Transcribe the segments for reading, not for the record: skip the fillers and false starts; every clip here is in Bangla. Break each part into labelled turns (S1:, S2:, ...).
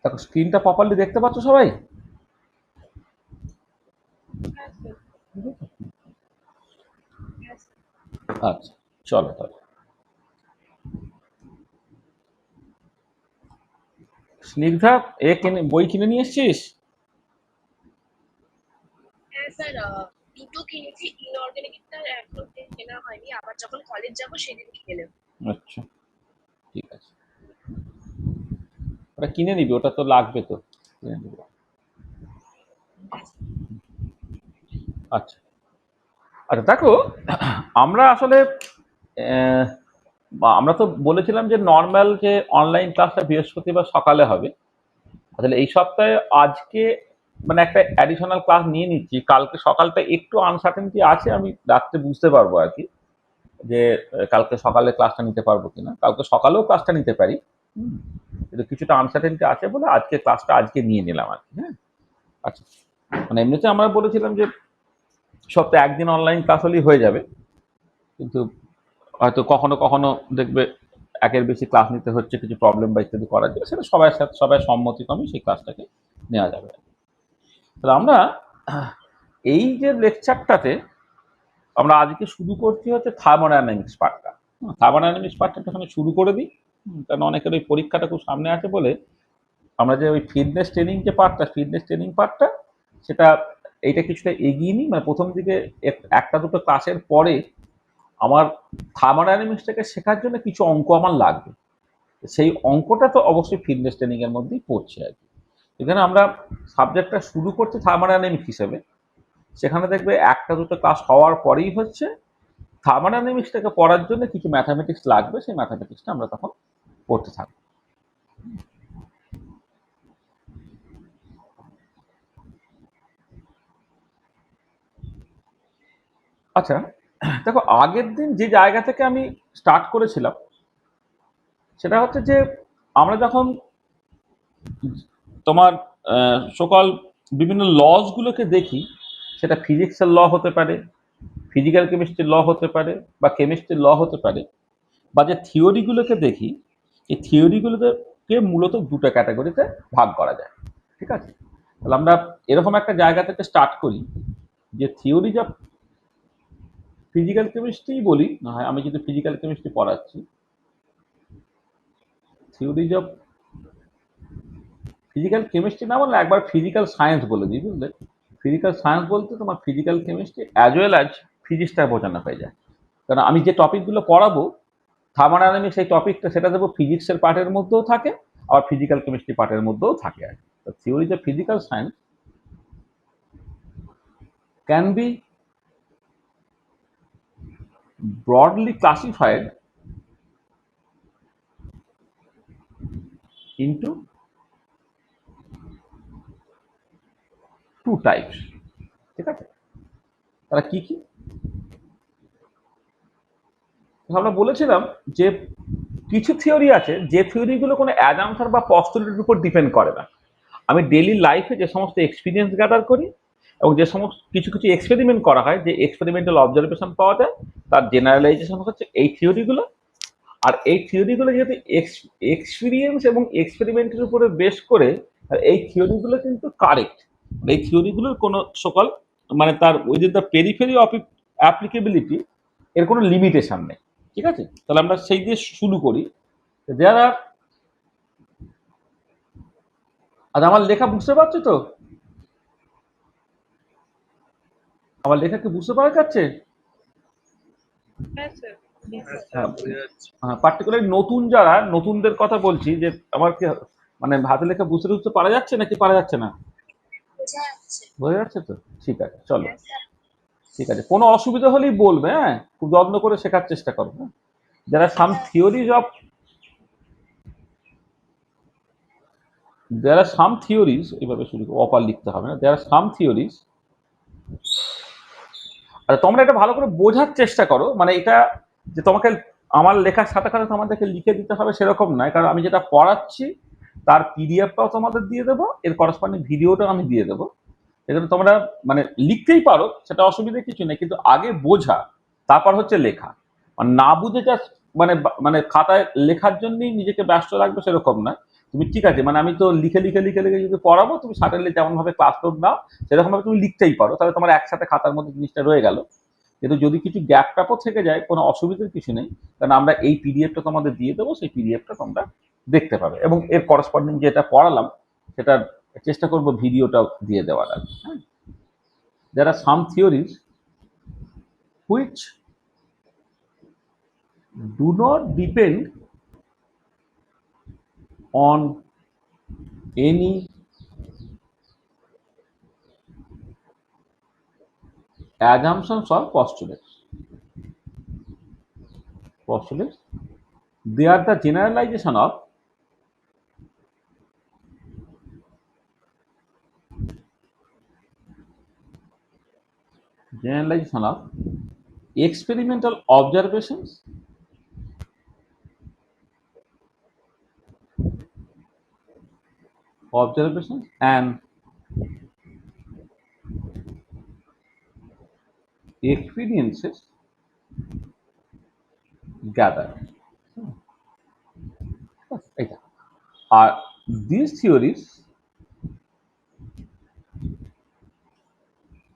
S1: দেখো স্ক্রিনটা প্রপারলি দেখতে পাচ্ছ সবাই? আচ্ছা, চলো তাহলে। স্নিগ্ধা, বই কিনে নিয়ে এসছিস?
S2: হ্যাঁ স্যার, দুটো কিনেছি। ইনঅর্গানিকটা এখন কেনা হয়নি, আবার যখন কলেজ যাব সেদিন কিনে নেব।
S1: আচ্ছা, ঠিক আছে। ওটা কিনে নিবি, ওটা তো লাগবে তো, কিনে নিবি। আচ্ছা আচ্ছা, দেখো আমরা আসলে আমরা তো বলেছিলাম যে নর্মাল যে অনলাইন ক্লাসটা বৃহস্পতিবার সকালে হবে। আসলে এই সপ্তাহে আজকে মানে একটা অ্যাডিশনাল ক্লাস নিয়ে নিচ্ছি। কালকে সকালটা একটু আনসার্টেনটি আছে, আমি রাত্রে বুঝতে পারবো আর কি, যে কালকে সকালে ক্লাসটা নিতে পারবো কিনা। কালকে সকালেও ক্লাসটা নিতে পারি, হুম, কিন্তু কিছুটা আনসার্টেনটি আছে বলে আজকে ক্লাসটা আজকে নিয়ে নিলাম আর কি। হ্যাঁ, আচ্ছা। মানে এমনিতে আমরা বলেছিলাম যে সপ্তাহে একদিন অনলাইন ক্লাস হলেই হয়ে যাবে, কিন্তু হয়তো কখনো কখনো দেখবে একের বেশি ক্লাস নিতে হচ্ছে কিছু প্রবলেম বা ইত্যাদি করার জন্য, সেটা সবার সাথে সবাই সম্মতিক্রমে সেই ক্লাসটাকে নেওয়া যাবে। তাহলে আমরা এই যে লেকচারটাতে আমরা আজকে শুরু করছি হচ্ছে থার্মোডাইনামিক্স পার্টটা। থার্মোডাইনামিক্স পার্টটা এখানে শুরু করে দিই, কারণ অনেকের ওই পরীক্ষাটা খুব সামনে আছে বলে আমরা যে ওই ফিটনেস ট্রেনিং পার্টটা সেটা এইটা কিছুটা এগিয়ে নিই। মানে প্রথম দিকে একটা দুটো ক্লাসের পরে আমার থার্মোডাইনামিক্সটাকে শেখার জন্য কিছু অঙ্ক আমার লাগবে। সেই অঙ্কটা তো অবশ্যই ফিটনেস ট্রেনিং এর মধ্যেই পড়ছে আর কি। এখানে আমরা সাবজেক্টটা শুরু করছি থার্মোডাইনামিক্স হিসেবে, সেখানে দেখবে একটা দুটো ক্লাস হওয়ার পরেই হচ্ছে থার্মোডাইনামিক্সটাকে পড়ার জন্য কিছু ম্যাথামেটিক্স লাগবে, সেই ম্যাথামেটিক্সটা আমরা তখন পড়তে থাকবো। আচ্ছা, দেখো আগের দিন যে জায়গা থেকে আমি স্টার্ট করেছিলাম সেটা হচ্ছে যে আমরা যখন তোমার সকল বিভিন্ন লস গুলোকে দেখি, সেটা ফিজিক্সের ল হতে পারে, ফিজিক্যাল কেমিস্ট্রির ল হতে পারে, বা কেমিস্ট্রির ল হতে পারে, বা যে থিওরিগুলোকে দেখি, এই থিওরিগুলোকে মূলত দুটো ক্যাটাগরিতে ভাগ করা যায়। ঠিক আছে, তাহলে আমরা এরকম একটা জায়গা থেকে স্টার্ট করি যে থিওরি যা ফিজিক্যাল কেমিস্ট্রি বলি না হয়, আমি যদি ফিজিক্যাল কেমিস্ট্রি পড়াচ্ছি, থিওরি অফ ফিজিক্যাল কেমিস্ট্রি না বললে একবার ফিজিক্যাল সায়েন্স বলে দিই, বুঝলে? ফিজিক্যাল সায়েন্স বলতে তোমার physical chemistry as well as ফিজিক্সটা বোঝানো হয়ে যায়। কারণ আমি যে টপিকগুলো পড়াবো থার্মোডাইনামিক্স সেই টপিকটা সেটা দেবো ফিজিক্সের পার্টের মধ্যেও থাকে, আবার ফিজিক্যাল কেমিস্ট্রি পার্টের মধ্যেও থাকে আর কি। Theory of physical science can be broadly classified into two types। ঠিক আছে, তারা কি কি? আমরা বলেছিলাম যে কিছু থিওরি আছে যে থিওরিগুলো কোনো অ্যাজাম্পশন বা পস্তুলেটের উপর ডিপেন্ড করে না। আমি ডেইলি লাইফে যে সমস্ত এক্সপিরিয়েন্স গ্যাদার করি এবং যে সমস্ত কিছু কিছু এক্সপেরিমেন্ট করা হয়, যে এক্সপেরিমেন্টাল অবজারভেশন পাওয়া যায়, তার জেনারেলাইজেশন হচ্ছে এই থিওরিগুলো। আর এই থিওরিগুলো যেহেতু এক্সপিরিয়েন্স এবং এক্সপেরিমেন্টের উপরে বেস করে, এই থিওরিগুলো কিন্তু কারেক্ট। এই থিওরিগুলোর কোনো সকল মানে তার within the periphery of applicability এর কোনো লিমিটেশন নেই। ঠিক আছে, তাহলে আমরা সেই দিয়ে শুরু করি। দেয়ার আর, আর আমার লেখা বুঝতে পারছো তো? আমার লেখা কি বুঝতে পারা যাচ্ছে?
S2: হ্যাঁ স্যার।
S1: হ্যাঁ, হ্যাঁ, পার্টিকুলারলি নতুন যারা নতুনদের কথা বলছি, যে আমার কি মানে হাতে লেখা বুঝতে বুঝতে পারা যাচ্ছে নাকি পারা যাচ্ছে না?
S2: বোঝা যাচ্ছে।
S1: বোঝা যাচ্ছে তো? ঠিক আছে, চলো।
S2: হ্যাঁ স্যার।
S1: ঠিক আছে, কোনো অসুবিধা হলেই বলবে, হ্যাঁ, খুব যত্ন করে শেখার চেষ্টা করো। হ্যাঁ, যারা some theories of there are some theories, এইভাবে শুরু অপার লিখতে হবে না, দেয়ার আর সাম থিওরিজ। আর তোমরা এটা ভালো করে বোঝার চেষ্টা করো, মানে এটা যে তোমাকে আমার লেখার সাথে সাথে তোমাদেরকে লিখে দিতে হবে সেরকম নয়, কারণ আমি যেটা পড়াচ্ছি তার পিডিএফটাও তোমাদের দিয়ে দেবো, এর করসপন্ডিং ভিডিওটাও আমি দিয়ে দেবো। এজন্য তোমরা মানে লিখতেই পারো, সেটা অসুবিধা কিছু নেই, কিন্তু আগে বোঝা, তারপর হচ্ছে লেখা। মানে না বুঝে জাস্ট মানে মানে খাতায় লেখার জন্যই নিজেকে ব্যস্ত রাখবে সেরকম নয়। তুমি ঠিক আছে, মানে আমি তো লিখে লিখে লিখে লিখে যদি পড়াবো, তুমি সাডেনলি যেমন ভাবে ক্লাস নোট নাও সেরকম ভাবে তুমি লিখতেই পারো, তাহলে তোমার একসাথে খাতার মধ্যে জিনিসটা রয়ে গেল। কিন্তু যদি কিছু গ্যাপ ট্যাপও থেকে যায়, কোনো অসুবিধার কিছু নেই, কারণ আমরা এই পিডিএফটা তোমাদের দিয়ে দেবো, সেই পিডিএফটা তোমরা দেখতে পাবে, এবং এর করসপন্ডিং যেটা পড়ালাম সেটার চেষ্টা করবো ভিডিওটাও দিয়ে দেওয়ার আর কি, হ্যাঁ। There are some theories which do not depend on any assumptions or postulates. They are the generalization of experimental observations and experiences gathered. এটা আর these theories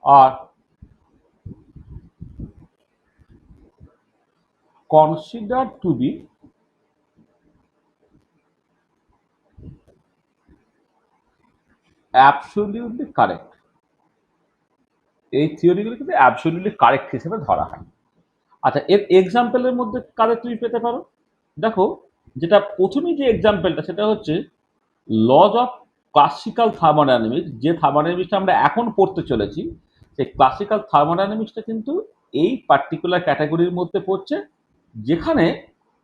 S1: are considered to be absolutely correct. এই থিওরিগুলো কিন্তু অ্যাবসলিউটলি কারেক্ট হিসেবে ধরা হয়। আচ্ছা, এর এক্সাম্পলের মধ্যে কাদের তুমি পেতে পারো? দেখো, যেটা প্রথমেই যে এক্সাম্পলটা সেটা হচ্ছে লজ অফ ক্লাসিক্যাল থার্মোডাইনামিক্স। যে থার্মোডাইনামিক্সটা আমরা এখন পড়তে চলেছি, সেই ক্লাসিক্যাল থার্মোডাইনামিক্সটা কিন্তু এই পার্টিকুলার ক্যাটাগরির মধ্যে পড়ছে, যেখানে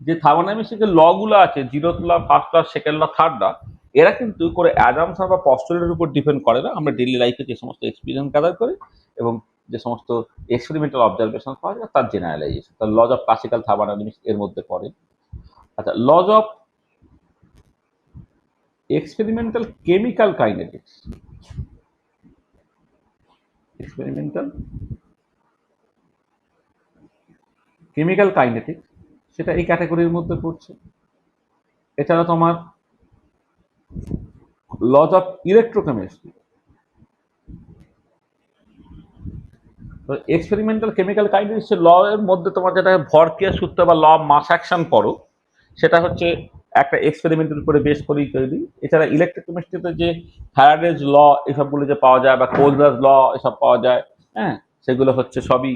S1: যে থার্মোডাইনামিক্সের যে লগুলো আছে, zeroth law, first law, second law, third law, এরা কিন্তু করে অ্যাজাম্পশন বা পস্তুলেটের উপর ডিপেন্ড করে না। আমরা ডেইলি লাইফে যে সমস্ত এক্সপিরিয়েন্স গ্যাদার করি এবং যে সমস্ত এক্সপেরিমেন্টাল অবজারভেশন পাওয়া যায় তার জেনারেলাইজেশন, তার লজ অফ ক্লাসিক্যাল থার্মোডাইনামিক্স এর মধ্যে পড়ে। আচ্ছা, lodge of experimental chemical kinetics, সেটা এই ক্যাটাগরির মধ্যে পড়ছে। এছাড়া তোমার লজ অফ ইলেকট্রোকেমিস্ট্রি, তো এক্সপেরিমেন্টাল কেমিক্যাল কাইনেটিক্স ল এর মধ্যে তোমার যেটা ভরক্রিয়া সূত্র বা ল অফ মাস অ্যাকশন পড়ো, সেটা হচ্ছে একটা এক্সপেরিমেন্টের উপরে বেস করেই তৈরি। এছাড়া ইলেকট্রোকেমিস্ট্রিতে যে ফ্যারাডেজ ল এসবগুলো যে পাওয়া যায় বা কোলব্রাস ল এসব পাওয়া যায়, হ্যাঁ, সেগুলো হচ্ছে সবই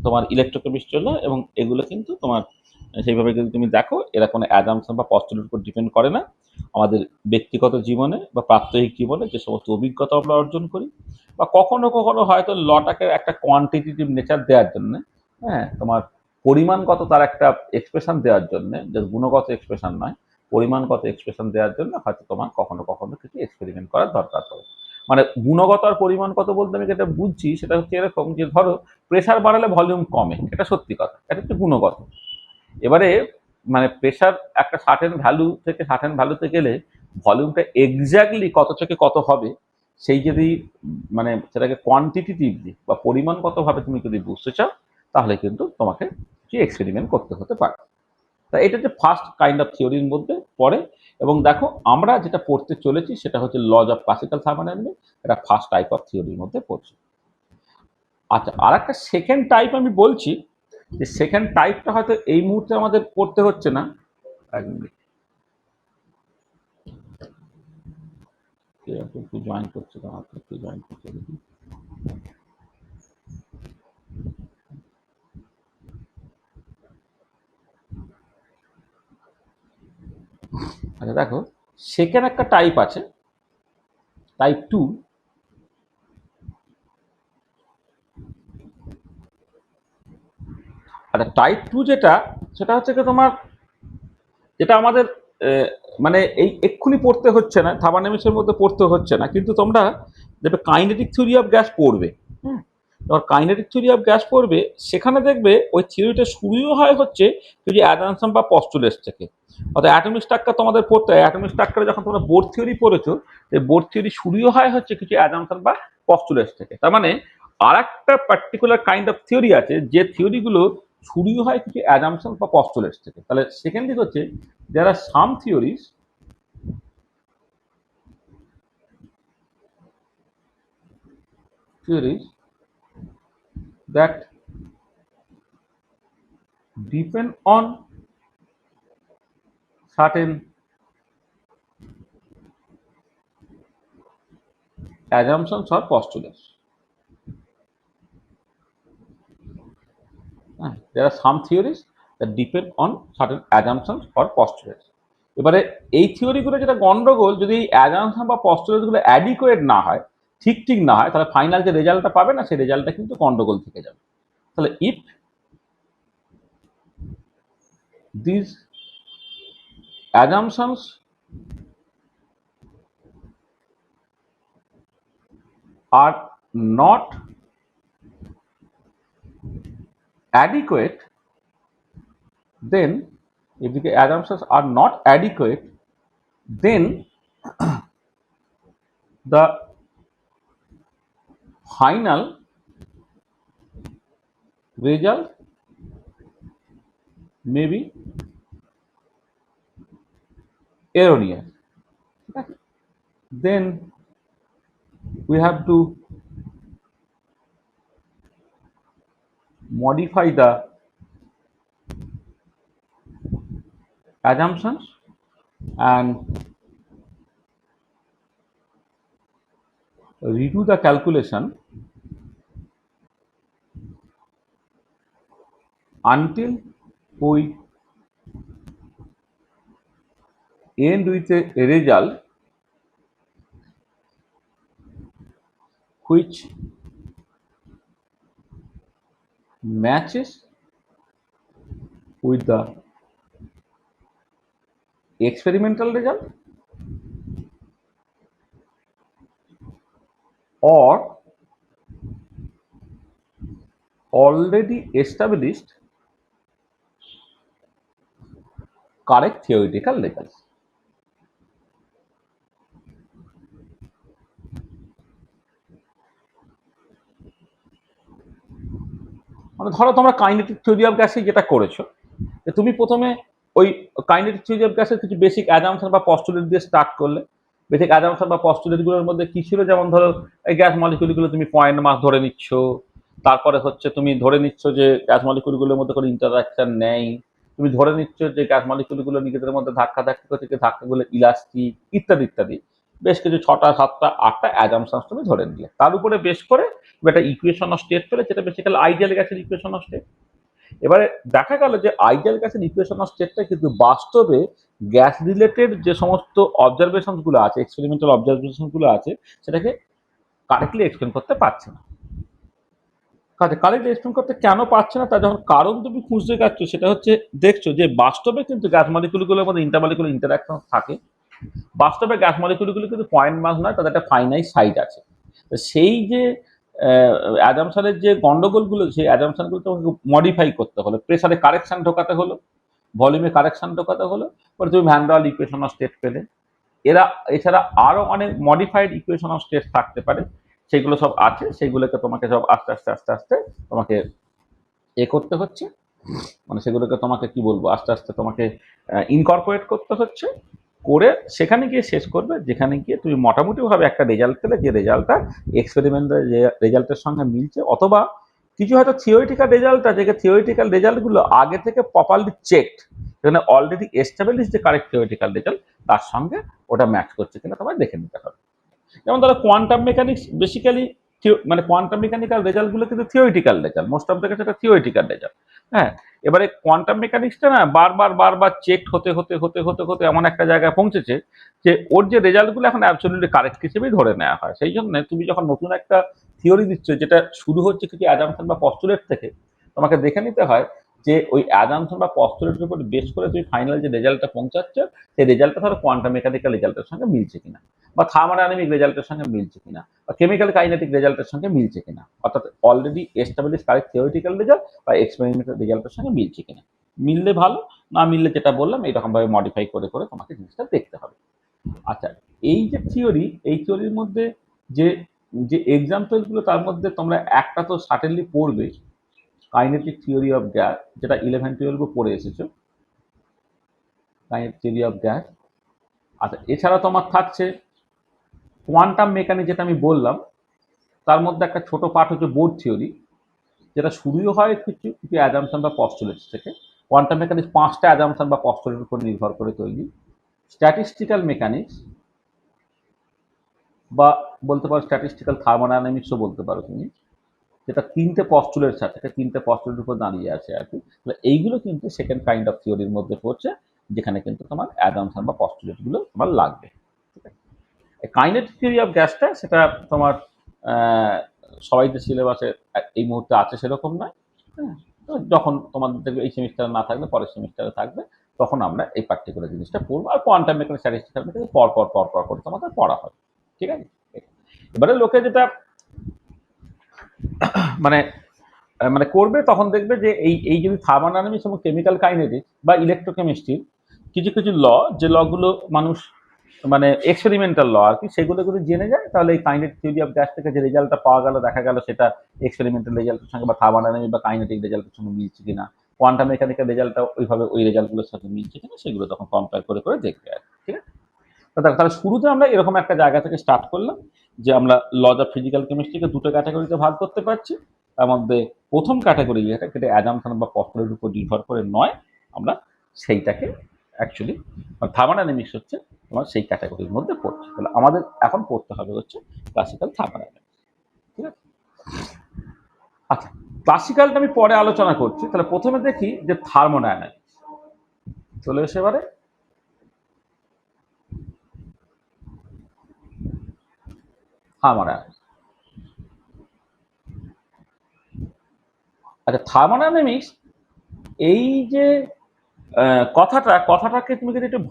S1: তোমার ইলেকট্রোকেমিস্ট্রি ল, এবং এগুলো কিন্তু তোমার সেইভাবে যদি তুমি দেখো, এরা কোনো অ্যাজাম্পশন বা পস্তুলের উপর ডিপেন্ড করে না। আমাদের ব্যক্তিগত জীবনে বা প্রাত্যহিক জীবনে যে সমস্ত অভিজ্ঞতা আমরা অর্জন করি, বা কখনো কখনো হয়তো লটাকে একটা কোয়ান্টিটেটিভ নেচার দেওয়ার জন্য, হ্যাঁ, তোমার পরিমাণগত তার একটা এক্সপ্রেশন দেওয়ার জন্য, যে গুণগত এক্সপ্রেশন নয়, পরিমাণগত এক্সপ্রেশন দেওয়ার জন্য হয়তো তোমার কখনো কখনো কিছু এক্সপেরিমেন্ট করার দরকার পড়ে। মানে গুণগত আর পরিমাণগত বলতে আমি যেটা বুঝছি সেটা হচ্ছে এরকম, যে ধরো প্রেশার বাড়ালে ভলিউম কমে, এটা সত্যি কথা, এটা হচ্ছে গুণগত। এবারে মানে প্রেশার একটা সার্টেন ভ্যালু থেকে সার্টেন ভ্যালুতে গেলে ভলিউমটা এক্স্যাক্টলি কত থেকে কত হবে, সেই যদি মানে সেটাকে কোয়ান্টিটিভলি বা পরিমাণগতভাবে তুমি যদি বুঝতে চাও, তাহলে কিন্তু তোমাকে কিছু এক্সপেরিমেন্ট করতে হতে পারে। তা এটা যে ফার্স্ট কাইন্ড অফ থিওরির মধ্যে পড়ে। এবং দেখো, আমরা যেটা পড়তে চলেছি সেটা হচ্ছে লজ অফ ক্লাসিক্যাল থার্মোডাইনামিক্স, এটা ফার্স্ট টাইপ অফ থিওরির মধ্যে পড়ছে। আচ্ছা, আর একটা সেকেন্ড টাইপ আমি বলছি, যে সেকেন্ড টাইপটা হয়তো এই মুহূর্তে আমাদের পড়তে হচ্ছে না। এক মিনিট, একটু জয়েন করছে, একটু জয়েন করছে দেখি। আচ্ছা দেখো, সেকেন্ড একটা টাইপ আছে, টাইপ 2। আচ্ছা, টাইপ 2 যেটা, সেটা হচ্ছে কি তোমার, যেটা আমাদের মানে এই এক্ষুনি পড়তে হচ্ছে না, থার্মোডাইনামিক্সের মধ্যে পড়তে হচ্ছে না, কিন্তু তোমরা দেখবে কাইনেটিক থিওরি অফ গ্যাস পড়বে। হুম, তোমার কাইনেটিক থিওরি অফ গ্যাস পড়বে, সেখানে দেখবে ওই থিওরিটা শুরুও হয় হচ্ছে যদি অ্যাডামসন বা পস্তুলেটস থেকে। অর্থাৎ অ্যাটমিক স্ট্রাকচার তোমাদের পড়তে হয়, অ্যাটমিক স্ট্রাকচারে যখন তোমরা বোর্ড থিওরি পড়েছো, সেই বোর্ড থিওরি শুরুও হয় হচ্ছে কিছু অ্যাডামসন বা পস্তুলেটস থেকে। তার মানে আর একটা পার্টিকুলার কাইন্ড অফ থিওরি আছে, যে থিওরিগুলো শুরুও হয় কিছু অ্যাডামসন বা পস্তুলেটস থেকে। তাহলে সেকেন্ড দিক হচ্ছে, there are some theories theories that depend on certain assumptions or postulates. There are some theories that depend on certain assumptions or postulates. এবারে এই থিওরিগুলো যেটা গন্ডগোল, যদি এই অ্যাজাম্পশন বা পস্টুলেটগুলো অ্যাডিকুয়েট না হয়, ঠিক না হয়, তাহলে ফাইনাল যে রেজাল্টটা পাবে না, সেই রেজাল্টটা কিন্তু গন্ডগোল থেকে যাবে। তাহলে if this assumptions are not adequate, then if the assumptions are not adequate, then the final result may be erroneous. Then we have to modify the assumptions and redo the calculation until we end with a result which matches with the experimental result or already established correct theoretical results. মানে ধরো তোমরা কাইনেটিক থিওরি অফ গ্যাসে যেটা করেছো, যে তুমি প্রথমে ওই কাইনেটিক থিওরি অফ গ্যাসের কিছু বেসিক অ্যাজাম্পশন বা পস্টুলেট দিয়ে স্টার্ট করলে। বেসিক অ্যাজাম্পশন বা পস্টুলেটগুলোর মধ্যে কি ছিল, যেমন ধরো এই গ্যাস মলিকিউলগুলো তুমি পয়েন্ট মাস ধরে নিচ্ছ, তারপরে হচ্ছে তুমি ধরে নিচ্ছ যে গ্যাস মলিকিউলগুলোর মধ্যে কোনো ইন্টারাকশন নেই, তুমি ধরে নিচ্ছ যে গ্যাস মলিকিউলগুলো নিজেদের মধ্যে ধাক্কাধাক্কি করছে, যে ধাক্কাগুলো ইলাস্টিক, ইত্যাদি ইত্যাদি। বেশ কিছু 6টা 7টা 8টা অ্যাজাম্পশনস তুমি ধরে নিলে, তার উপরে বেশ করে তুমি একটা ইকুয়েশন অফ স্টেট পেলে, যেটা বেসিক্যালি আইডিয়াল গ্যাসের ইকুয়েশন অফ স্টেট। এবারে দেখা গেল যে আইডিয়াল গ্যাসের ইকুয়েশন অফ স্টেটটা কিন্তু বাস্তবে গ্যাস রিলেটেড যে সমস্ত অবজারভেশন গুলো আছে, এক্সপেরিমেন্টাল অবজারভেশন গুলো আছে, সেটাকে কারেক্টলি এক্সপ্লেন করতে পারছে না। কাজে কারেক্টলি এক্সপ্লেন করতে কেন পারছে না, তার যখন কারণ তুমি খুঁজতে যাচ্ছ, সেটা হচ্ছে দেখছো যে বাস্তবে কিন্তু গ্যাস মলিকুলগুলোর মধ্যে ইন্টারমলিকুলার ইন্টারাকশন থাকে। বাস্তবে গ্যাস মলিকুলগুলো কিন্তু পয়েন্ট মাস নয়, তাদের একটা ফাইনাইট সাইজ আছে। তো সেই যে অ্যাজাম্পশনের যে গন্ডগোলগুলো, সেই অ্যাজাম্পশনগুলো তোমাকে মডিফাই করতে হলো, প্রেসারে কারেকশন ঢোকাতে হলো, ভলিউমে কারেকশন ঢোকাতে হলো, পরে তুমি ভ্যান ডাল ইকুয়েশন অফ স্টেট পেলে। এছাড়া আরো অনেক মডিফাইড ইকুয়েশন অফ স্টেট থাকতে পারে, সেগুলো সব আছে, সেগুলোকে তোমাকে সব আস্তে আস্তে আস্তে আস্তে তোমাকে করতে হচ্ছে, মানে সেগুলোকে তোমাকে কি বলবো, আস্তে আস্তে তোমাকে ইনকর্পোরেট করতে হচ্ছে, করে সেখানে গিয়ে শেষ করবে, যেখানে গিয়ে তুমি মোটামুটিভাবে একটা রেজাল্ট পেলে, যে রেজাল্টটা এক্সপেরিমেন্টাল রেজাল্টের সঙ্গে মিলছে, অথবা কিছু হয়তো থিওরিটিক্যাল রেজাল্ট আছে, যে থিওরিটিক্যাল রেজাল্টগুলো আগে থেকে প্রপারলি চেকড, এখানে অলরেডি এস্টাবলিশ যে কারেক্ট থিওরিটিক্যাল রেজাল্ট, তার সঙ্গে ওটা ম্যাচ করছে কিনা তোমায় দেখে নিতে হবে। যেমন ধরো কোয়ান্টাম মেকানিক্স বেসিক্যালি, মানে কোয়ান্টাম মেকানিক্যাল রেজাল্টগুলো কিন্তু theoretical result, most of the case এটা থিওরিটিক্যাল রেজাল্ট। হ্যাঁ, এবারে কোয়ান্টাম মেকানিক্সটা না বারবার চেক হতে হতে হতে হতে হতে এমন একটা জায়গায় পৌঁছেছে যে ওর যে রেজাল্টগুলো এখন অ্যাবসলিউটলি কারেক্ট হিসেবেই ধরে নেওয়া হয়। সেই জন্য তুমি যখন নতুন একটা থিওরি দিচ্ছ, যেটা শুরু হচ্ছে কিছু অ্যাজাম্পশন বা পস্টুলেট থেকে, তোমাকে দেখে নিতে হয় যে ওই অ্যাজাম্পশন বা পস্টুলেটের উপর বেস করে তুমি ফাইনাল যে রেজাল্টটা পৌঁছাচ্ছ, সেই রেজাল্টটা ধরো কোয়ান্টাম মেকানিক্যাল রেজাল্টের সঙ্গে মিলছে কিনা, বা থার্মোডাইনামিক রেজাল্টের সঙ্গে মিলছে কিনা, বা কেমিক্যাল কাইনেটিক রেজাল্টের সঙ্গে মিলছে কিনা, অর্থাৎ already establish correct theoretical result বা এক্সপেরিমেন্টাল রেজাল্টের সঙ্গে মিলছে কিনা। মিললে ভালো, না মিললে যেটা বললাম এইরকম ভাবে মডিফাই করে করে তোমাকে জিনিসটা দেখতে হবে। আচ্ছা, এই যে থিওরি, এই থিওরির মধ্যে যে যে এক্সাম্পল গুলো, তার মধ্যে তোমরা একটা তো সার্টেনলি পড়বে, কাইনেটিক থিওরি অফ গ্যাস, যেটা 11-12 পড়ে এসেছো, কাইনেটিক থিওরি অফ গ্যাস। আচ্ছা, এছাড়া তোমার থাকছে কোয়ান্টাম মেকানিক্স, যেটা আমি বললাম, তার মধ্যে একটা ছোট পার্ট হচ্ছে বোর্ড থিওরি, যেটা শুরুও হয় কিছু কিছু অ্যাজাম্পশন বা পস্টুলেটস থেকে। কোয়ান্টাম মেকানিক্স 5টা অ্যাজাম্পশন বা পস্টুলেটের উপর নির্ভর করে তৈরি। স্ট্যাটিস্টিক্যাল মেকানিক্স বা বলতে পারো স্ট্যাটিস্টিক্যাল থার্মোডাইনামিক্সও বলতে পারো তুমি, যেটা 3টে পস্টুলেটস আছে, 3টে পস্টুলেটের উপর দাঁড়িয়ে আছে আর কি। তাহলে এইগুলো কিন্তু সেকেন্ড কাইন্ড অফ থিওরির মধ্যে পড়ছে, যেখানে কিন্তু তোমার অ্যাজাম্পশন বা পস্টুলেটগুলো তোমার লাগবে। ঠিক আছে, কাইনেটিক থিওরি অফ গ্যাসটা সেটা তোমার সবাই যে সিলেবাসে এই মুহূর্তে আছে সেরকম নয়। হ্যাঁ, তো যখন তোমাদের দেখবে এই সেমিস্টারে না থাকলে পরের সেমিস্টারে থাকবে, তখন আমরা এই পার্টিকুলার জিনিসটা পড়বো। আর কোয়ান্টাম মেকানিক্স, স্ট্যাটিস্টিক্যাল মেকানিক্স পর পর পর পর করে তোমাদের পড়া হবে। ঠিক আছে, এবারে লোকে যেটা মানে মানে করবে, তখন দেখবে যে এই এই যদি থার্মোডাইনামিক্স এবং কেমিক্যাল কাইনেটিক্স বা ইলেকট্রোকেমিস্ট্রি কিছু কিছু ল, যে লগুলো মানুষ মানে এক্সপেরিমেন্টাল ল আর কি, সেগুলো যদি জেনে যায়, তাহলে এই কাইনেটিক থিওরি অফ গ্যাস থেকে যে রেজাল্টটা পাওয়া গেল, দেখা গেল সেটা এক্সপেরিমেন্টাল রেজাল্টের সঙ্গে বা থার্মোডাইনামিক বা কাইনেটিক রেজাল্টের সঙ্গে মিলছে কিনা, কোয়ান্টাম মেকানিক্যাল রেজাল্টটা ওইভাবে ওই রেজাল্টগুলোর সাথে মিলছে কিনা, সেগুলো তখন কম্পেয়ার করে করে দেখবে আর কি। ঠিক আছে, তো দেখো, তাহলে শুরুতে আমরা এরকম একটা জায়গা থেকে স্টার্ট করলাম, যে আমরা লজ অফ ফিজিক্যাল কেমিস্ট্রিকে দুটো ক্যাটাগরিতে ভাগ করতে পারছি। তার মধ্যে প্রথম ক্যাটাগরি যেটা, সেটা অ্যাজাম্পশন বা পস্তুলেটের উপর নির্ভর করে নয়, আমরা সেইটাকে অ্যাকচুয়ালি থার্মোডাইনামিক্স হচ্ছে তোমার সেই ক্যাটাগরির মধ্যে পড়ছে। তাহলে আমাদের এখন পড়তে হবে হচ্ছে ক্লাসিক্যাল থার্মোডাইনামিক্স। ঠিক আছে, আচ্ছা, ক্লাসিক্যালটা আমি পরে আলোচনা করছি। তাহলে প্রথমে দেখি যে থার্মোডাইনামিক্স। চলে এসে এবারে থার্মোডাইনামিক্স। আচ্ছা, থার্মোডাইনামিক্স এই যে কথাটাকে তুমি যদি একটু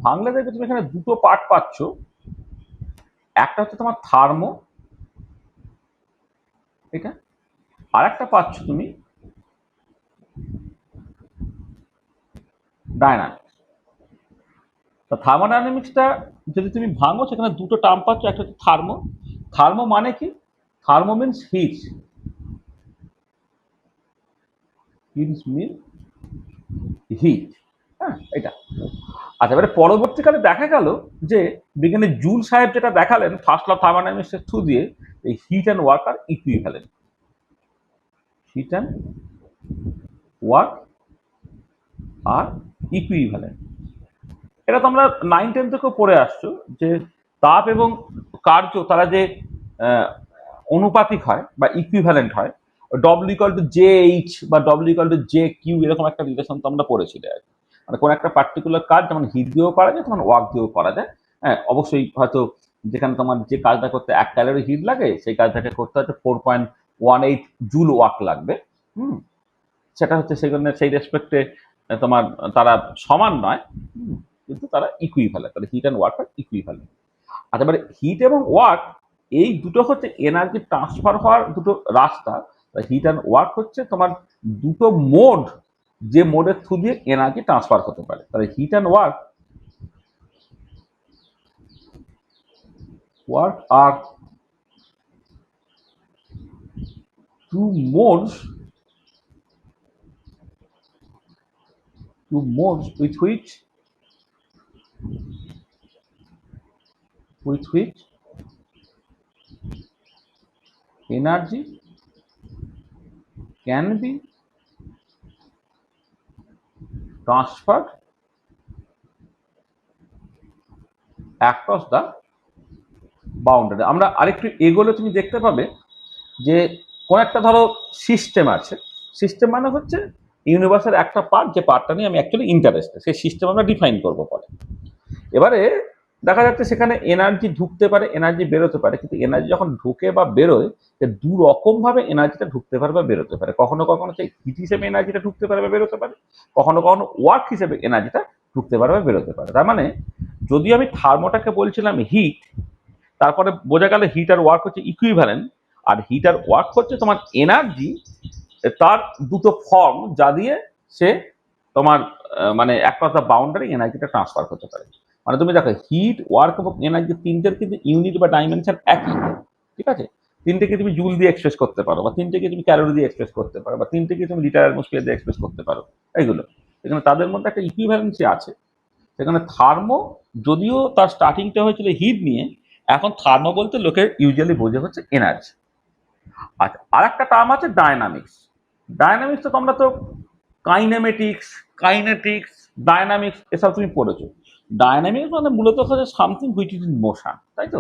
S1: ভাঙলে দেখবে তুমি এখানে দুটো পার্ট পাচ্ছ। একটা হচ্ছে তোমার থার্মো, এটা, আর একটা পাচ্ছ তুমি ডায়নামিক্স। তো থার্মোডাইনামিক্সটা যদি তুমি ভাঙো, সেখানে দুটো টার্ম পাচ্ছ। একটা হচ্ছে থার্মো। থার্মো মানে কি? থার্মো মিনস হিট, মিন হিট। হ্যাঁ, এটা। আচ্ছা, এবারে পরবর্তীকালে দেখা গেল যে বিজ্ঞানী জুল সাহেব যেটা দেখালেন ফার্স্ট ল থার্মোডাইনামিক্সের থ্রু দিয়ে, এই heat and work are equivalent. Heat and work are equivalent, এটা তোমরা 9-10 থেকেও পড়ে আসছো, যে তাপ এবং কার্য তারা যে অনুপাতিক হয় বা ইকুইভ্যালেন্ট হয়। W equal to J H বা W equal to J Q, এরকম একটা রিলেশন তোমরা পড়েছিলে আর কি। মানে কোন একটা পার্টিকুলার কাজ যেমন হিট দিয়েও করা যায়, তেমন ওয়ার্ক দিয়েও করা যায়। হ্যাঁ, অবশ্যই হয়তো যেখানে তোমার যে কাজটা করতে 1 ক্যালোরি হিট লাগে, সেই কাজটাকে করতে হয়তো 4.18 জুল ওয়ার্ক লাগবে। হুম, সেটা হচ্ছে সেখানে সেই রেসপেক্টে তোমার তারা সমান নয়, কিন্তু তারা ইকুইভ্যালেন্ট। তাহলে heat and work are equivalent. আচ্ছা, এবারে হিট এবং ওয়ার্ক এই দুটো হচ্ছে এনার্জি ট্রান্সফার হওয়ার দুটো রাস্তা। হিট অ্যান্ড ওয়ার্ক হচ্ছে তোমার দুটো মোড, যে মোডের থ্রু দিয়ে এনার্জি ট্রান্সফার হতে পারে। তাহলে heat and work are two modes with which energy can be transferred across the boundary. আমরা আরেকটু এগোলে তুমি দেখতে পাবে যে কোন একটা ধরো সিস্টেম আছে। সিস্টেম মানে হচ্ছে ইউনিভার্সের একটা পার্ট, যে পার্টটা নিয়ে আমি অ্যাকচুয়ালি ইন্টারেস্টেড, সেই সিস্টেম আমরা ডিফাইন করবো পরে। এবারে দেখা যাচ্ছে সেখানে এনার্জি ঢুকতে পারে, এনার্জি বেরোতে পারে, কিন্তু এনার্জি যখন ঢুকে বা বেরোয়, দু রকম ভাবে এনার্জিটা ঢুকতে পারে বা বেরোতে পারে। কখনো কখনো সেই হিট হিসেবে এনার্জিটা ঢুকতে পারে বা বেরোতে পারে, কখনো কখনো ওয়ার্ক হিসেবে এনার্জিটা ঢুকতে পারে বা বেরোতে পারে। তার মানে যদি আমি থার্মোটাকে বলছিলাম হিট, তারপরে বোঝা গেল হিট আর ওয়ার্ক হচ্ছে ইকুইভ্যালেন্ট, আর হিট আর ওয়ার্ক হচ্ছে তোমার এনার্জি, তার দুটো ফর্ম, যা দিয়ে সে তোমার মানে অ্যাক্রস দ্য বাউন্ডারি এনার্জিটা ট্রান্সফার করতে পারে। মানে তুমি দেখো, হিট, ওয়ার্ক এবং এনার্জি তিনটের কিন্তু ইউনিট বা ডাইমেনশন একই। ঠিক আছে, তিনটেকে তুমি জুল দিয়ে এক্সপ্রেস করতে পারো, বা তিনটেকে তুমি ক্যালোরি দিয়ে এক্সপ্রেস করতে পারো, বা তিনটেকে তুমি লিটার অ্যাটমসফিয়ার দিয়ে এক্সপ্রেস করতে পারো। এইগুলো এখানে তাদের মধ্যে একটা ইকুইভ্যালেন্সি আছে। সেখানে থার্মো যদিও তার স্টার্টিংটা হয়েছিল হিট নিয়ে, এখন থার্মো বলতে লোকের ইউজুয়ালি বোঝে হচ্ছে এনার্জি। আচ্ছা, আর একটা টার্ম আছে ডায়নামিক্স। ডায়নামিক্স তো তোমরা তো কাইনেমেটিক্স, কাইনেটিক্স, ডায়নামিক্স এসব তুমি পড়েছো। ডায়নামিক্স মানে মূলত হচ্ছে something which is in motion, তাই তো?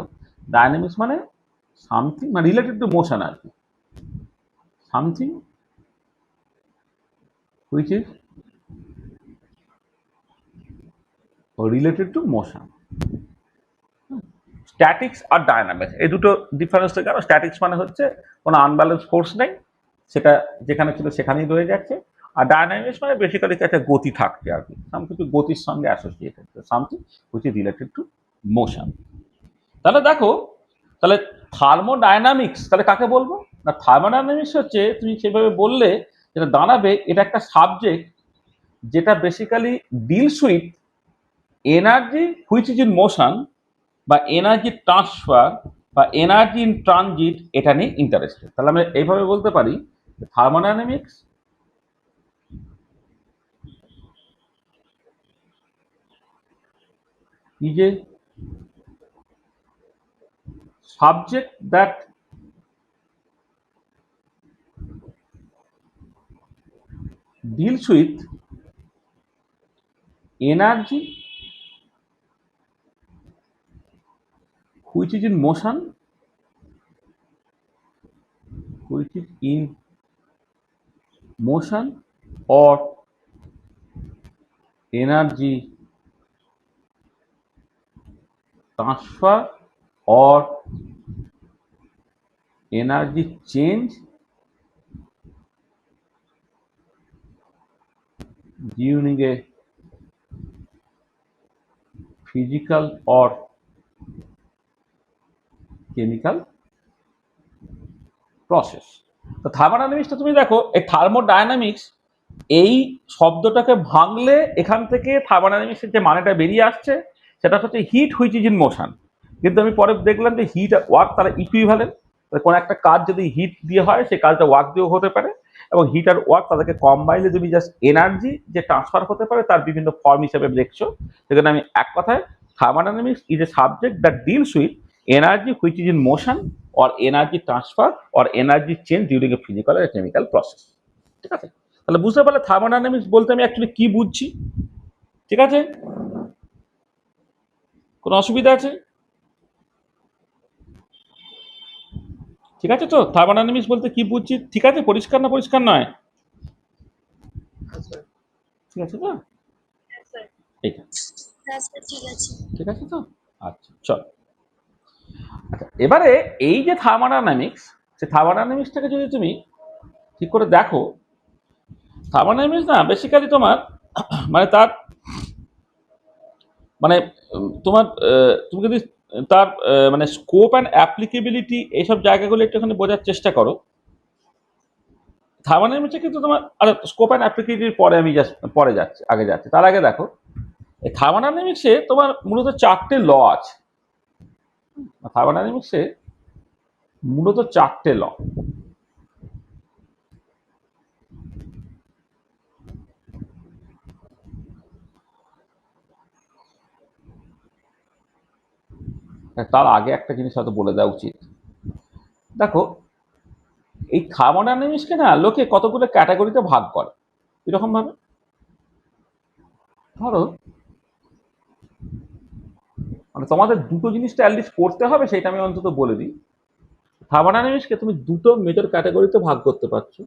S1: ডায়নামিক্স মানে সামথিং মানে রিলেটেড টু মোশন আর কি, something which is related to motion. Statics আর ডায়নামিক্স এই দুটো ডিফারেন্স থেকে, কারণ স্ট্যাটিক্স মানে হচ্ছে কোনো আনব্যালেন্স ফোর্স নেই, সেটা যেখানে ছিল সেখানেই রয়ে যাচ্ছে। আর ডায়নামিক্স মানে বেসিক্যালি একটা গতি থাকছে আর কি, কিছু গতির সঙ্গে associated, something which is related to motion. তাহলে দেখো, তাহলে থার্মোডায়নামিক্স তাহলে কাকে বলবো? না, থার্মোডায়নামিক্স হচ্ছে তুমি সেভাবে বললে যেটা দাঁড়াবে, এটা একটা সাবজেক্ট যেটা basically deals with energy which is in motion, বা এনার্জি ট্রান্সফার, বা এনার্জি ইন ট্রানজিট, এটা নিয়ে ইন্টারেস্টেড। তাহলে আমরা এইভাবে বলতে পারি thermodynamics is a subject that deals with energy which is in motion, which is in motion, or energy transfer, or energy change during a physical or chemical process. তো থার্মোডাইনামিক্সটা তুমি দেখো, এই থার্মোডাইনামিক্স এই শব্দটাকে ভাঙলে এখান থেকে থার্মোডাইনামিক্সের যে মানেটা বেরিয়ে আসছে সেটা হচ্ছে heat which is in motion. কিন্তু আমি পরে দেখলাম যে হিট আর ওয়ার্ক তারা ইকুইভ্যালেন্ট। কোনো একটা কাজ যদি হিট দিয়ে হয় সেই কাজটা ওয়ার্ক দিয়েও হতে পারে, এবং হিট আর ওয়ার্ক তাদেরকে কম্বাইলে তুমি জাস্ট এনার্জি যে ট্রান্সফার হতে পারে তার বিভিন্ন ফর্ম হিসেবে দেখছো। সেখানে আমি এক কথায়, thermodynamics is a subject that deals with energy which is in motion, or energy transfer, or energy change during a physical or a chemical process। ঠিক আছে? তাহলে বুঝতে পারলে থার্মোডাইনামিক্স বলতে আমি অ্যাকচুয়ালি কি বুঝছি। ঠিক আছে? কোনো অসুবিধা আছে? ঠিক আছে তো, থার্মোডাইনামিক্স বলতে কি বুঝছি? ঠিক আছে, পরিষ্কার না পরিষ্কার নয়? ঠিক আছে তো?
S2: হ্যাঁ স্যার।
S1: এইটা
S2: হ্যাঁ স্যার, ঠিক আছে।
S1: ঠিক আছে তো? আচ্ছা, চল। আচ্ছা, এবারে এই যে থার্মোডাইনামিক্স, সে থার্মোডাইনামিক্সটাকে যদি তুমি ঠিক করে দেখো, থার্মোডাইনামিক্স না বেসিক্যালি তোমার মানে তার মানে তোমার তুমি যদি তার মানে স্কোপ অ্যান্ড অ্যাপ্লিকেবিলিটি এইসব জায়গাগুলো একটুখানি বোঝার চেষ্টা করো। থার্মোডাইনামিক্সে কিন্তু তোমার স্কোপ অ্যান্ড অ্যাপ্লিকেবিলিটির পরে আমি জাস্ট পরে যাচ্ছি, আগে যাচ্ছি। তার আগে দেখো, এই থার্মোডাইনামিক্সে তোমার মূলত 4টে ল আছে। থার্মোডাইনামিক্সে মূলত 4টে ল। তার আগে একটা জিনিস হয়তো বলে দেওয়া উচিত। দেখো, এই থার্মোডাইনামিক্সকে না লোকে কতগুলো ক্যাটাগরিতে ভাগ করে এরকম ভাবে। ধরো, মানে তোমাদের দুটো জিনিসটা অ্যাটলিস্ট করতে হবে, সেটা আমি অন্তত বলে দিই। থার্মোডাইনামিক্সকে তুমি দুটো মেজর ক্যাটাগরিতে ভাগ করতে পারছো।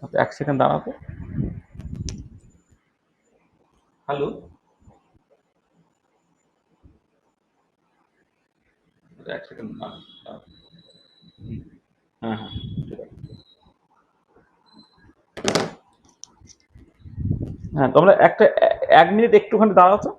S1: আচ্ছা, এক সেকেন্ড দাঁড়াতে। হ্যালো, এক সেকেন্ড। হ্যাঁ হ্যাঁ, ঠিক আছে। হ্যাঁ, তোমরা একটা 1 মিনিট একটুখানি দাঁড়াও তো।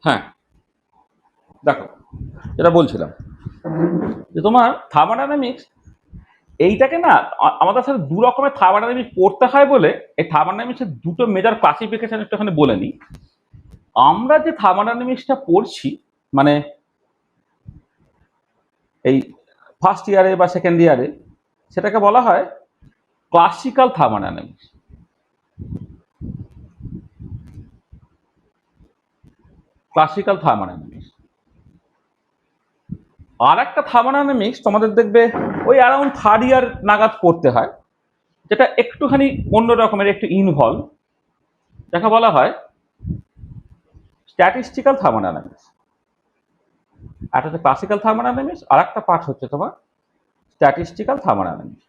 S1: হ্যাঁ, দেখো, যেটা বলছিলাম যে তোমার থার্মোডাইনামিক্স এইটাকে না আমাদের সাথে দু রকমের থার্মোডাইনামিক্স পড়তে হয় বলে এই থার্মোডাইনামিক্সের দুটো মেজর ক্লাসিফিকেশন একটুখানি বলে নিই। আমরা যে থার্মোডাইনামিক্সটা পড়ছি, মানে এই ফার্স্ট ইয়ারে বা সেকেন্ড ইয়ারে, সেটাকে বলা হয় ক্লাসিক্যাল থার্মোডাইনামিক্স। Classical thermodynamics. আর একটা থার্মোডাইনামিক্স তোমাদের দেখবে ওই অ্যারাউন্ড থার্ড ইয়ার নাগাদ পড়তে হয়, যেটা একটুখানি অন্য রকমের, একটু ইনভলভ, যাকে বলা হয় স্ট্যাটিস্টিক্যাল থার্মোডাইনামিক্স। একটা হচ্ছে ক্লাসিক্যাল থার্মোডাইনামিক্স, আর একটা পার্ট হচ্ছে তোমার স্ট্যাটিস্টিক্যাল থার্মোডাইনামিক্স।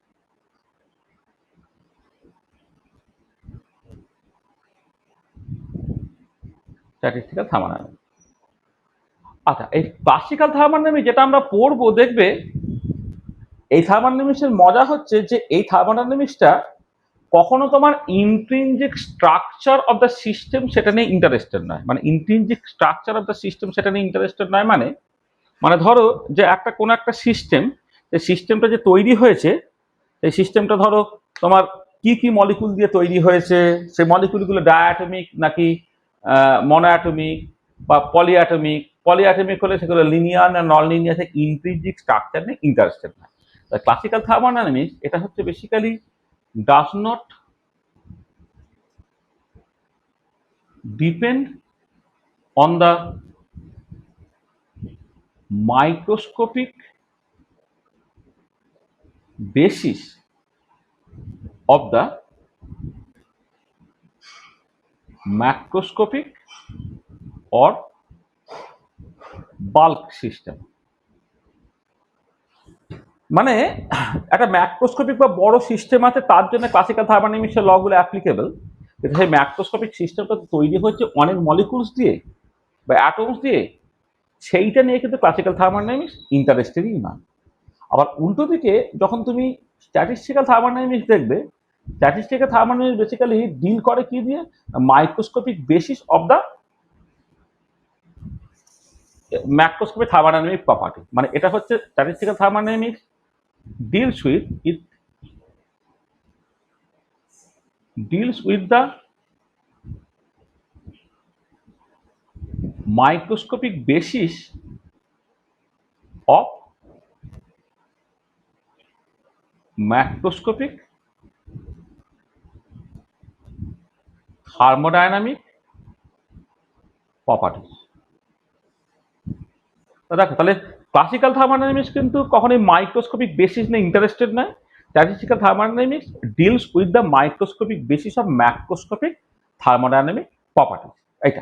S1: Statistical thermodynamics. আচ্ছা, এই ক্লাসিক্যাল থার্মোডাইনামিক্স যেটা আমরা পড়বো, দেখবে এই থার্মোডাইনামিক্সের মজা হচ্ছে যে এই থার্মোডাইনামিক্সটা কখনো তোমার intrinsic structure of the system সেটা নিয়ে ইন্টারেস্টেড নয়। মানে intrinsic structure of the system সেটা নিয়ে ইন্টারেস্টেড নয়, মানে মানে ধরো যে একটা কোনো একটা সিস্টেম, সেই সিস্টেমটা যে তৈরি হয়েছে, সেই সিস্টেমটা ধরো তোমার কি কি মলিকুল দিয়ে তৈরি হয়েছে, সেই মলিকুলগুলো ডায়াটমিক নাকি মনোঅ্যাটমিক বা পলিঅ্যাটমিক। পলিঅ্যাটমিক হলে সেগুলো লিনিয়ার না নন লিনিয়ার, সেই ইন্ট্রিনজিক স্ট্রাকচার নিয়ে ইন্টারেস্টেড নয়। ক্লাসিক্যাল থার্মোডাইনামিক্স এটা হচ্ছে basically does not depend on the microscopic basis of the macroscopic or bulk system। মানে একটা ম্যাক্রোস্কোপিক বা বড় সিস্টেম আছে, তার জন্য ক্লাসিক্যাল থার্মোডাইনামিক্সের লগুলো অ্যাপ্লিকেবল। কিন্তু সেই ম্যাক্রোস্কোপিক সিস্টেমটা তৈরি হচ্ছে অনেক মলিকুলস দিয়ে বা অ্যাটমস দিয়ে, সেইটা নিয়ে কিন্তু ক্লাসিক্যাল থার্মোডাইনামিক্স ইন্টারেস্টেডই না। আবার উল্টো দিকে যখন তুমি স্ট্যাটিস্টিক্যাল থার্মোডাইনামিক্স দেখবে, স্ট্যাটিস্টিক্যাল থার্মোডাইনামিক্স বেসিক্যালি ডিল করে কি দিয়ে, microscopic basis of the macroscopic thermodynamic property. মানে এটা হচ্ছে statistical thermodynamics deals with the microscopic basis of macroscopic thermodynamic properties। দেখো তাহলে ক্লাসিক্যাল থার্মোডাইনামিক্স কিন্তু কখনোই মাইক্রোস্কোপিক বেসিস নিয়ে ইন্টারেস্টেড নয়। Statistical thermodynamics deals with the microscopic basis of macroscopic thermodynamic properties. এইটা।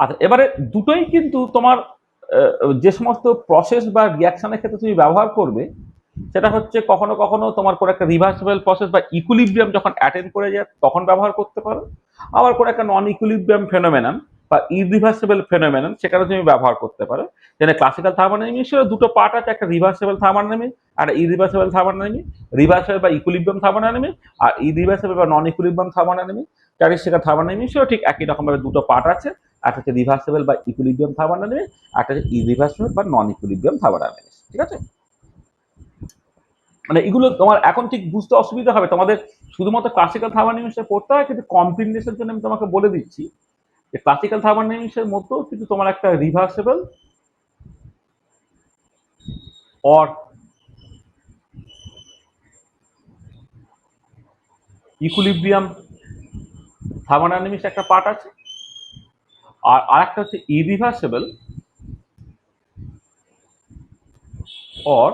S1: আচ্ছা, এবারে দুটোই কিন্তু তোমার যে সমস্ত প্রসেস বা রিয়াকশনের ক্ষেত্রে তুমি ব্যবহার করবে, সেটা হচ্ছে কখনো কখনো তোমার কোনো একটা রিভার্সিবল প্রসেস বা ইকুইলিব্রিয়াম যখন অ্যাটেন্ড করে যায় তখন ব্যবহার করতে পারো। আবার কোনো একটা নন ইকুইলিব্রিয়াম ফেনোমেনন বা ইরিভার্সিবল ফেনোমেনন, সেখানে তুমি ব্যবহার করতে পারো। যেন ক্লাসিক্যাল থার্মোডাইনামিক্সের দুটো পার্ট আছে, একটা রিভার্সিবল থার্মোডাইনামিক্স আর ইরিভার্সিবল থার্মোডাইনামিক্স। রিভার্সিবল বা ইকুইলিব্রিয়াম থার্মোডাইনামিক্স আর ইরিভার্সিবল বা নন ইকুইলিব্রিয়াম থার্মোডাইনামিক্স। স্ট্যাটিস্টিক্যাল থার্মোডাইনামিক্সেও ঠিক একই রকমভাবে দুটো পার্ট আছে, একটা হচ্ছে রিভার্সিবল বা ইকুইলিব্রিয়াম থার্মোডাইনামিক্স, একটা হচ্ছে ইরিভার্সিবল বা নন ইকুইলিব্রিয়াম থার্মোডাইনামিক্স। ঠিক আছে? মানে এগুলো তোমার এখন ঠিক বুঝতে অসুবিধা হবে, তোমাদের শুধুমাত্র ক্লাসিক্যাল থার্মোডাইনামিক্সে পড়তে হয়, কিন্তু কমপ্লিটনেসের জন্য আমি তোমাকে বলে দিচ্ছি যে ক্লাসিক্যাল থার্মোডাইনামিক্সের মতো কিন্তু তোমার একটা রিভার্সিবল অর ইকুইলিব্রিয়াম থার্মোডাইনামিক্স একটা পার্ট আছে, আর আরেকটা হচ্ছে ইরিভার্সিবল অর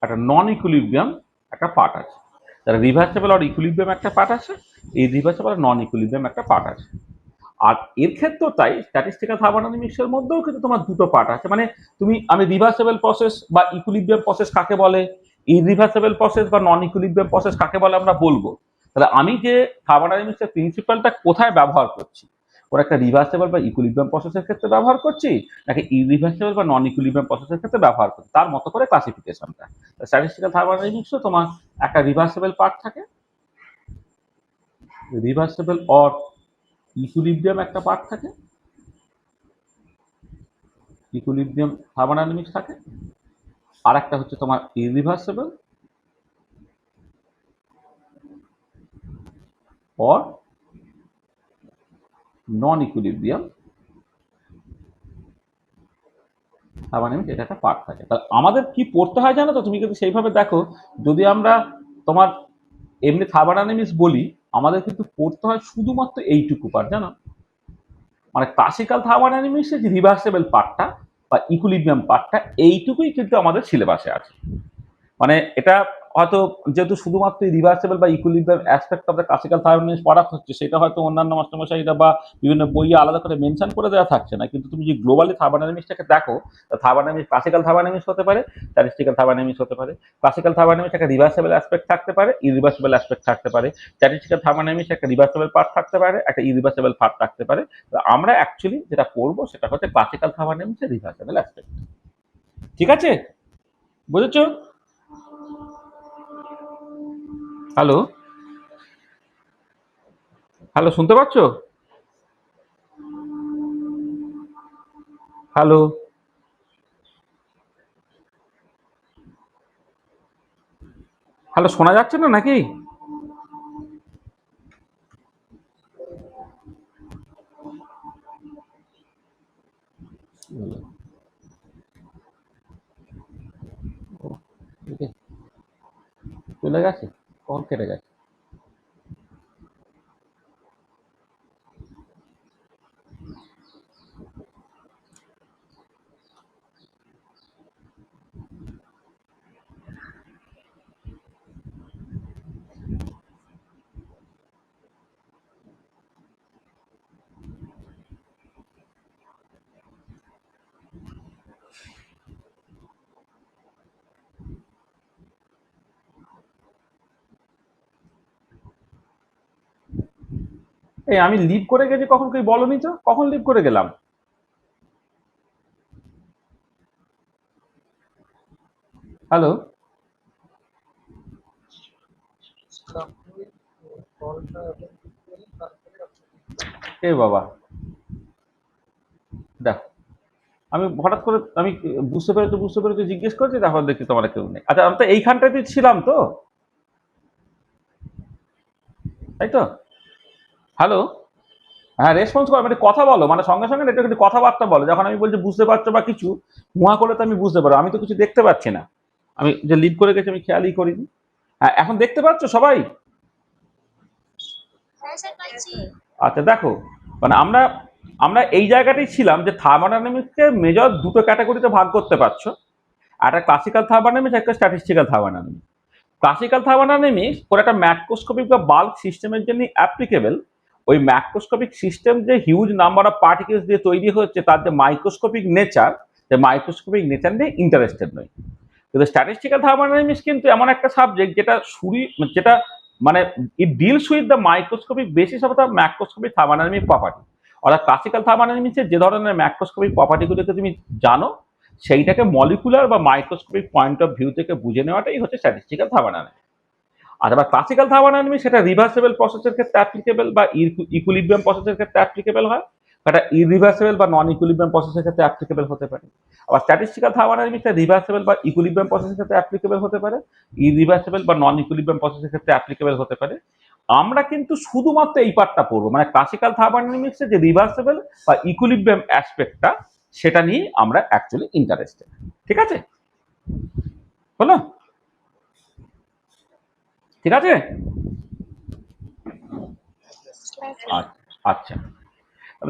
S1: একটা নন ইকুইলিব্রিয়াম একটা পার্ট আছে। তাহলে রিভার্সিবল আর ইকুইলিব্রিয়াম একটা পার্ট আছে, এই রিভার্সিবল আর নন ইকুইলিব্রিয়াম একটা পার্ট আছে। আর এর ক্ষেত্রেও তাই, স্ট্যাটিস্টিক্যাল থার্মোডাইনামিক্সের মধ্যেও কিন্তু তোমার দুটো পার্ট আছে। মানে আমি রিভার্সিবল প্রসেস বা ইকুইলিব্রিয়াম প্রসেস কাকে বলে, ইরিভার্সিবল প্রসেস বা নন ইকুইলিব্রিয়াম প্রসেস কাকে বলে আমরা বলবো। তাহলে আমি যে থার্মোডাইনামিক্সের প্রিন্সিপালটা কোথায় ব্যবহার করছি, ওর একটা রিভার্সেবল বা ইকুইলিব্রিয়াম প্রসেসের ক্ষেত্রে ব্যবহার করছি, নাকি ইরিভার্সেবল বা নন ইকুইলিব্রিয়াম প্রসেসের ক্ষেত্রে ব্যবহার করছি, তার মতো করে ক্লাসিফিকেশনটা। স্ট্যাটিস্টিক্যাল থার্মোডাইনামিক্সও তোমার একটা রিভার্সেবল পার্ট থাকে, রিভার্সেবল অর ইকুইলিব্রিয়াম একটা পার্ট থাকে, ইকুইলিব্রিয়াম থার্মোডাইনামিক্স থাকে, আর একটা হচ্ছে তোমার irreversible or non equilibrium thermodynamics, এটা একটা পার্ট থাকে। তাহলে আমাদের কি পড়তে হয় জানো তো, তুমি কিন্তু সেইভাবে দেখো, যদি আমরা তোমার এমনি থার্মোডাইনামিক্স বলি, আমাদের কিন্তু পড়তে হয় শুধুমাত্র এইটুকু পার্ট, জানো, মানে ক্লাসিক্যাল থার্মোডাইনামিক্সের যে রিভার্সেবল পার্টটা বা ইকুইলিব্রিয়াম পার্টটা, এইটুকুই কিন্তু আমাদের সিলেবাসে আছে। মানে এটা হয়তো যেহেতু শুধুমাত্র রিভার্সেবল বা equilibrium aspect of the classical thermodynamics পড়া হচ্ছে, সেটা হয়তো অন্যান্য মাস্টারমশাইরা বা বিভিন্ন বইয়ে আলাদা করে মেনশন করে দেওয়া থাকছে না, কিন্তু তুমি যে গ্লোবালি থার্মোডাইনামিক্সটাকে দেখো, থার্মোডাইনামিক্স ক্লাসিক্যাল থার্মোডাইনামিক্স হতে পারে, স্ট্যাটিস্টিক্যাল থার্মোডাইনামিক্স হতে পারে। ক্লাসিক্যাল থার্মোডাইনামিক্স একটা রিভার্সেবল অ্যাসপেক্ট থাকতে পারে, ইরিভার্সেবল অ্যাসপেক্ট থাকতে পারে। স্ট্যাটিস্টিক্যাল থার্মোডাইনামিক্স একটা রিভার্সেবল পার্ট থাকতে পারে, একটা ইরিভার্সেবল পার্ট থাকতে পারে। তো আমরা অ্যাকচুয়ালি যেটা পড়বো সেটা হচ্ছে ক্লাসিক্যাল থার্মোডাইনামিক্সের রিভার্সেবল অ্যাসপেক্ট। ঠিক আছে, বুঝেছো? হ্যালো, হ্যালো, শুনতে পাচ্ছ? হ্যালো, হ্যালো, শোনা যাচ্ছে না নাকি? চলে গেছে, কখন কেটে গেছে? এই আমি লিভ করে গেছি কখন, কই বলনি তো, কখন লিভ করে গেলাম? হ্যালো, এ বাবা, দেখ, আমি হঠাৎ করে আমি বুঝতে পেরেছি জিজ্ঞেস করেছি, তারপর দেখছি তোমার কেউ নেই। আচ্ছা, আমি তো এইখানটাতে ছিলাম তো, তাই তো? হ্যালো, হ্যাঁ, রেসপন্স করো, মানে কথা বলো, মানে সঙ্গে সঙ্গে একটু একটু কথাবার্তা বলো। যখন আমি বলছি বুঝতে পারছো বা কিছু মুহা করলে তো আমি বুঝতে পারো, আমি তো কিছু দেখতে পাচ্ছি না। আমি যে লিভ করে গেছি আমি খেয়ালই করিনি। হ্যাঁ, এখন দেখতে পাচ্ছ সবাই?
S2: হ্যাঁ স্যার, পাচ্ছি।
S1: আচ্ছা, দেখো, মানে আমরা আমরা এই জায়গাটাই ছিলাম যে থার্মোডাইনামিক্সকে মেজর দুটো ক্যাটাগরিতে ভাগ করতে পারছো, একটা ক্লাসিক্যাল থার্মোডাইনামিক্স, একটা স্ট্যাটিস্টিক্যাল থার্মোডাইনামিক্স। ক্লাসিক্যাল থার্মোডাইনামিক্স ওর একটা ম্যাক্রোস্কোপিক বা বাল্ক সিস্টেমের জন্য অ্যাপ্লিকেবল। ওই ম্যাক্রোস্কোপিক সিস্টেম যে হিউজ নাম্বার অফ পার্টিকেলস দিয়ে তৈরি হচ্ছে, তার যে মাইক্রোস্কোপিক নেচার, যে মাইক্রোস্কোপিক নেচার নিয়ে ইন্টারেস্টেড নয়। কিন্তু স্ট্যাটিস্টিক্যাল থার্মোডাইনামিক্স কিন্তু এমন একটা সাবজেক্ট যেটা মানে it deals with the microscopic basis of the macroscopic thermodynamic property. অর্থাৎ ক্লাসিক্যাল থার্মোডাইনামিক্সের যে ধরনের ম্যাক্রোস্কোপিক প্রপার্টিগুলোকে তুমি জানো, সেইটাকে মলিকুলার বা মাইক্রোস্কোপিক পয়েন্ট অফ ভিউ থেকে বুঝে নেওয়াটাই হচ্ছে স্ট্যাটিস্টিক্যাল থার্মোডাইনামিক্স। আর আবার ক্লাসিক্যাল থার্মোডাইনামিক্স সেটা রিভার্সেবল প্রসেসের ক্ষেত্রে অ্যাপ্লিকেবল বা ইকুইলিব্রিয়াম প্রসেসের ক্ষেত্রে অ্যাপ্লিকেবল হয়, এটা ইরিভার্সেবল বা নন ইকুইলিব্রিয়াম প্রসেসের ক্ষেত্রে অ্যাপ্লিকেবল হতে পারে। আবার স্ট্যাটিস্টিক্যাল থার্মোডাইনামিক্সটা রিভার্সেবল বা ইকুইলিব্রিয়াম প্রসেসের ক্ষেত্রে অ্যাপ্লিকেবল হতে পারে, ইরিভার্সেবল বা নন ইকুইলিব্রিয়াম প্রসেসের ক্ষেত্রে অ্যাপ্লিকেবল হতে পারে। আমরা কিন্তু শুধুমাত্র এই পার্টটা পড়বো, মানে ক্লাসিক্যাল থার্মোডাইনামিক্সের যে রিভার্সেবল বা ইকুইলিব্রিয়াম অ্যাসপেক্টটা, সেটা নিয়ে আমরা অ্যাকচুয়ালি ইন্টারেস্টেড। ঠিক আছে, হলো? ঠিক আছে। আচ্ছা,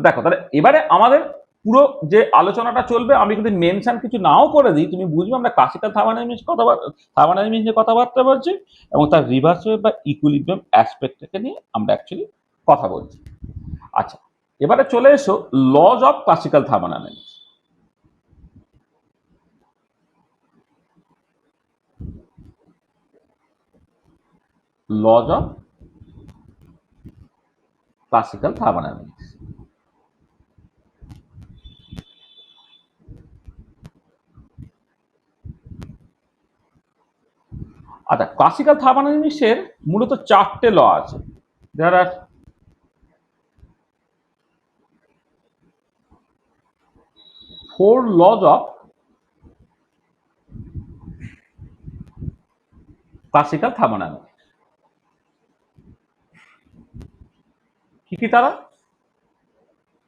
S1: দেখো, তাহলে এবারে আমাদের পুরো যে আলোচনাটা চলবে, আমি কিন্তু মেনশন কিছু নাও করে দিই, তুমি বুঝবে আমরা ক্লাসিক্যাল থার্মোডাইনামিক্স নিয়ে কথাবার্তা বলছি, এবং তার রিভার্সেবল বা ইকুইলিব্রিয়াম অ্যাসপেক্টটাকে নিয়ে আমরা অ্যাকচুয়ালি কথা বলছি। আচ্ছা, এবারে চলে এসো laws of classical thermodynamics. Laws of classical thermodynamics. আচ্ছা, ক্লাসিক্যাল থার্মোডাইনামিক্সের মূলত 4টে ল আছে। There are 4 laws of classical thermodynamics. কি কি তারা?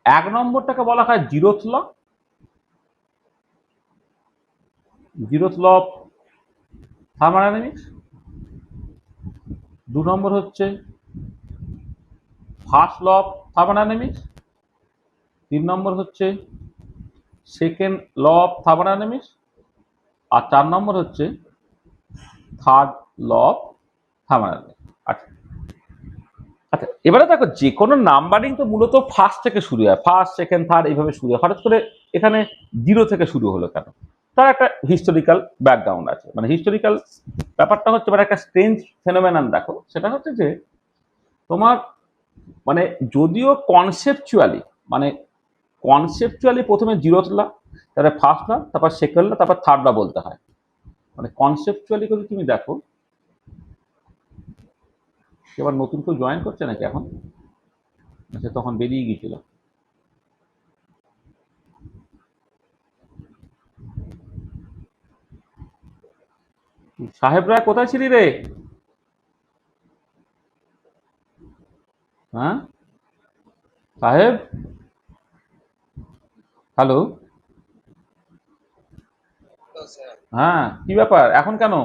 S1: 1 নম্বরটাকে বলা হয় zeroth law, zeroth law of thermodynamics. 2 নম্বর হচ্ছে ফার্স্ট ল অফ থার্মোডাইনামিক্স। 3 নম্বর হচ্ছে সেকেন্ড ল অফ থার্মোডাইনামিক্স। আর 4 নম্বর হচ্ছে থার্ড ল অফ থার্মোডাইনামিক্স। আচ্ছা আচ্ছা, এবারে দেখো যে কোনো নাম্বারিং তো মূলত ফার্স্ট থেকে শুরু হয়, ফার্স্ট সেকেন্ড থার্ড এইভাবে শুরু হয়। হঠাৎ করে এখানে 0 থেকে শুরু হলো কেন? তার একটা হিস্টোরিক্যাল ব্যাকগ্রাউন্ড আছে। মানে হিস্টোরিক্যাল ব্যাপারটা হচ্ছে, মানে একটা স্ট্রেঞ্জ ফেনোমেনন দেখো, সেটা হচ্ছে যে তোমার মানে যদিও কনসেপচুয়ালি প্রথমে জিরোথ ল, তারপরে ফার্স্ট ল, তারপর সেকেন্ড ল, তারপর থার্ড ল বলতে হয়। মানে কনসেপচুয়ালি যদি তুমি দেখো, এবার নতুন কেউ জয়েন করছে নাকি এখন? আচ্ছা, তখন বেরিয়ে গিয়েছিল। সাহেবরা কোথায় ছিলি রে? হ্যাঁ সাহেব, হ্যালো। হ্যাঁ, কি ব্যাপার এখন কেন?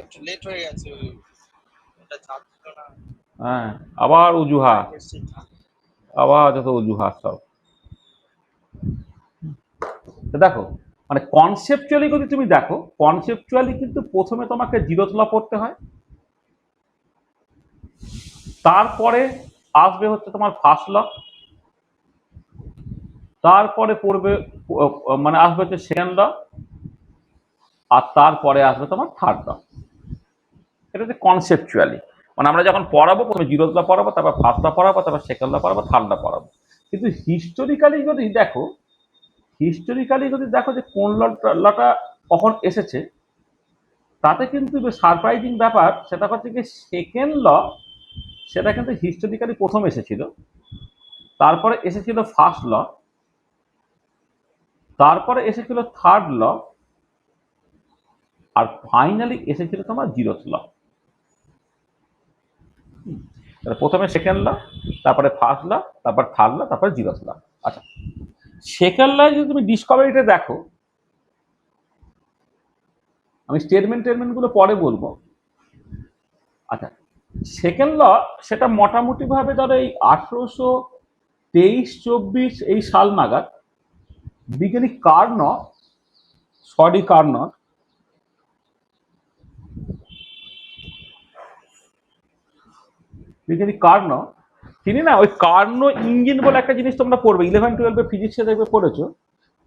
S3: একটু লেট হয়ে গেছে, ওটা চাপ ছিল না।
S1: হ্যাঁ, আবার অজুহাত,
S3: এসছি।
S1: আবার যত অজুহাত সব। তো দেখো, মানে কনসেপচুয়ালি যদি তুমি দেখো, কনসেপচুয়ালি কিন্তু প্রথমে তোমাকে জিরোথ ল পড়তে হয়, তারপরে আসবে হচ্ছে তোমার ফার্স্ট ল, তারপরে পড়বে মানে আসবে হচ্ছে সেকেন্ড ল, আর তারপরে আসবে তোমার থার্ড ল। এটা হচ্ছে কনসেপচুয়ালি। মানে আমরা যখন পড়াবো প্রথমে জিরোথ ল পড়াবো, তারপর ফার্স্ট ল পড়াবো, তারপর সেকেন্ড ল পড়াবো, থার্ড ল পড়াবো। কিন্তু হিস্টোরিক্যালি যদি দেখো যে কোন লটা কখন এসেছে, তাতে কিন্তু সারপ্রাইজিং ব্যাপার সেটা হচ্ছে কি সেকেন্ড ল, সেটা কিন্তু হিস্টোরিক্যালি প্রথম এসেছিল, তারপরে এসেছিল ফার্স্ট ল, তারপরে এসেছিল থার্ড ল, আর ফাইনালি এসেছিল তোমার জিরোথ ল। প্রথমে সেকেন্ড ল, তারপরে ফার্স্ট ল, তারপর থার্ড ল, তারপরে জিরোথ ল। আচ্ছা, সেকেন্ড ল যদি তুমি ডিসকভারিটা দেখো, আমি স্টেটমেন্ট গুলো পরে বলবো। আচ্ছা, সেকেন্ড ল সেটা মোটামুটি ভাবে ধরো এই 1823-24 এই সাল নাগাদ বিজ্ঞানী কার্নর তিনি না ওই কার্নো ইঞ্জিন বলে একটা জিনিস তোমরা পড়বে, 11-12 ফিজিক্সে দেখবে পড়েছো।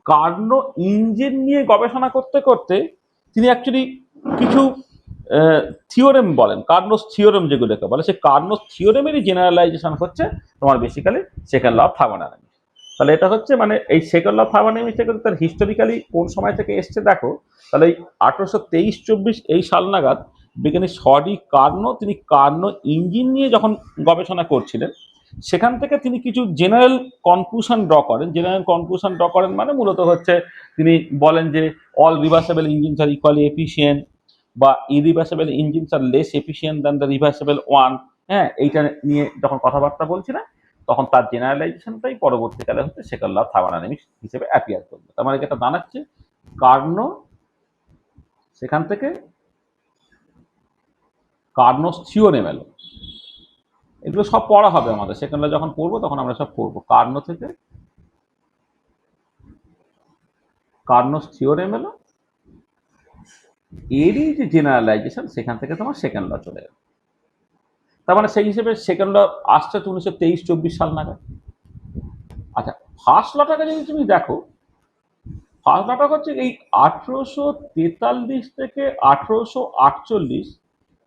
S1: কার্নো ইঞ্জিন নিয়ে গবেষণা করতে করতে তিনি অ্যাকচুয়ালি কিছু থিওরেম বলেন, কার্নোস থিওরেম যেগুলোকে বলে, সেই কার্নোস থিওরেমেরই জেনারেলাইজেশন হচ্ছে তোমার basically second law of thermodynamics. তাহলে এটা হচ্ছে মানে এই সেকেন্ড ল অফ থার্মোডাইনামিক্স থেকে তার হিস্টোরিক্যালি কোন সময় থেকে এসছে দেখো, তাহলে এই 1823-24 এই সাল নাগাদ বিজ্ঞানী তিনি কার্নো ইঞ্জিন নিয়ে যখন গবেষণা করছিলেন, সেখান থেকে তিনি কিছু জেনারেল কনক্লুশন ড্র করেন। মানে মূলত হচ্ছে তিনি বলেন যে all reversible engines are equally efficient, বা irreversible engines are less efficient than the reversible one. হ্যাঁ, এইটা নিয়ে যখন কথাবার্তা বলছিলেন, তখন তার জেনারেলাইজেশনটাই পরবর্তীকালে হচ্ছে সেকেন্ড ল অফ থার্মোডাইনামিক্স হিসেবে অ্যাপিয়ার করবে। তার মানে যেটা জানাচ্ছে কার্নো, সেখান থেকে কার্নোস থিওরেম এলো। এগুলো সব পড়া হবে আমাদের, সেকেন্ড ল যখন পড়বো তখন আমরা সব পড়বো। কার্নো থেকে কার্নোস থিওরেম এলো, এরই যে জেনারেলাইজেশন, সেখান থেকে তোমার সেকেন্ড ল চলে গেল। তার মানে সেই হিসেবে সেকেন্ড ল আসছে 1923-24 সাল নাগাদ। আচ্ছা, ফার্স্ট লটাকে যদি তুমি দেখো, ফার্স্ট লটা হচ্ছে এই 1843 থেকে 1848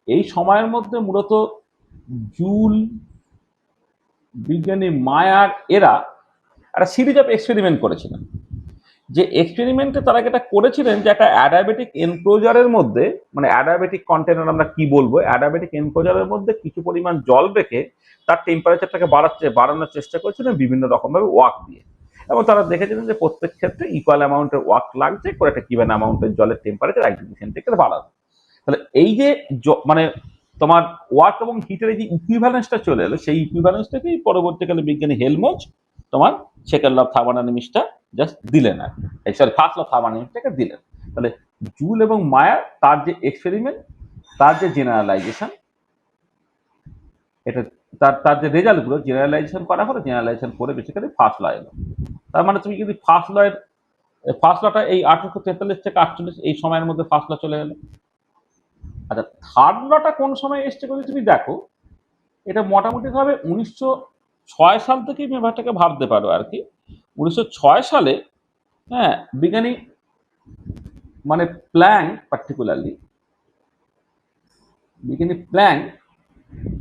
S1: এই সময়ের মধ্যে মূলত জুল, বিজ্ঞানী মায়ার এরা একটা সিরিজ অফ এক্সপেরিমেন্ট করেছিলেন। যে এক্সপেরিমেন্টে তারা যেটা করেছিলেন যে একটা অ্যাডায়াবেটিক এনক্লোজারের মধ্যে, মানে অ্যাডায়াবেটিক কন্টেনার আমরা কি বলবো, অ্যাডায়াবেটিক এনক্লোজারের মধ্যে কিছু পরিমাণ জল রেখে তার টেম্পারেচারটাকে বাড়ানোর চেষ্টা করেছিলেন বিভিন্ন রকমভাবে ওয়াক দিয়ে, এবং তারা দেখেছিলেন যে প্রত্যেক ক্ষেত্রে ইকুয়াল অ্যামাউন্টের ওয়াক লাগছে করে একটা কিভেন অ্যামাউন্টের জলের টেম্পারেচার 1 ডিগ্রি সেন্টিগ্রেড বাড়ানো। তাহলে এই যে মানে তোমার ওয়ার্ক এবং হিটের এই যে ইকুইভ্যালেন্সটা চলে এলো, সেই ইকুইভ্যালেন্সটাকেই পরবর্তীকালে বিজ্ঞানী হেলমজ তোমার সেকেন্ড ল অফ থার্মোডাইনামিক্সটা জাস্ট দিলেন আর এই সরি ফার্স্ট ল অফ থার্মোডাইনামিক্সটাকে দিলেন। তাহলে জুল এবং মায়ার তার যে এক্সপেরিমেন্ট, তার যে জেনারেলাইজেশন, এটা তার তার যে রেজাল্টগুলো জেনারেলাইজেশন করা হলো, জেনারেলাইজেশন করে বেসিক্যালি ফার্স্ট ল এলো। তার মানে তুমি যদি ফার্স্ট লটা এই 1843 থেকে 48 এই সময়ের মধ্যে ফার্স্ট ল চলে এলো। আচ্ছা, থার্ড লটা কোন সময় এসছে যদি তুমি দেখো, এটা মোটামুটি ভাবে 1906 সাল থেকেই ব্যাপারটাকে ভাবতে পারো আর কি। 1906 সালে হ্যাঁ বিজ্ঞানী মানে প্ল্যাঙ্ক পার্টিকুলারলি বিজ্ঞানী প্ল্যাঙ্ক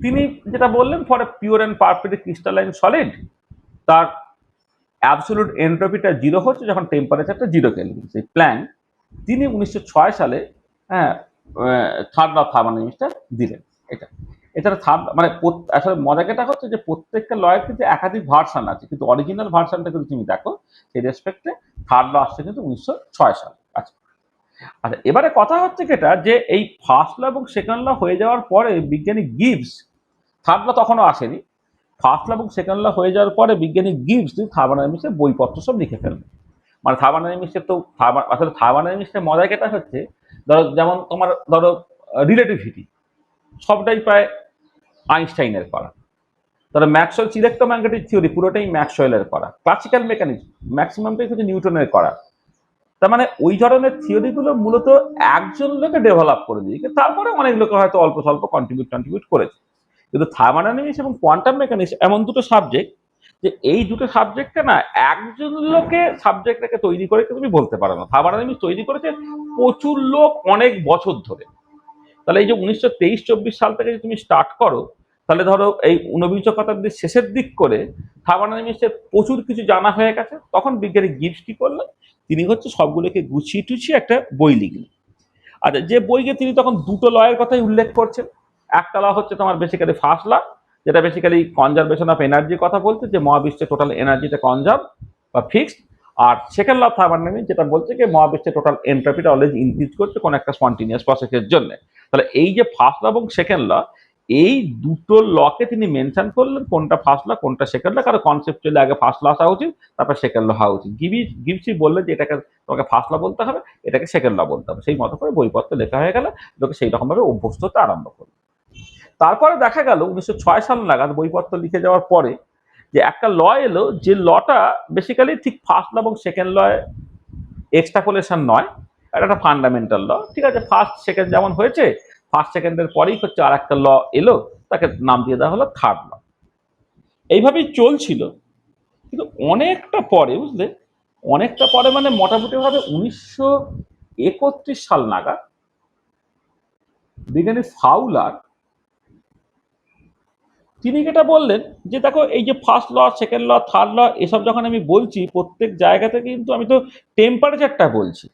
S1: তিনি যেটা বললেন for a pure and perfect crystalline solid তার অ্যাবসোলুট এন্ট্রপিটা 0 হচ্ছে যখন টেম্পারেচারটা 0 কেলভিন। সেই প্ল্যাঙ্ক তিনি 1906 সালে হ্যাঁ থার্ড ল অফ থার্মোডাইনামিক্সটা দিলেন। এটা এছাড়া থার্ড মানে আসলে মজাটা হচ্ছে যে প্রত্যেকটা লয়ের কিন্তু একাধিক ভার্সান আছে, কিন্তু অরিজিনাল ভার্সানটা যদি তুমি দেখো সেই রেসপেক্টে থার্ড ল আসছে কিন্তু 1906 সালে। আচ্ছা আচ্ছা, এবারে কথা হচ্ছে যেটা যে এই ফার্স্ট ল এবং সেকেন্ড ল হয়ে যাওয়ার পরে বিজ্ঞানী গিবস, থার্ড ল তখনও আসেনি, ফার্স্ট ল এবং সেকেন্ড ল হয়ে যাওয়ার পরে বিজ্ঞানী গিবস থার্মোডাইনামিক্সের বইপত্র সব লিখে ফেলবে। মানে থার্মোডাইনামিক্সের তো আসলে থার্মোডাইনামিক্সের মজা যেটা হচ্ছে, ধরো যেমন তোমার ধরো রিলেটিভিটি সবটাই প্রায় আইনস্টাইনের করা, ধরো ম্যাক্সওয়েলস ইলেকট্রোম্যাগনেটিক থিওরি পুরোটাই ম্যাক্সওয়েলের করা, ক্লাসিক্যাল মেকানিক্স ম্যাক্সিমামটাই হচ্ছে নিউটনের করা। তার মানে ওই ধরনের থিওরিগুলো মূলত একজন লোকে ডেভেলপ করে দিয়েছে, তারপরে অনেক লোকে হয়তো অল্প স্বল্প কন্ট্রিবিউট করেছে। কিন্তু থার্মোডাইনামিক্স এবং কোয়ান্টাম মেকানিক্স এমন দুটো সাবজেক্ট যে এই দুটো সাবজেক্টকে না একজন লোকে সাবজেক্টটাকে তৈরি করে তুমি বলতে পারো না। থার্মোডাইনামিক্স তৈরি করেছে প্রচুর লোক অনেক বছর ধরে। তাহলে এই যে 1923-24 সাল থেকে যদি তুমি স্টার্ট করো, তাহলে ধরো এই ঊনবিংশ শতাব্দীর শেষের দিক করে থার্মোডাইনামিক্সের প্রচুর কিছু জানা হয়ে গেছে। তখন বিজ্ঞানী গিবস কি করলেন, তিনি হচ্ছে সবগুলোকে গুছিয়ে টুছিয়ে একটা বই লিখলেন। আচ্ছা, যে বইকে তিনি তখন দুটো লয়ের কথাই উল্লেখ করছেন। একটা ল হচ্ছে তোমার বেসিক্যালি ফার্স্ট ল, যেটা বেসিক্যালি কনজারভেশন অফ এনার্জির কথা বলছে, যে মহাবিশ্বে টোটাল এনার্জিটা কনজার্ভ বা ফিক্সড। আর সেকেন্ড ল অফ থার্মোডাইনামিক্স যেটা বলছে যে মহাবিশ্বে টোটাল এন্ট্রপিটা অলওয়েজ ইনক্রিজ করছে কোনো একটা স্পন্টিনিয়াস প্রসেসের জন্য। তাহলে এই যে ফার্স্ট ল এবং সেকেন্ড ল, এই দুটো লকে তিনি মেনশন করলেন কোনটা ফার্স্ট ল কোনটা সেকেন্ড ল, কারণ কনসেপচুয়ালি আগে ফার্স্ট ল আসা উচিত, তারপর সেকেন্ড ল হওয়া উচিত। গিবসি বললেন যে এটাকে তোমাকে ফার্স্ট ল বলতে হবে, এটাকে সেকেন্ড ল বলতে হবে। সেই মতো করে বইপত্র লেখা হয়ে গেল, লোকে সেই রকম ভাবে অভ্যস্ত হতে আরম্ভ করলো। তারপরে দেখা গেল 1906 সাল নাগাদ বইপত্র লিখে যাওয়ার পরে যে একটা ল এলো, যে লটা বেসিক্যালি ঠিক ফার্স্ট ল এবং সেকেন্ড ল এক্সট্রাপোলেশন নয়, এটা একটা ফান্ডামেন্টাল ল। ঠিক আছে, ফার্স্ট সেকেন্ড যেমন হয়েছে, ফার্স্ট সেকেন্ডের পরেই হচ্ছে আর একটা ল এলো, তাকে নাম দিয়ে দেওয়া হলো থার্ড ল। এইভাবেই চলছিল। কিন্তু অনেকটা পরে বুঝলে, অনেকটা পরে মানে মোটামুটি ভাবে 1931 সাল নাগাদ বিজ্ঞানী ফাউলার তিনি যেটা বললেন যে দেখো এই যে first law second law third law এসব যখন আমি বলছি প্রত্যেক জায়গাতে কিন্তু আমি তো টেম্পারেচারটা বলছি।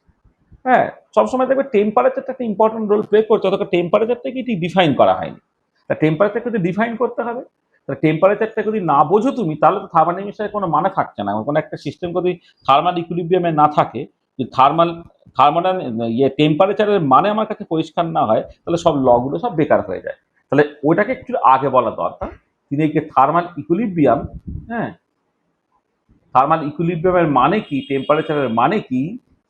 S1: হ্যাঁ, সবসময় দেখবে টেম্পারেচারটা একটা ইম্পর্টেন্ট রোল প্লে করছে, অথবা টেম্পারেচারটাকে ঠিক ডিফাইন করা হয়নি। তা টেম্পারেচারকে যদি ডিফাইন করতে হবে, তাহলে টেম্পারেচারটা যদি না বোঝো তুমি, তাহলে তো থার্মোডাইনামিক্সের কোনো মানে থাকছে না। কোনো একটা সিস্টেম যদি থার্মাল ইকুইলিব্রিয়ামে না থাকে, যদি থার্মোডাইন টেম্পারেচারের মানে আমার কাছে পরিষ্কার না হয়, তাহলে সব লগুলো সব বেকার হয়ে যায়। তাহলে ওটাকে একটু আগে বলা দরকার। তিনি এই যে থার্মাল ইকুইলিব্রিয়াম, হ্যাঁ থার্মাল ইকুইলিব্রিয়ামের মানে কি, টেম্পারেচারের মানে কি,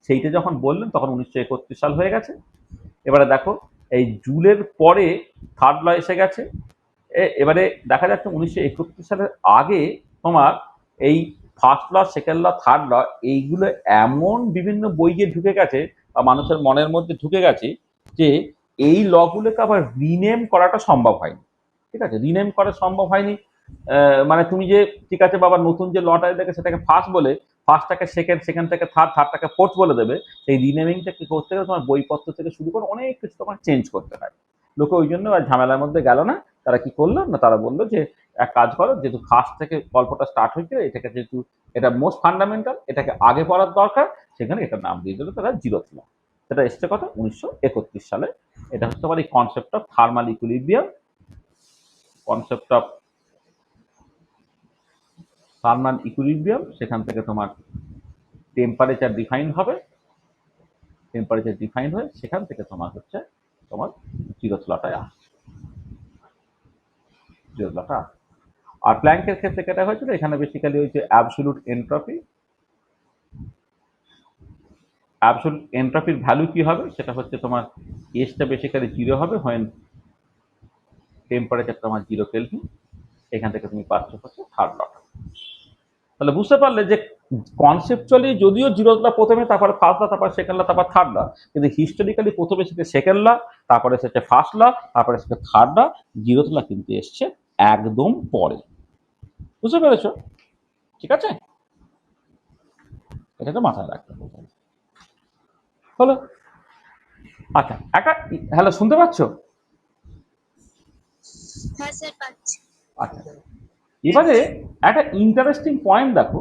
S1: সেইটা যখন বললেন তখন 1931 সাল হয়ে গেছে। এবারে দেখো এই জুলের পরে থার্ড ল এসে গেছে। এবারে দেখা যাচ্ছে 1931 সালের আগে তোমার এই first law second law third law এইগুলো এমন বিভিন্ন বইয়ে ঢুকে গেছে বা মানুষের মনের মধ্যে ঢুকে গেছে যে এই লগুলোকে আবার রিনেম করাটা সম্ভব হয়নি। ঠিক আছে, রিনেম করা সম্ভব হয়নি। মানে তুমি যে ঠিক আছে বাবা নতুন যে লটা দেখে সেটাকে ফার্স্ট বলে, ফার্স্টটাকে সেকেন্ড, সেকেন্ডটাকে থার্ড, থার্ডটাকে ফোর্থ বলে দেবে। সেই রিনেমিংটা কি করতে গেলে তোমার বইপত্র থেকে শুরু করে অনেক কিছু তোমার চেঞ্জ করতে হয়। লোকে ওই জন্য আর ঝামেলার মধ্যে গেল না। তারা কি করলো না, তারা বললো যে এক কাজ করো, যেহেতু ফার্স্ট থেকে গল্পটা স্টার্ট হয়েছে, এটাকে যেহেতু এটা মোস্ট ফান্ডামেন্টাল, এটাকে আগে পড়ার দরকার, সেখানে এটার নাম দিয়ে দিল তারা জিরোথ ল। সেটা এসছে কত 1931 সালে। এটা হচ্ছে আমার এই concept of thermal equilibrium, concept of thermal equilibrium. সেখান থেকে তোমার টেম্পারেচার ডিফাইন হবে, টেম্পারেচার ডিফাইন হয়ে সেখান থেকে তোমার হচ্ছে তোমার জিরোথ লটায় আসছে, জিরোথ লটা আসছে। আর প্ল্যাঙ্কের ক্ষেত্রে কেটে হয়েছিল, এখানে বেসিক্যালি হচ্ছে অ্যাবসলিউট এন্ট্রপি। অ্যাবসলিউট এন্ট্রপির ভ্যালু কি হবে, সেটা হচ্ছে তোমার এসটা বেসিক্যালি জিরো হবে হোয়েন টেম্পারেচার তোমার 0 কেলভিন। এখান থেকে তুমি পাচ্ছ হচ্ছে থার্ড ল। তাহলে বুঝতে পারলে যে কনসেপচুয়ালি যদিও জিরোথ ল প্রথমে, তারপরে ফার্স্ট ল, তারপর সেকেন্ড ল, তারপর থার্ড ল, কিন্তু হিস্টোরিক্যালি প্রথমে এসেছে সেকেন্ড ল, তারপরে এসেছে ফার্স্ট ল, তারপরে এসেছে থার্ড ল। জিরোথ ল কিন্তু এসছে একদম পরে। বুঝতে পেরেছো? ঠিক আছে, এটা তো মাথায় রাখতে হবে। হলো। আচ্ছা, একটা হ্যালো, শুনতে পাচ্ছ?
S2: হ্যাঁ স্যার পাচ্ছি।
S1: আচ্ছা, এবারে একটা ইন্টারেস্টিং পয়েন্ট দেখো।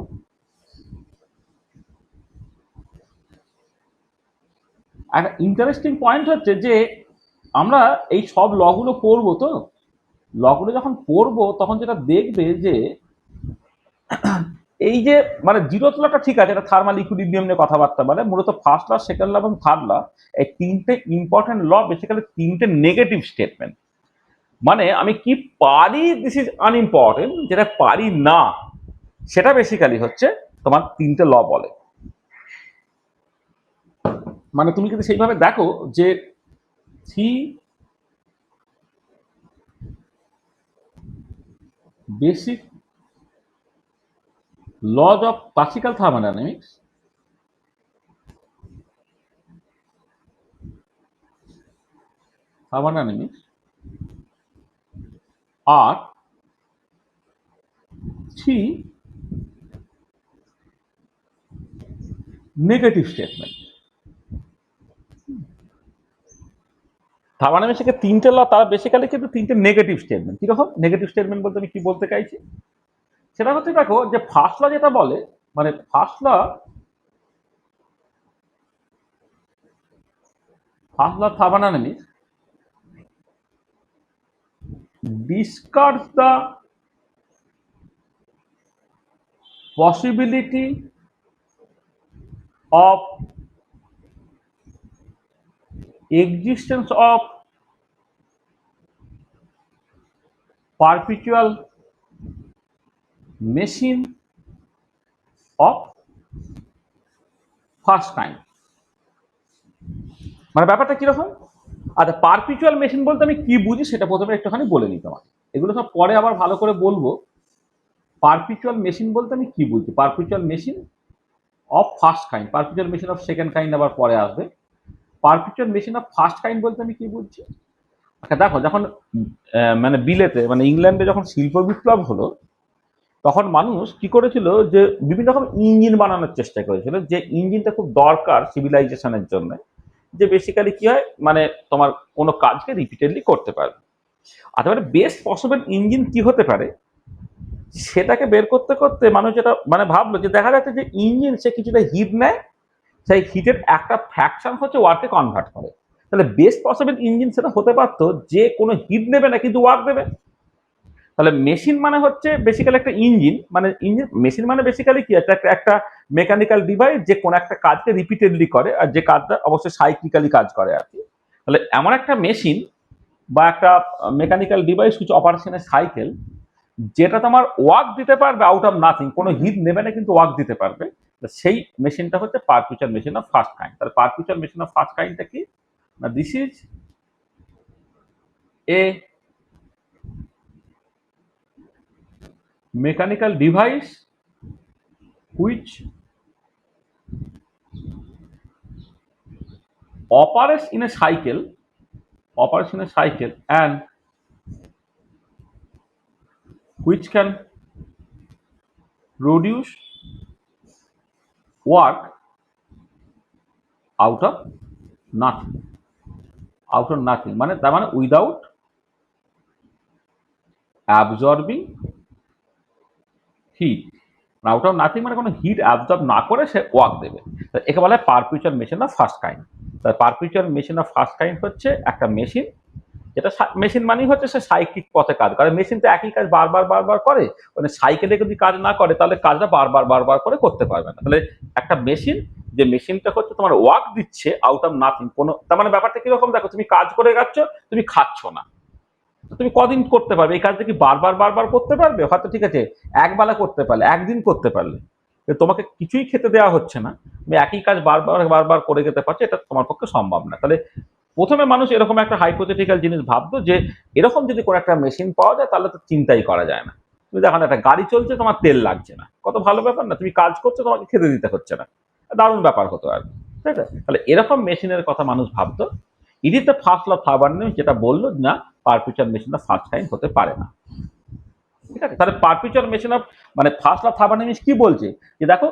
S1: একটা ইন্টারেস্টিং পয়েন্ট হচ্ছে যে আমরা এই সব লগুলো পড়বো, তো লগুলো যখন পড়বো তখন যেটা দেখবে যে এই যে মানে জিরোথ লটা ঠিক আছে, এটা থার্মাল ইকুইলিব্রিয়াম নিয়ে কথাবার্তা বলে, মূলত ফার্স্ট ল, সেকেন্ড ল এবং থার্ড ল, এই তিনটে ইম্পর্টেন্ট ল বেসিক্যালি তিনটে নেগেটিভ স্টেটমেন্ট। মানে আমি কি পারি, দিস ইজ আনইম্পর্টেন্ট, যেটা পারি না সেটা বেসিক্যালি হচ্ছে তোমার তিনটে ল বলে। মানে তুমি যদি সেইভাবে দেখো যে three basic lodge of classical thermodynamics, are three negative statement। থার্মোডাইনামিক্সের তিনটে ল, তারা বেসিক্যালি কিন্তু তিনটে নেগেটিভ স্টেটমেন্ট। কিরকম নেগেটিভ স্টেটমেন্ট বলতে আমি কি বলতে চাইছি, সেটা হচ্ছে দেখো যে ফার্স্ট ল যেটা বলে, মানে first law thermodynamics discards the possibility of existence of perpetual machine of first kind। মানে ব্যাপারটা কিরকম? আচ্ছা, পারপিচুয়াল মেশিন বলতে আমি কি বুঝি সেটা প্রথমে একটুখানি বলে নিই তোমাকে, এগুলো সব পরে আবার ভালো করে বলবো। পারপিচুয়াল মেশিন বলতে আমি কি বুঝি, perpetual machine of first kind, perpetual machine of second kind আবার পরে আসবে। Perpetual machine of first kind বলতে আমি কি বুঝছি, আচ্ছা দেখো, যখন মানে বিলেতে মানে ইংল্যান্ডে যখন শিল্প বিপ্লব হলো, তখন মানুষ কি করেছিল যে বিভিন্ন রকম ইঞ্জিন বানানোর চেষ্টা করেছিল, যে ইঞ্জিনটা খুব দরকার সিভিলাইজেশনের জন্য, যে বেসিক্যালি কি হয় মানে তোমার কোনো কাজকে রিপিটেডলি করতে পারবে। আচ্ছা, মানে বেস্ট পসিবল ইঞ্জিন কি হতে পারে সেটাকে বের করতে করতে মানুষ যেটা মানে ভাবলো, যে দেখা যাচ্ছে যে ইঞ্জিন সে কিছুটা হিট নেয়, সেই হিটের একটা ফ্র্যাকশন হচ্ছে ওয়ার্কে কনভার্ট করে। তাহলে বেস্ট পসিবল ইঞ্জিন সেটা হতে পারতো যে কোনো হিট নেবে না কিন্তু ওয়ার্ক দেবে। তাহলে মেশিন মানে হচ্ছে বেসিক্যালি একটা ইঞ্জিন, মানে ইঞ্জিন মেশিন মানে বেসিক্যালি কি একটা একটা মেকানিক্যাল ডিভাইস যে কোনো একটা কাজকে রিপিটেডলি করে, আর যে কাজটা অবশ্যই সাইক্লিক্যালি কাজ করে আর কি। তাহলে এমন একটা মেশিন বা একটা মেকানিক্যাল ডিভাইস হুইচ অপারেশনের সাইকেল, যেটা তোমার ওয়ার্ক দিতে পারবে আউট অফ নাথিং, কোনো হিট নেবে না কিন্তু ওয়ার্ক দিতে পারবে, সেই মেশিনটা হচ্ছে perpetual machine of first kind. তাহলে পারপিচুয়াল মেশিন অফ ফার্স্ট কাইন্ডটা কি না, this is a mechanical device which operates in a cycle and which can produce work out of nothing, মানে তার মানে without absorbing heat, out of nothing মানে কোনো হিট অ্যাবজর্ব না করে সে ওয়ার্ক দেবে। একে বলা হয় perpetual machine of first kind. Perpetual machine of first kind হচ্ছে একটা মেশিন, যেটা মেশিন মানেই হচ্ছে সে সাইক্লিক পথে কাজ করে। মেশিন তো একই কাজ বারবার বারবার করে, মানে সাইকেলে যদি কাজ না করে তাহলে কাজটা বারবার বারবার করে করতে পারবে না। তাহলে একটা মেশিন, যে মেশিনটা হচ্ছে তোমার ওয়ার্ক দিচ্ছে আউট অফ নাথিং, কোনো তার মানে ব্যাপারটা কিরকম দেখো, তুমি কাজ করে যাচ্ছ, তুমি খাচ্ছ না, তুমি কদিন করতে পারবে এই কাজটা? কি বারবার বারবার করতে পারবে? হয়তো ঠিক আছে একবেলা করতে পারলে, একদিন করতে পারলে, তোমাকে কিছুই খেতে দেওয়া হচ্ছে না, তুমি একই কাজ বারবার বারবার করে যেতে পারছো, এটা তোমার পক্ষে সম্ভব না। তাহলে প্রথমে মানুষ এরকম একটা হাইপোথেটিক্যাল জিনিস ভাবতো যে এরকম যদি কোনো একটা মেশিন পাওয়া যায় তাহলে তো চিন্তাই করা যায় না। তুমি দেখো না, একটা গাড়ি চলছে, তোমার তেল লাগছে না, কত ভালো ব্যাপার না? তুমি কাজ করছো, তোমাকে খেতে দিতে হচ্ছে না, দারুণ ব্যাপার হতো আর কি, ঠিক আছে? তাহলে এরকম মেশিনের কথা মানুষ ভাবতো। It is the first law of thermodynamics, যেটা বললো না perpetual machine of first kind হতে পারে না, ঠিক আছে? তাহলে পারপিচুয়াল মেশিন অফ মানে ফার্স্ট ল অফ থার্মোডাইনামিক্স কি বলছে, যে দেখো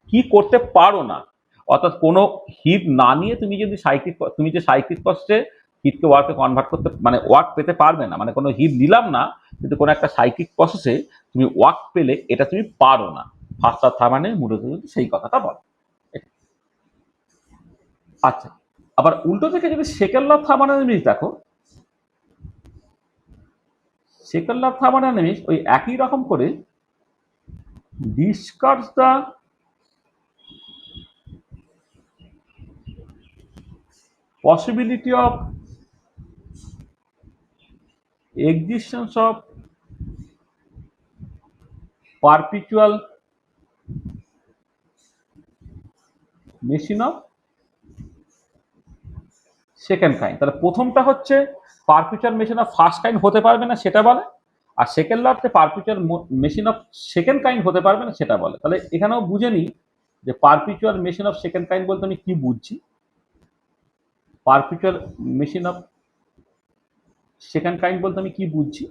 S1: কি করতে পারো না, অর্থাৎ কোনো হিট না নিয়ে তুমি যদি সাইক্লিক, তুমি যে সাইক্লিক প্রসেসে হিটকে ওয়ার্কে কনভার্ট করতে মানে ওয়ার্ক পেতে পারবে না, মানে কোনো হিট দিলাম না কিন্তু কোনো একটা সাইক্লিক প্রসেসে তুমি ওয়ার্ক পেলে, এটা তুমি পারো না। ফার্স্ট ল অফ থার্মোডাইনামিক্স মূলত যদি সেই কথাটা বলে। আচ্ছা, আবার উল্টো থেকে যদি সেকেন্ড ল অফ থার্মোডাইনামিক্স দেখো, সেকেন্ড ল অফ থার্মোডাইনামিক্স ওই একই রকম করে discuss the possibility of existence of perpetual machine of second kind. তাহলে প্রথমটা হচ্ছে perpetual machine of first kind হতে পারবে না সেটা বলে, আর সেকেন্ড ল হচ্ছে perpetual machine of second kind হতে পারবে না সেটা বলে। তাহলে এখানেও বুঝে নিই যে perpetual machine of second kind বলতে আমি কি বুঝছি। Perpetual machine of second kind বলতে আমি কি বুঝছি।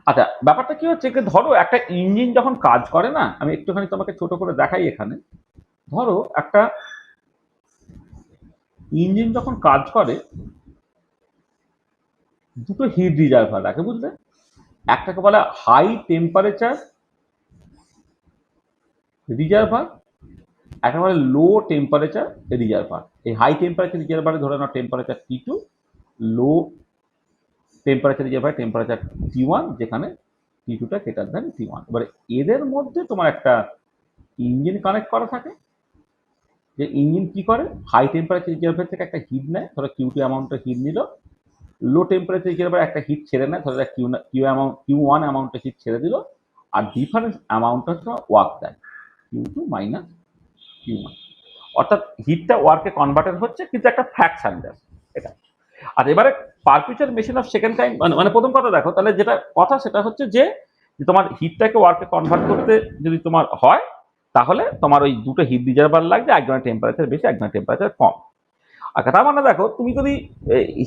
S1: আচ্ছা, ব্যাপারটা কি হচ্ছে, ধরো একটা ইঞ্জিন যখন কাজ করে না, আমি একটুখানি তোমাকে ছোট করে দেখাই এখানে। ধরো একটা ইঞ্জিন যখন কাজ করে, দুটো হিট রিজার্ভার রাখে, বুঝলে? একটাকে বলে হাই টেম্পারেচার রিজার্ভার, একটা বলে লো টেম্পারেচার রিজার্ভার। এই হাই টেম্পারেচার রিজার্ভারে ধরে নাও temperature T2, low temperature reservoir temperature T1, যেখানে T2টা গ্রেটার দেন T1। এবারে এদের মধ্যে তোমার একটা ইঞ্জিন কানেক্ট করা থাকে, যে ইঞ্জিন কি করে, হাই টেম্পারেচার রিজার্ভার থেকে একটা হিট নেয়, ধরো Q2 অ্যামাউন্টের হিট নিল, লো টেম্পারেচার রিজার্ভার একটা হিট ছেড়ে নেয়, ধরো Q1 অ্যামাউন্টের হিট ছেড়ে দিল, আর ডিফারেন্স অ্যামাউন্টটা ওয়ার্ক দেয় Q2 মাইনাস Q1, অর্থাৎ হিটটা ওয়ার্কে কনভার্টেড হচ্ছে কিন্তু একটা ফ্র্যাকশন জাস্ট, এটা। আর এবারে perpetual machine of second kind মানে প্রথম কথা দেখো, তাহলে যেটা কথা সেটা হচ্ছে যে তোমার হিটটাকে ওয়ার্কে কনভার্ট করতে যদি তোমার হয়, তাহলে তোমার ওই দুটো হিট রিজার্ভার লাগবে, একজনের টেম্পারেচার বেশি, একজনের টেম্পারেচার কম। আচ্ছা, তার মানে দেখো তুমি যদি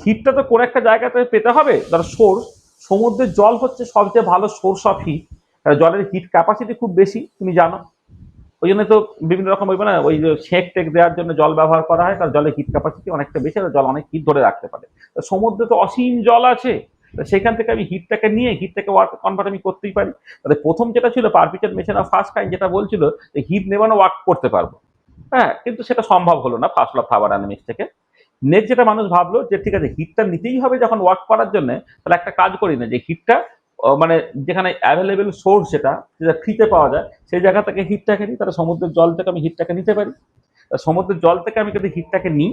S1: হিটটা তো কোনো একটা জায়গাতে পেতে হবে, ধরো সোর্স, সমুদ্রের জল হচ্ছে সবচেয়ে ভালো সোর্স অফ হিট, জলের হিট ক্যাপাসিটি খুব বেশি, তুমি জানো। ওই জন্য তো বিভিন্ন রকম ওই না, ওই যে সেক টেক দেওয়ার জন্য জল ব্যবহার করা হয়, কারণ জলের হিট ক্যাপাসিটি অনেকটা বেশি, আর জল অনেক হিট ধরে রাখতে পারে। সমুদ্রে তো অসীম জল আছে, সেখান থেকে আমি হিটটাকে নিয়ে হিটটাকে ওয়ার্ক কনভার্ট আমি করতেই পারি। তাহলে প্রথম যেটা ছিল perpetual machine of first kind, যেটা বলছিল যে হিট নেবানো ওয়ার্ক করতে পারবো, হ্যাঁ, কিন্তু সেটা সম্ভব হলো না ফার্স্ট ল অফ থার্মোডাইনামিক্স থেকে। নেক্সট যেটা মানুষ ভাবলো যে ঠিক আছে হিটটা নিতেই হবে যখন ওয়ার্ক করার জন্য, তাহলে একটা কাজ করি না, যে হিটটা মানে যেখানে অ্যাভেলেবেল সোর্স যেটা ফ্রিতে পাওয়া যায় সেই জায়গা থেকে হিটটাকে নিই, তাহলে সমুদ্রের জল থেকে আমি হিটটাকে নিতে পারি। সমুদ্রের জল থেকে আমি যদি হিটটাকে নিই,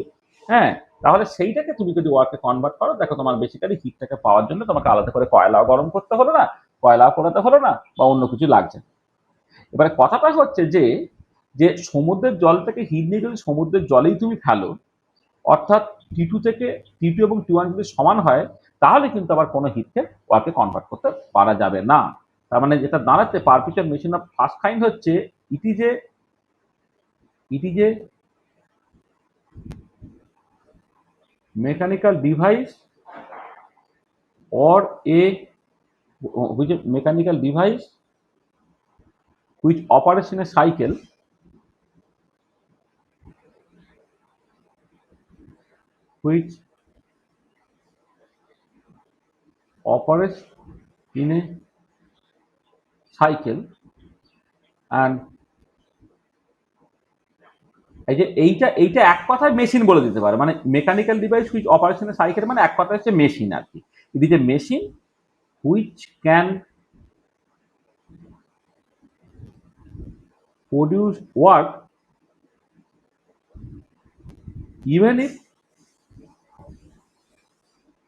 S1: হ্যাঁ, তাহলে সেইটাকে তুমি যদি ওয়ার্কে কনভার্ট করো, দেখো তোমার বেসিক্যালি হিটটাকে পাওয়ার জন্য তোমাকে আলাদা করে কয়লাও গরম করতে হলো না, কয়লাও পোড়াতে হলো না, বা অন্য কিছু লাগছে। এবারে কথাটা হচ্ছে যে যে সমুদ্রের জল থেকে হিট নিয়ে যদি সমুদ্রের জলেই তুমি ফেলো, অর্থাৎ T2 থেকে T2 এবং T1 যদি সমান হয়, তাহলে কিন্তু আবার কোনো হিটকে ওয়ার্কে কনভার্ট করতে পারা যাবে না। তার মানে যেটা দাঁড়াচ্ছে perpetual machine of first kind হচ্ছে it is a mechanical device or a which a mechanical device which operates in a cycle which operates in a cycle and এই যে এইটা এক কথায় মেশিন বলে দিতে পারে, মানে mechanical device which operation cycle মানে এক কথায় হচ্ছে মেশিন আর কি। ইট is A machine which can produce work even if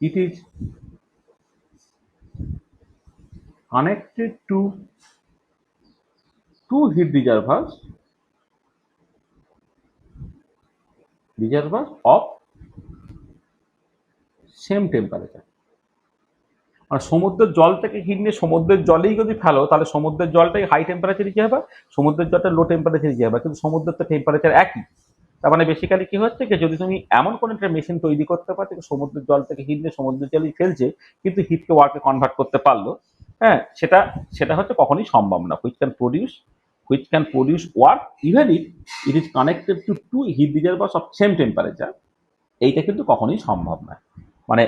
S1: it is connected to two heat reservoirs of same temperature। আর সমুদ্রের জল থেকে হিট নিয়ে সমুদ্রের জলেই যদি ফেলো তাহলে সমুদ্রের জলটাই হাই টেম্পারেচারে কি হবে, সমুদ্রের জলটা লো টেম্পারেচারে কি হবে, কিন্তু সমুদ্রের তো টেম্পারেচার একই। তার মানে বেসিক্যালি কি হচ্ছে কি, যদি তুমি এমন কোন একটা মেশিন তৈরি করতে পারো যে সমুদ্রের জল থেকে হিট নিয়ে সমুদ্রের জলই ফেলছে কিন্তু হিটকে ওয়ার্কে কনভার্ট করতে পারলো, হ্যাঁ, সেটা হচ্ছে কখনোই সম্ভব না। Which can produce work even if it is connected to two heat reservoirs of same temperature, এইটা কিন্তু কখনোই সম্ভব নয়। মানে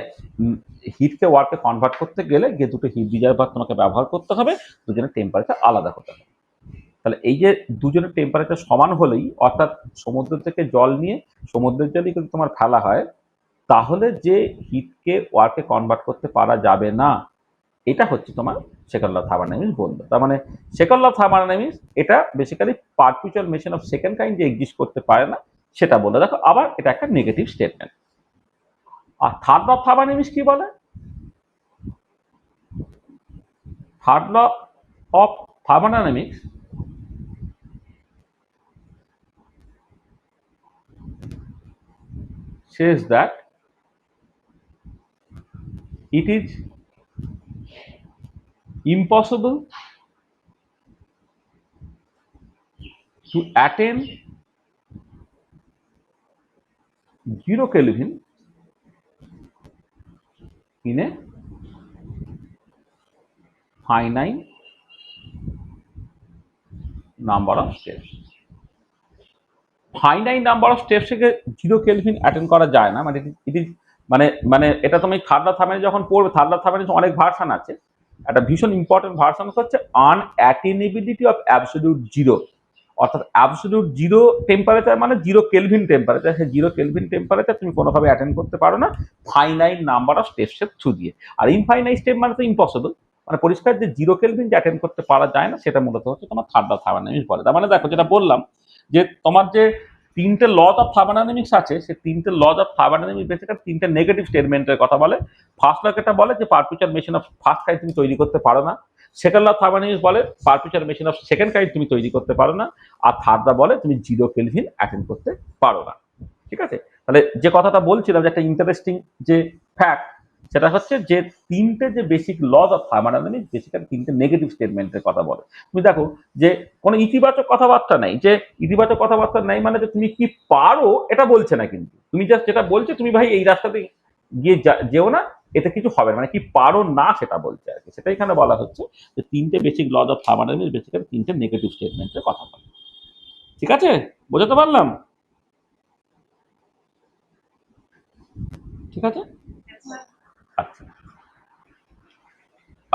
S1: হিটকে ওয়ার্কে কনভার্ট করতে গেলে যে দুটো হিট রিজার্ভার তোমাকে ব্যবহার করতে হবে, দুজনের টেম্পারেচার আলাদা হতে হবে। তাহলে এই যে দুজনের টেম্পারেচার সমান হলেই, অর্থাৎ সমুদ্র থেকে জল নিয়ে সমুদ্রের জলই কিন্তু তোমার ফেলা হয়, তাহলে যে হিটকে ওয়ার্কে কনভার্ট করতে পারা যাবে না, এটা হচ্ছে তোমার সেকেন্ড ল অফ থার্মোডাইনামিক্স বললো। তার মানে সেকেন্ড ল অফ থার্মোডাইনামিক্স এটা basically perpetual machine of second kind যে এক্সিস্ট করতে পারে না সেটা বলে দেখো। আবার এটা একটা নেগেটিভ স্টেটমেন্ট। আর থার্ড ল অফ থার্মোডাইনামিক্স কি বলে? Third law of thermodynamics says that it is impossible to attain 0 Kelvin in a finite number of steps। Finite number of steps থেকে 0 কেলভিন অ্যাটেন্ড করা যায় না। মানে ইট ইজ মানে এটা তুমি থার্ড ল থার্মোডাইনামিক্স যখন পড়বে, থার্ড ল থার্মোডাইনামিক্স অনেক ভার্সন আছে, একটা ভীষণ ইম্পর্টেন্ট ভার্সন হচ্ছে আনঅ্যাটেনেবিলিটি অফ অ্যাবসলিউট জিরো। অর্থাৎ অ্যাবসলিউট জিরো টেম্পারেচার মানে 0 কেলভিন টেম্পারেচার, সেই 0 কেলভিন টেম্পারেচার তুমি কোনোভাবে অ্যাটেন্ড করতে পারো না ফাইনাইট নাম্বার অফ স্টেপসের থ্রু দিয়ে। আর ইনফাইনাইট স্টেপ মানে তো ইম্পসিবল, মানে পরিষ্কার যে 0 কেলভিন যে অ্যাটেন্ড করতে পারা যায় না সেটা মূলত হচ্ছে তোমার থার্ড ল থার্মোডাইনামিক্স বলে। তার মানে দেখো যেটা বললাম যে তোমার যে তিনটে লজ অফ থার্মোডাইনামিক্স আছে, সেই তিনটে লজ অফ থার্মোডাইনামিক্স বেসিক্যালি তিনটে নেগেটিভ স্টেটমেন্টের কথা বলে। ফার্স্ট ল এটা বলে যে perpetual machine of first kind তুমি তৈরি করতে পারো না। সেকেন্ড ল অফ থার্মোডাইনামিক্স বলে perpetual machine of second kind তুমি তৈরি করতে পারো না। আর থার্ড ল বলে তুমি 0 কেলভিন অ্যাটেন্ড করতে পারো না। ঠিক আছে, তাহলে যে কথাটা বলছিলাম যে একটা ইন্টারেস্টিং যে ফ্যাক্ট, সেটা হচ্ছে যে তিনটে যে basic lodge of thermodynamics basically তিনটে নেগেটিভ স্টেটমেন্টের কথা বলে। তুমি দেখো যে কোনো ইতিবাচক কথাবার্তা নাই, যে ইতিবাচক কথাবার্তা নাই মানে যে তুমি কি পারো এটা বলছে না, কিন্তু তুমি জাস্ট যেটা বলছে তুমি ভাই এই রাস্তাতে গিয়ে যেও না, এতে কিছু হবে না, মানে কি পারো না সেটা বলছে আর কি। সেটা এখানে বলা হচ্ছে যে তিনটে basic lodge of thermodynamics basically তিনটে নেগেটিভ স্টেটমেন্টের কথা বলে। ঠিক আছে, বোঝাতে পারলাম? ঠিক আছে, আচ্ছা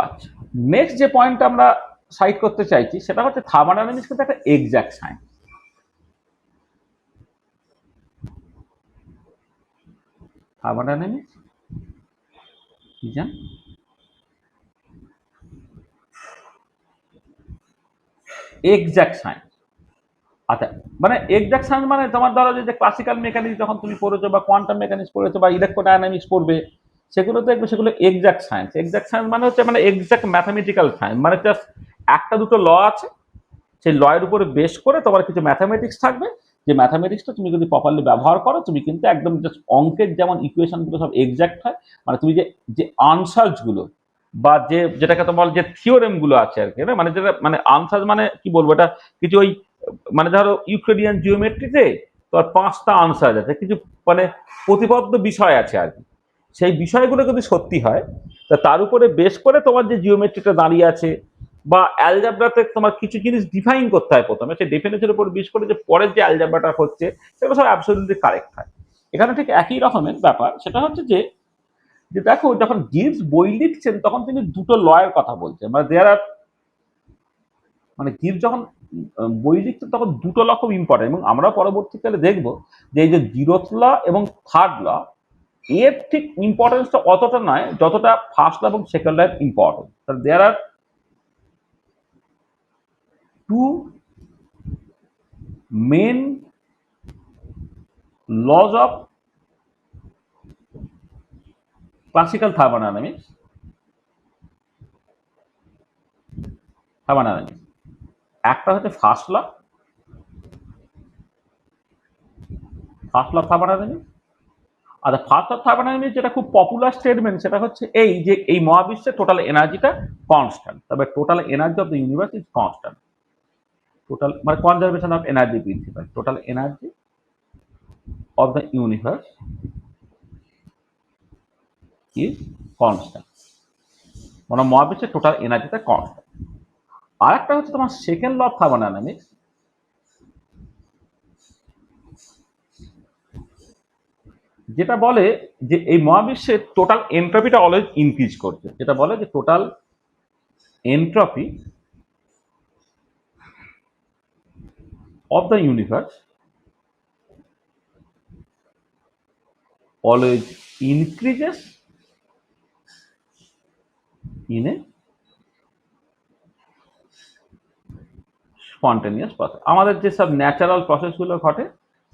S1: আচ্ছা। নেক্সট যে পয়েন্ট আমরা সাইড করতে চাইছি সেটা হচ্ছে থার্মোডাইনামিক্স কিন্তু একটা exact science. Thermodynamics is an exact science. আচ্ছা, মানে এক্সাক্ট সায়েন্স মানে তোমার ধরো যে ক্লাসিক্যাল মেকানিক্স যখন তুমি পড়েছো বা কোয়ান্টাম মেকানিক্স পড়েছো বা ইলেকট্রোডাইনামিক্স পড়বে, সেগুলো দেখবে সেগুলো এক্সাক্ট সায়েন্স। এক্সাক্ট সায়েন্স মানে হচ্ছে মানে এক্সাক্ট ম্যাথামেটিক্যাল সায়েন্স, মানে জাস্ট একটা দুটো ল আছে, সেই লয়ের উপরে বেস করে তোমার কিছু ম্যাথামেটিক্স থাকবে, যে ম্যাথামেটিক্সটা তুমি যদি প্রপারলি ব্যবহার করো তুমি কিন্তু একদম জাস্ট অঙ্কের যেমন ইকুয়েশনগুলো সব এক্সাক্ট হয়, মানে তুমি যে আনসার্সগুলো বা যেটাকে তোমার যে থিওরেম গুলো আছে আর কি, মানে যেটা মানে আনসার মানে কি বলবো, এটা কিছু ওই মানে ধরো ইউক্লিডিয়ান জিওমেট্রিতে তো 5টা আনসার আছে, কিছু মানে প্রতিবদ্ধ বিষয় আছে আর কি, সেই বিষয়গুলো যদি সত্যি হয় তা তার উপরে বেস করে তোমার যে জিওমেট্রিটা দাঁড়িয়ে আছে বা অ্যালজাবরাতে তোমার কিছু জিনিস ডিফাইন করতে হয় প্রথমে, সেই ডেফিনেশনের উপর বেস করে যে পরের যে অ্যালজাবরাটা হচ্ছে সেগুলো সব অ্যাবসলিউটলি কারেক্ট হয়। এখানে ঠিক একই রকমের ব্যাপার, সেটা হচ্ছে যে যে দেখো যখন গিভস বই লিখছেন তখন তিনি দুটো লয়ের কথা বলছেন, মানে দেয়ার আর মানে গিভস যখন বই লিখছেন তখন দুটো ল খুব ইম্পর্টেন্ট, এবং আমরা পরবর্তীকালে দেখব যে এই যে জিরোথ ল এবং থার্ড ল এর ঠিক ইম্পর্টেন্সটা অতটা নয় যতটা ফার্স্ট ল এবং second law important. There are two main laws of classical thermodynamics, একটা হচ্ছে ফার্স্ট ল থার্মোডাইনামিক্স। আর ফার্স্ট ল থার্মোডাইনামিক্স যেটা খুব পপুলার স্টেটমেন্ট সেটা হচ্ছে এই যে এই মহাবিশ্বের টোটাল এনার্জিটা কনস্ট্যান্ট, তবে total energy of the universe is constant. Total মানে conservation of energy principle, total energy of the universe is constant, মানে মহাবিশ্বের টোটাল এনার্জিটা কনস্ট্যান্ট। আর একটা হচ্ছে তোমার সেকেন্ড ল অফ থার্মোডাইনামিক্স, যেটা বলে যে এই মহাবিশ্বের টোটাল এন্ট্রপিটা অলওয়েজ ইনক্রিজ করছে, যেটা বলে যে total entropy of the universe always increases in a spontaneous process. আমাদের যেসব ন্যাচারাল প্রসেসগুলো ঘটে,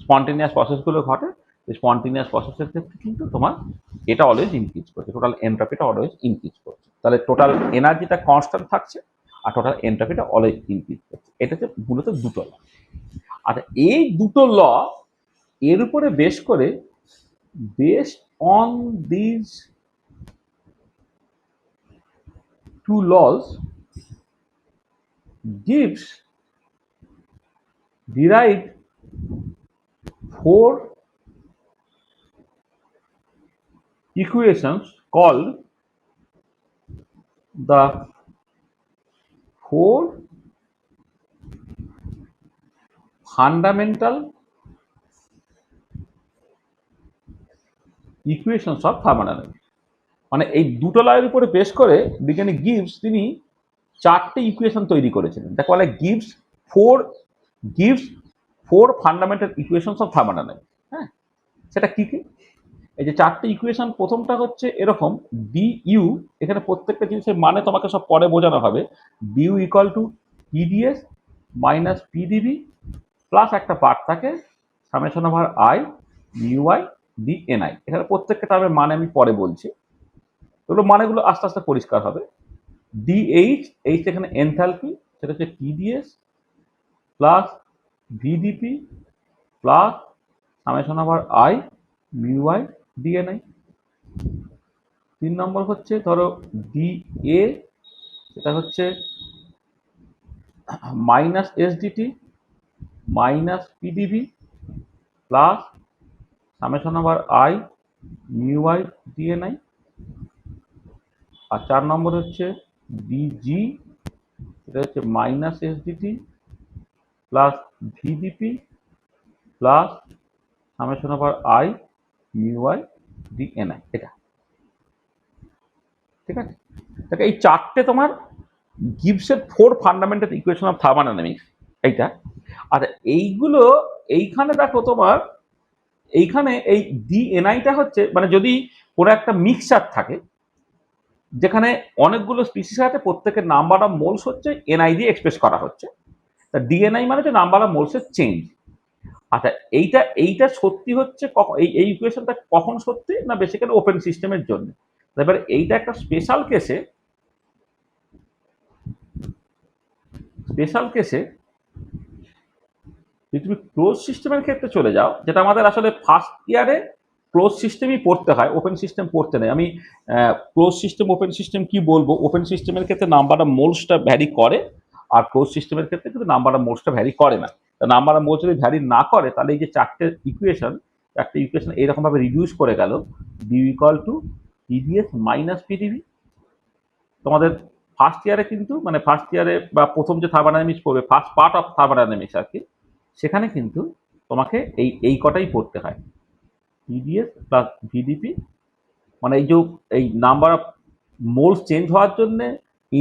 S1: স্পন্টেনিয়াস প্রসেসগুলো ঘটে, এই স্পন্টেনিয়াস প্রসেসের ক্ষেত্রে কিন্তু তোমার এটা অলওয়েজ ইনক্রিজ করছে, টোটাল এন্ট্রপিটা অলওয়েজ ইনক্রিজ করছে। তাহলে টোটাল এনার্জিটা কনস্ট্যান্ট থাকছে আর টোটাল এন্ট্রপিটা অলওয়েজ ইনক্রিজ করছে। এটা হচ্ছে মূলত দুটো ল। আচ্ছা, এই দুটো ল এর উপরে বেশ করে, based on this two laws, Gibbs derived four equations called the four fundamental equations of thermodynamics। মানে এই দুটো লয়ের উপরে বেশ করে বিজ্ঞানী গিভস তিনি চারটে ইকুয়েশন তৈরি করেছিলেন, যাকে বলে gives four fundamental equations of thermodynamics. হ্যাঁ, সেটা কি কি? এই যে চারটে ইকুয়েশন, প্রথমটা হচ্ছে এরকম ডি ইউ, এখানে প্রত্যেকটা জিনিসের মানে তোমাকে সব পরে বোঝানো হবে। DU equal to PDS minus PDV plus একটা পার্ট থাকে summation over I UI D NI. এখানে প্রত্যেকটা টার্মের মানে আমি পরে বলছি, এগুলো মানেগুলো আস্তে আস্তে পরিষ্কার হবে। ডিএইচ, এইচ এখানে এনথালপি, সেটা হচ্ছে TdS plus VdP plus summation over i mu i dNi. 3 নম্বর হচ্ছে ধরো ডিএ, সেটা হচ্ছে minus SdT minus PdV plus summation over i mu i dNi. আর 4 নম্বর হচ্ছে ডিজি, এটা হচ্ছে minus SdT plus VdP plus summation over i mu i dNi. এটা ঠিক আছে। দেখো এই চারটে তোমার গিভসের four fundamental equation of thermodynamics এইটা। আর এইগুলো এইখানে দেখো তোমার এইখানে এই ডিএনআইটা হচ্ছে, মানে যদি কোনো একটা মিক্সচার থাকে যেখানে অনেকগুলো স্পিসিস আছে, প্রত্যেকের নাম্বার অফ মোলস হচ্ছে এনআই দিয়ে এক্সপ্রেস করা হচ্ছে, তা ডিএনআই মানে হচ্ছে নাম্বার অফ মোলসের চেঞ্জ। আচ্ছা, এইটা সত্যি হচ্ছে এই ইকুয়েশনটা কখন সত্যি না, বেসিক্যালি ওপেন সিস্টেমের জন্য। এবার এইটা একটা স্পেশাল কেসে যদি তুমি ক্লোজ সিস্টেমের ক্ষেত্রে চলে যাও, যেটা আমাদের আসলে ফার্স্ট ইয়ারে ক্লোজ সিস্টেমই পড়তে হয়, ওপেন সিস্টেম পড়তে নেই। আমি ক্লোজ সিস্টেম ওপেন সিস্টেম কি বলবো, ওপেন সিস্টেমের ক্ষেত্রে নাম্বার অফ মোলসটা ভ্যারি করে, আর ক্লোজ সিস্টেমের ক্ষেত্রে কিন্তু নাম্বার অফ মোলসটা ভ্যারি করে না। নাম্বার অফ মোলস যদি ভ্যারি না করে, তাহলে এই যে চারটে ইকুয়েশন এইরকম ভাবে রিডিউস করে গেল, DU equal to TDS minus PDV. তোমাদের ফার্স্ট ইয়ারে কিন্তু, মানে ফার্স্ট ইয়ারে বা প্রথম যে থার্মোডাইনামিক্স পড়বে, ফার্স্ট পার্ট অফ থার্মোডাইনামিক্স আর কি, সেখানে কিন্তু তোমাকে এই কটাই পড়তে হয়, টিডিএস প্লাস ভিডিপি মানে এই নাম্বার অফ মোলস চেঞ্জ হওয়ার জন্য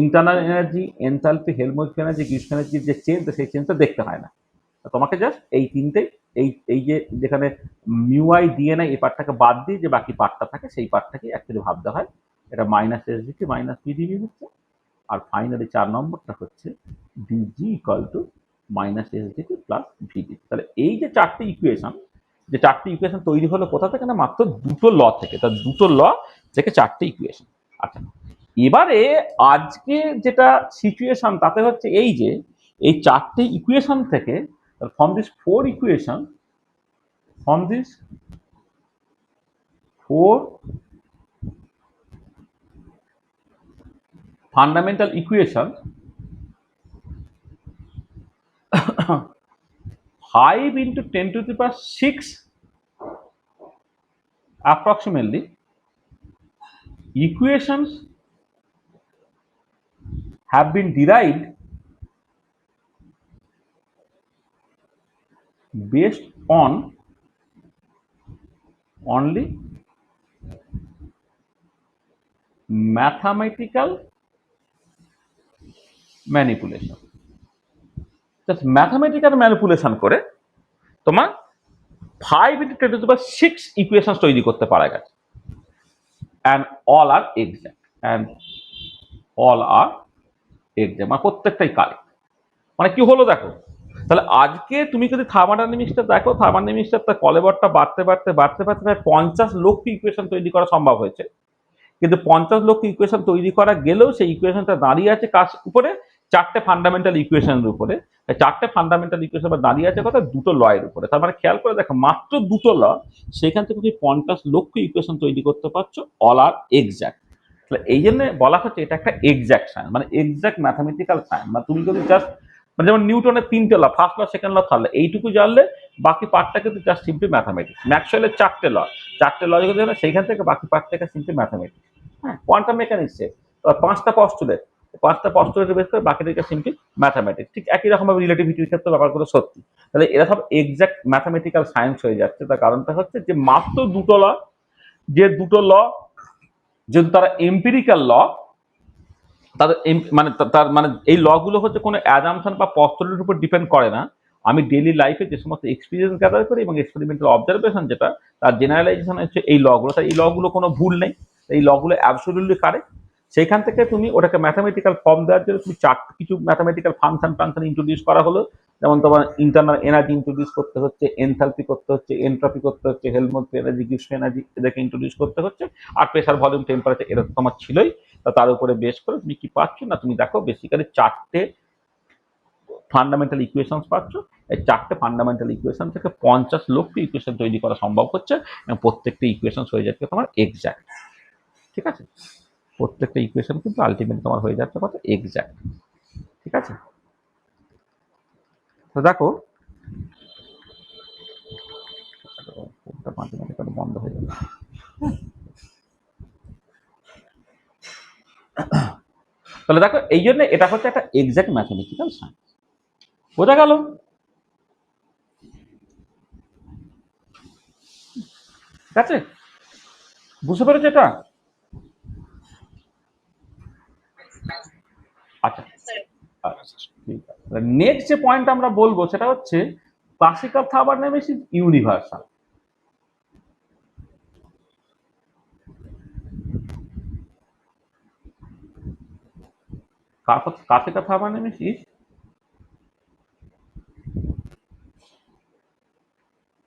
S1: internal energy, enthalpy, Helmholtz energy, Gibbs এনার্জির যে চেঞ্জ, সেই চেঞ্জটা দেখতে হয় না। তোমাকে জাস্ট এই তিনটেই, এই যে যেখানে মিউ আই ডিএনআই এই পার্টটাকে বাদ দিয়ে যে বাকি পার্টটা থাকে সেই পার্টটাকে অ্যাকচুয়ালি ভাবতে হয়। এটা মাইনাস এসডিটি মাইনাস পিডিবি হচ্ছে, আর ফাইনালি 4 নম্বরটা হচ্ছে dG equal to minus SdT plus Vd. তাহলে এই যে চারটি ইকুয়েশন তৈরি হলো কোথা থেকে না, মাত্র দুটো ল থেকে। তার দুটো ল থেকে চারটি ইকুয়েশন। আচ্ছা, এবারে আজকে যেটা সিচুয়েশন তাতে হচ্ছে এই যে এই চারটি ইকুয়েশন থেকে, from this four fundamental equation, 5 into 10 to the power 6 approximately equations have been derived based on only mathematical manipulation. Just mathematical manipulation করে তোমার 5 into 10 to the power 6 equation তৈরি করতে পারা গেছে, and all are exact, মানে প্রত্যেকটাই কারেক্ট। মানে কি হলো দেখো, তাহলে আজকে তুমি যদি থার্মোডাইনামিক্সটা দেখো, থার্মোডাইনামিক্সটা তার কলেবরটা বাড়তে বাড়তে বাড়তে বাড়তে প্রায় 50 লক্ষ ইকুয়েশন তৈরি করা সম্ভব হয়েছে। কিন্তু 50 লক্ষ ইকুয়েশন তৈরি করা গেলেও সেই ইকুয়েশনটা দাঁড়িয়ে আছে কার উপরে? চারটে ফান্ডামেন্টাল ইকুয়েশনের উপরে। চারটে ফান্ডামেন্টাল ইকুয়েশন দাঁড়িয়ে আছে কথা, দুটো ল এর উপরে। তার মানে খেয়াল করে দেখো, মাত্র দুটো ল, সেখান থেকে তুমি 50 লক্ষ ইকুয়েশন তৈরি করতে পারছো, অল আর এক্সাক্ট। তাহলে এই জন্য বলা হচ্ছে এটা একটা এক্সাক্ট সায়েন্স, মানে এক্সাক্ট ম্যাথামেটিক্যাল সায়েন্স। মানে তুমি যদি জাস্ট, মানে যেমন নিউটনের 3টে law, first law, second law, third law, এইটুকু জানলে বাকি পার্টটা কিন্তু জাস্ট সিম্পলি ম্যাথামেটিক্স। ম্যাক্সওয়েলের 4টে ল যদি জানো, সেইখান থেকে বাকি পার্টটাকে সিম্পলি ম্যাথামেটিক্স। হ্যাঁ, কোয়ান্টাম মেকানিক্সে 5টা পস্টুলেট বেস করে বাকিটাকে সিম্পলি ম্যাথামেটিক্স। ঠিক একই রকম ভাবে রিলেটিভিটির ক্ষেত্রে ব্যাপারগুলো সত্যি। তাহলে এরা সব এক্সাক্ট ম্যাথামেটিক্যাল সায়েন্স হয়ে যাচ্ছে। তার কারণটা হচ্ছে যে মাত্র দুটো ল, যে দুটো ল যেহেতু তারা এম্পিরিক্যাল ল, তাদের মানে এই ল গুলো হচ্ছে কোনো অ্যাজাম্পশন বা পস্তুলেটের উপর ডিপেন্ড করে না। আমি ডেইলি লাইফে যে সমস্ত এক্সপিরিয়েন্স গ্যাদার করি এবং এক্সপেরিমেন্টাল অবজারভেশন যেটা, তার জেনারেলাইজেশন হচ্ছে এই লগুলো। তাই এই লগুলো কোনো ভুল নেই, এই লগুলো অ্যাবসলিউটলি কারেক্ট। সেইখান থেকে তুমি ওটাকে ম্যাথামেটিক্যাল ফর্ম দেওয়ার জন্য তুমি কিছু ম্যাথামেটিক্যাল ফাংশন ইন্ট্রোডিউস করা হলো। যেমন তোমার ইন্টারনাল এনার্জি ইন্ট্রোডিউস করতে হচ্ছে, এনথালপি করতে হচ্ছে, এনট্রপি করতে হচ্ছে, হেলমholtz এনার্জি, গিবস এনার্জি, এদেরকে ইন্ট্রোডিউস করতে হচ্ছে। আর প্রেসার, ভলিউম, টেম্পারেচার, এটা তো তোমার ছিলই। তার উপরে বেস করে তুমি কি পাচ্ছ না, তুমি দেখো বেসিক্যালি চারটে ফান্ডামেন্টাল ইকুয়েশন পাচ্ছ। এই চারটে ফান্ডামেন্টাল ইকুয়েশন থেকে 50 লক্ষ ইকুয়েশন তৈরি করা সম্ভব হচ্ছে, এবং প্রত্যেকটা ইকুয়েশন হয়ে যাচ্ছে তোমার এক্সাক্ট। ঠিক আছে, প্রত্যেকটা ইকুয়েশন কিন্তু আলটিমেটলি তোমার হয়ে যাচ্ছে কত, এক্সাক্ট। ঠিক আছে, তো দেখো বন্ধ হয়ে যাবে। তাহলে দেখো, এই জন্য এটা হচ্ছে একটা এক্সাক্ট ম্যাথমেটিক্যাল সায়েন্স। বোঝা গেল? ঠিক আছে, বুঝতে পেরেছো এটা? আচ্ছা, ঠিক আছে। নেক্সট যে পয়েন্ট আমরা বলবো সেটা হচ্ছে classical thermodynamics is universal. Classical thermodynamics is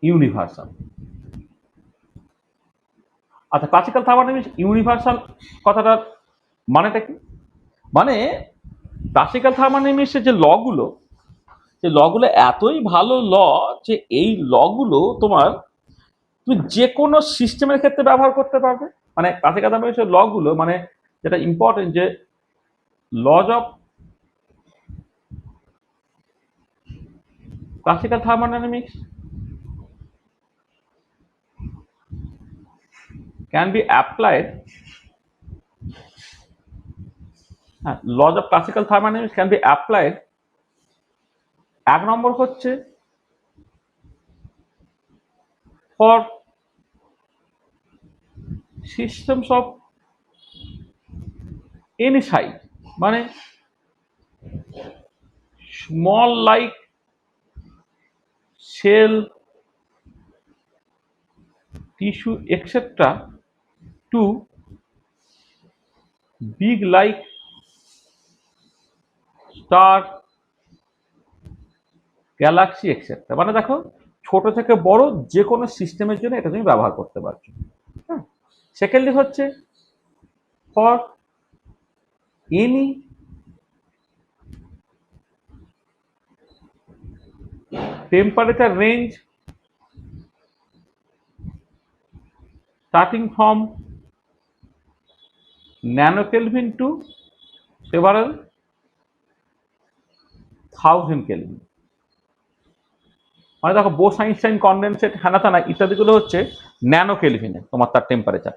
S1: universal. আচ্ছা, ক্লাসিক্যাল থার্মোডাইনামিক্স ইউনিভার্সাল কথাটার মানেটা কি? মানে ক্লাসিক্যাল থার্মোডাইনামিক্সের যে লগুলো, সেই লগুলো এতই ভালো ল যে এই লগুলো তুমি যে কোনো সিস্টেমের ক্ষেত্রে ব্যবহার করতে পারবে। মানে ক্লাসিক্যাল থার্মোডাইনামিক্সের লগুলো, মানে যেটা ইম্পর্টেন্ট, যে lodge of classical thermodynamics can be applied, laws of classical thermodynamics can be applied। 1 নম্বর হচ্ছে for systems of any size, মানে small like cell, tissue, etc. to big like star, Galaxy etcetera. মানে দেখো ছোট থেকে বড় যে কোনো সিস্টেমের জন্য এটা তুমি ব্যবহার করতে পারছো। হ্যাঁ, সেকেন্ডলি হচ্ছে for any temperature range starting from nano kelvin to several thousand kelvin. মানে দেখো বোস আইনস্টাইন কনডেনসেট হ্যানাথানা ইত্যাদিগুলো হচ্ছে ন্যানো কেলভিনে তোমার তার টেম্পারেচার।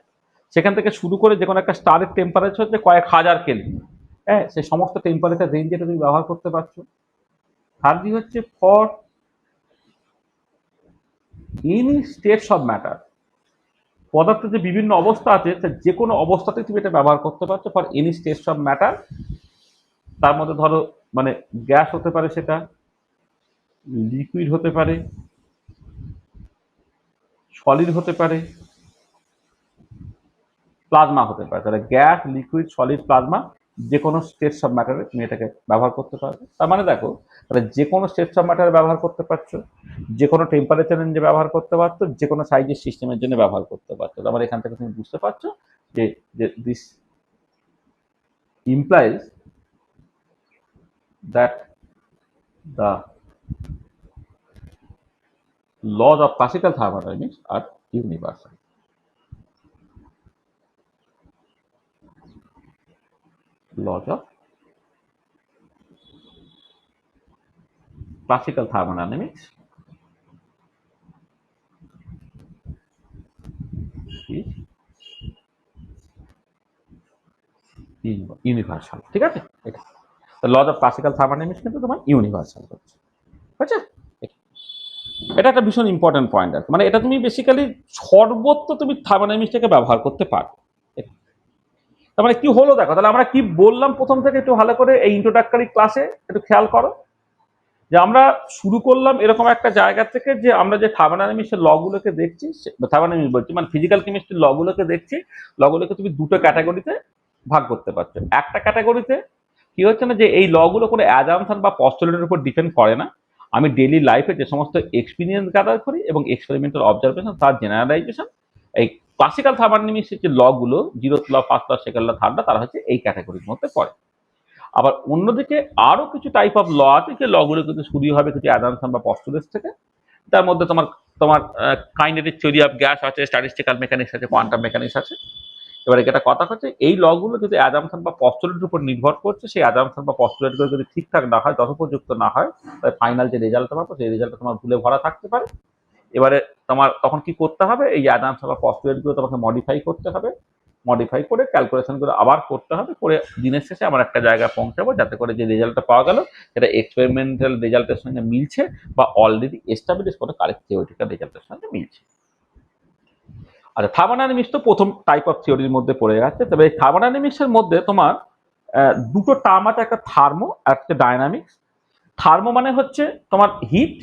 S1: সেখান থেকে শুরু করে যে কোনো একটা স্টারের টেম্পারেচার হচ্ছে কয়েক হাজার কেলভিন। হ্যাঁ, সেই সমস্ত টেম্পারেচার রেঞ্জ এটা তুমি ব্যবহার করতে পারছো। থার্ডলি হচ্ছে for any states of matter, পদার্থের যে বিভিন্ন অবস্থা আছে যে কোনো অবস্থাতে তুমি এটা ব্যবহার করতে পারছো for any states of matter. তার মধ্যে ধরো মানে গ্যাস হতে পারে, সেটা লিকুইড হতে পারে, সলিড হতে পারে, প্লাজমা হতে পারে। তাহলে গ্যাস, লিকুইড, সলিড, প্লাজমা যে কোনো স্টেটস অফ ম্যাটারে তুমি এটাকে ব্যবহার করতে পারবে। তার মানে দেখো তাহলে যে কোনো স্টেটস অফ ম্যাটারে ব্যবহার করতে পারছো, যে কোনো টেম্পারেচার রেঞ্জে ব্যবহার করতে পারছো, যে কোনো সাইজের সিস্টেমের জন্য ব্যবহার করতে পারছো। তার মানে এখান থেকে তুমি বুঝতে পারছো যে this implies that the laws of classical thermodynamics are universal. Laws of classical thermodynamics is universal. ঠিক আছে, এটা লজ অফ ক্লাসিক্যাল থার্মোডাইনামিক্স কিন্তু তোমার ইউনিভার্সাল হচ্ছে। বুঝছো, এটা একটা ভীষণ ইম্পর্টেন্ট পয়েন্ট আছে। মানে এটা তুমি বেসিক্যালি সর্বত্র তুমি থার্মোডাইনামিক্সটাকে ব্যবহার করতে পারো। তার মানে কি হলো দেখো, তাহলে আমরা কি বললাম প্রথম থেকে একটু ভালো করে এই ইন্ট্রোডাক্টরি ক্লাসে একটু খেয়াল করো যে আমরা শুরু করলাম এরকম একটা জায়গা থেকে যে আমরা যে থার্মোডাইনামিক্সের লগুলোকে দেখছি, থার্মোডাইনামিক্স বলছি মানে ফিজিক্যাল কেমিস্ট্রির লগুলোকে দেখছি, লগুলোকে তুমি দুটো ক্যাটাগরিতে ভাগ করতে পারছো। একটা ক্যাটাগরিতে কি হচ্ছে না যে এই লগুলো কোনো অ্যাজাম্পশন বা পস্টুলেটের উপর ডিপেন্ড করে না। আমি ডেইলি লাইফে যে সমস্ত এক্সপিরিয়েন্স গ্যাদার করি এবং এক্সপেরিমেন্টাল অবজারভেশন তার জেনারেলাইজেশন, এই ক্লাসিক্যাল থার্মোডাইনামিক্সের যে লগুলো, zeroth law, first law, second law, third law, তারা হচ্ছে এই ক্যাটাগরির মধ্যে পড়ে। আবার অন্যদিকে আরো কিছু টাইপ অফ ল আছে যে লগুলো কিন্তু শুরু হবে কিছু অ্যাজাম্পশন বা পস্টুলেটস থেকে। তার মধ্যে তোমার তোমার কাইনেটিক থিওরি অফ গ্যাস আছে, স্ট্যাটিস্টিক্যাল মেকানিক্স আছে, কোয়ান্টাম মেকানিক্স আছে। এবার এটা কথা হচ্ছে এই লগুলো যদি অ্যাজাম্পশন বা পস্টুলেটের উপর নির্ভর করছে, সেই অ্যাজাম্পশন বা পস্টুলেটগুলো যদি ঠিকঠাক না হয়, যথোপযুক্ত না হয়, তাহলে ফাইনাল যে রেজাল্টটা পাবো সেই রেজাল্টটা তোমার ভুলে ভরা থাকতে পারে। এবারে তোমার তখন কি করতে হবে, এই অ্যাজাম্পশন বা পস্টুলেটগুলো তোমাকে মডিফাই করতে হবে, মডিফাই করে ক্যালকুলেশনগুলো আবার করতে হবে, করে দিনের শেষে আমার একটা জায়গায় পৌঁছাবো যাতে করে যে রেজাল্টটা পাওয়া গেল সেটা এক্সপেরিমেন্টাল রেজাল্টের সঙ্গে মিলছে বা অলরেডি এস্টাবলিশ কোনো কারেক্ট থিওরিটিক্যাল রেজাল্টের সঙ্গে মিলছে। আচ্ছা, থার্মোডাইনামিক্স তো প্রথম টাইপ অফ থিওরির মধ্যে পড়ে যাচ্ছে। তবে এই থার্মোডাইনামিক্সের মধ্যে তোমার দুটো টার্ম আছে, একটা থার্মো আর একটা ডাইনামিক্স। থার্মো মানে হচ্ছে তোমার হিট,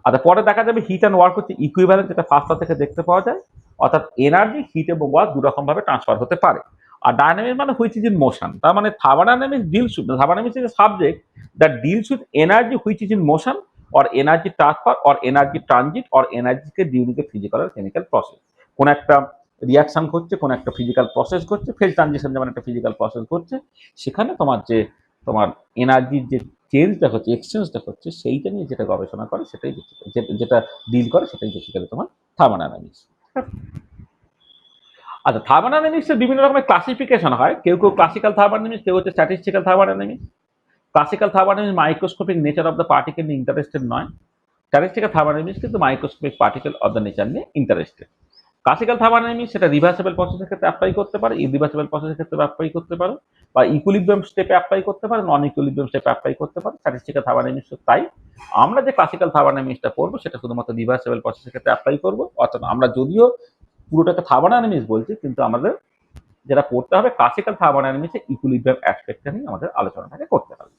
S1: আর পরে দেখা যাবে হিট অ্যান্ড ওয়ার্ক হচ্ছে ইকুইভ্যালেন্ট, যেটা ফার্স্ট থেকে দেখতে পাওয়া যায়। অর্থাৎ এনার্জি, হিট এবং ওয়ার্ক দু রকম ভাবে ট্রান্সফার হতে পারে। আর ডাইনামিক্স মানে হুইচ ইজ ইন মোশন। তার মানে thermodynamics deals with, thermodynamics is a subject that deals with energy which is in motion or energy transfer or energy transit or energy K during a physical or chemical process। কোন একটা রিয়াকশন ঘটছে, কোন একটা ফিজিক্যাল প্রসেস ঘটছে, ফেজ ট্রানজিশন যেমন একটা ফিজিক্যাল প্রসেস ঘটছে, সেখানে তোমার যে তোমার এনার্জির যে চেঞ্জটা হচ্ছে, এক্সচেঞ্জটা হচ্ছে, সেইটা নিয়ে যেটা গবেষণা করে সেটাই যেটা ডিল করে সেটাই বেসিক্যালি তোমার থার্মোডাইনামিক্স। আচ্ছা, থার্মোডাইনামিক্সের বিভিন্ন রকমের ক্লাসিফিকেশন হয়। কেউ কেউ ক্লাসিক্যাল থার্মোডাইনামিক্স, কেউ হচ্ছে statistical thermodynamics. Classical thermodynamics microscopic nature of the particle নিয়ে ইন্টারেস্টেড নয়। স্ট্যাটিস্টিক্যাল থার্মোডাইনামিক্স কিন্তু microscopic particle of the nature নিয়ে ইন্টারেস্টেড। ক্লাসিক্যাল থার্মোডাইনামিক্স সেটা রিভার্সিবল প্রসেসের ক্ষেত্রে অ্যাপ্লাই করতে পারে, ইরিভার্সিবল প্রসেসের ক্ষেত্রে অ্যাপ্লাই করতে পারে, বা ইকুইলিব্রিয়াম স্টেপে অ্যাপ্লাই করতে পারে, নন ইকুইলিব্রিয়াম স্টেপে অ্যাপ্লাই করতে পারে। স্ট্যাটিস্টিক্যাল থার্মোডাইনামিক্স তাই আমরা যে ক্লাসিক্যাল থার্মোডাইনামিক্সটা পড়বো সেটা শুধুমাত্র রিভার্সিবল প্রসেসের ক্ষেত্রে অ্যাপ্লাই করবো। অর্থাৎ আমরা যদিও পুরোটাকে থার্মোডাইনামিক্স বলছি, কিন্তু আমাদের যেটা পড়তে হবে ক্লাসিক্যাল থার্মোডাইনামিক্সে ইকুইলিব্রিয়াম অ্যাসপেক্টটা নিয়ে আমাদের আলোচনাটাকে করতে হবে।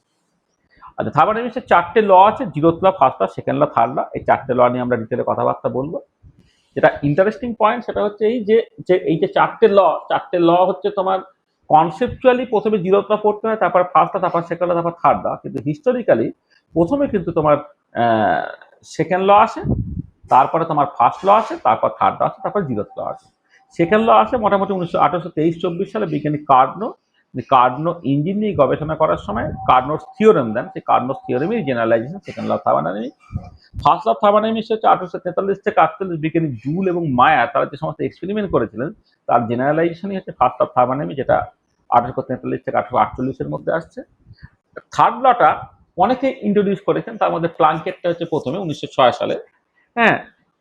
S1: আচ্ছা, থার্মোডাইনামিক্সের 4টে ল আছে, zeroth law, first law, second law, third law. এই 4টে ল নিয়ে আমরা ডিটেলে কথাবার্তা বলবো। যেটা ইন্টারেস্টিং পয়েন্ট সেটা হচ্ছে এই যে এই যে 4টে ল হচ্ছে তোমার কনসেপচুয়ালি প্রথমে জিরোথ ল পড়তে হয়, তারপর ফার্স্ট ল, তারপর সেকেন্ড ল, তারপর থার্ড ল। কিন্তু হিস্টোরিক্যালি প্রথমে কিন্তু তোমার সেকেন্ড ল আসে, তারপরে তোমার ফার্স্ট ল আসে, তারপর থার্ড ল আসে, তারপর জিরোথ ল আসে। সেকেন্ড ল আসে মোটামুটি 1823-24 সালে বিজ্ঞানী কার্নো ইঞ্জিন নিয়ে গবেষণা করার সময় কার্নোর থিওরেম দেন। সেই কার্নোর থিওরেমের generalisation second law of thermodynamics. First law of thermodynamics হচ্ছে 1843 থেকে 48 বিজ্ঞানী জুল এবং মায়া তারা যে সমস্ত এক্সপেরিমেন্ট করেছিলেন তার জেনারেলাইজেশনই হচ্ছে ফার্স্ট অফ থার্মোডাইনামিক্স, যেটা 1843 থেকে 1848 মধ্যে আসছে। থার্ড লটা অনেকে ইন্ট্রোডিউস করেছেন, তার মধ্যে প্লাঙ্কেটটা হচ্ছে প্রথমে 1906 সালে। হ্যাঁ,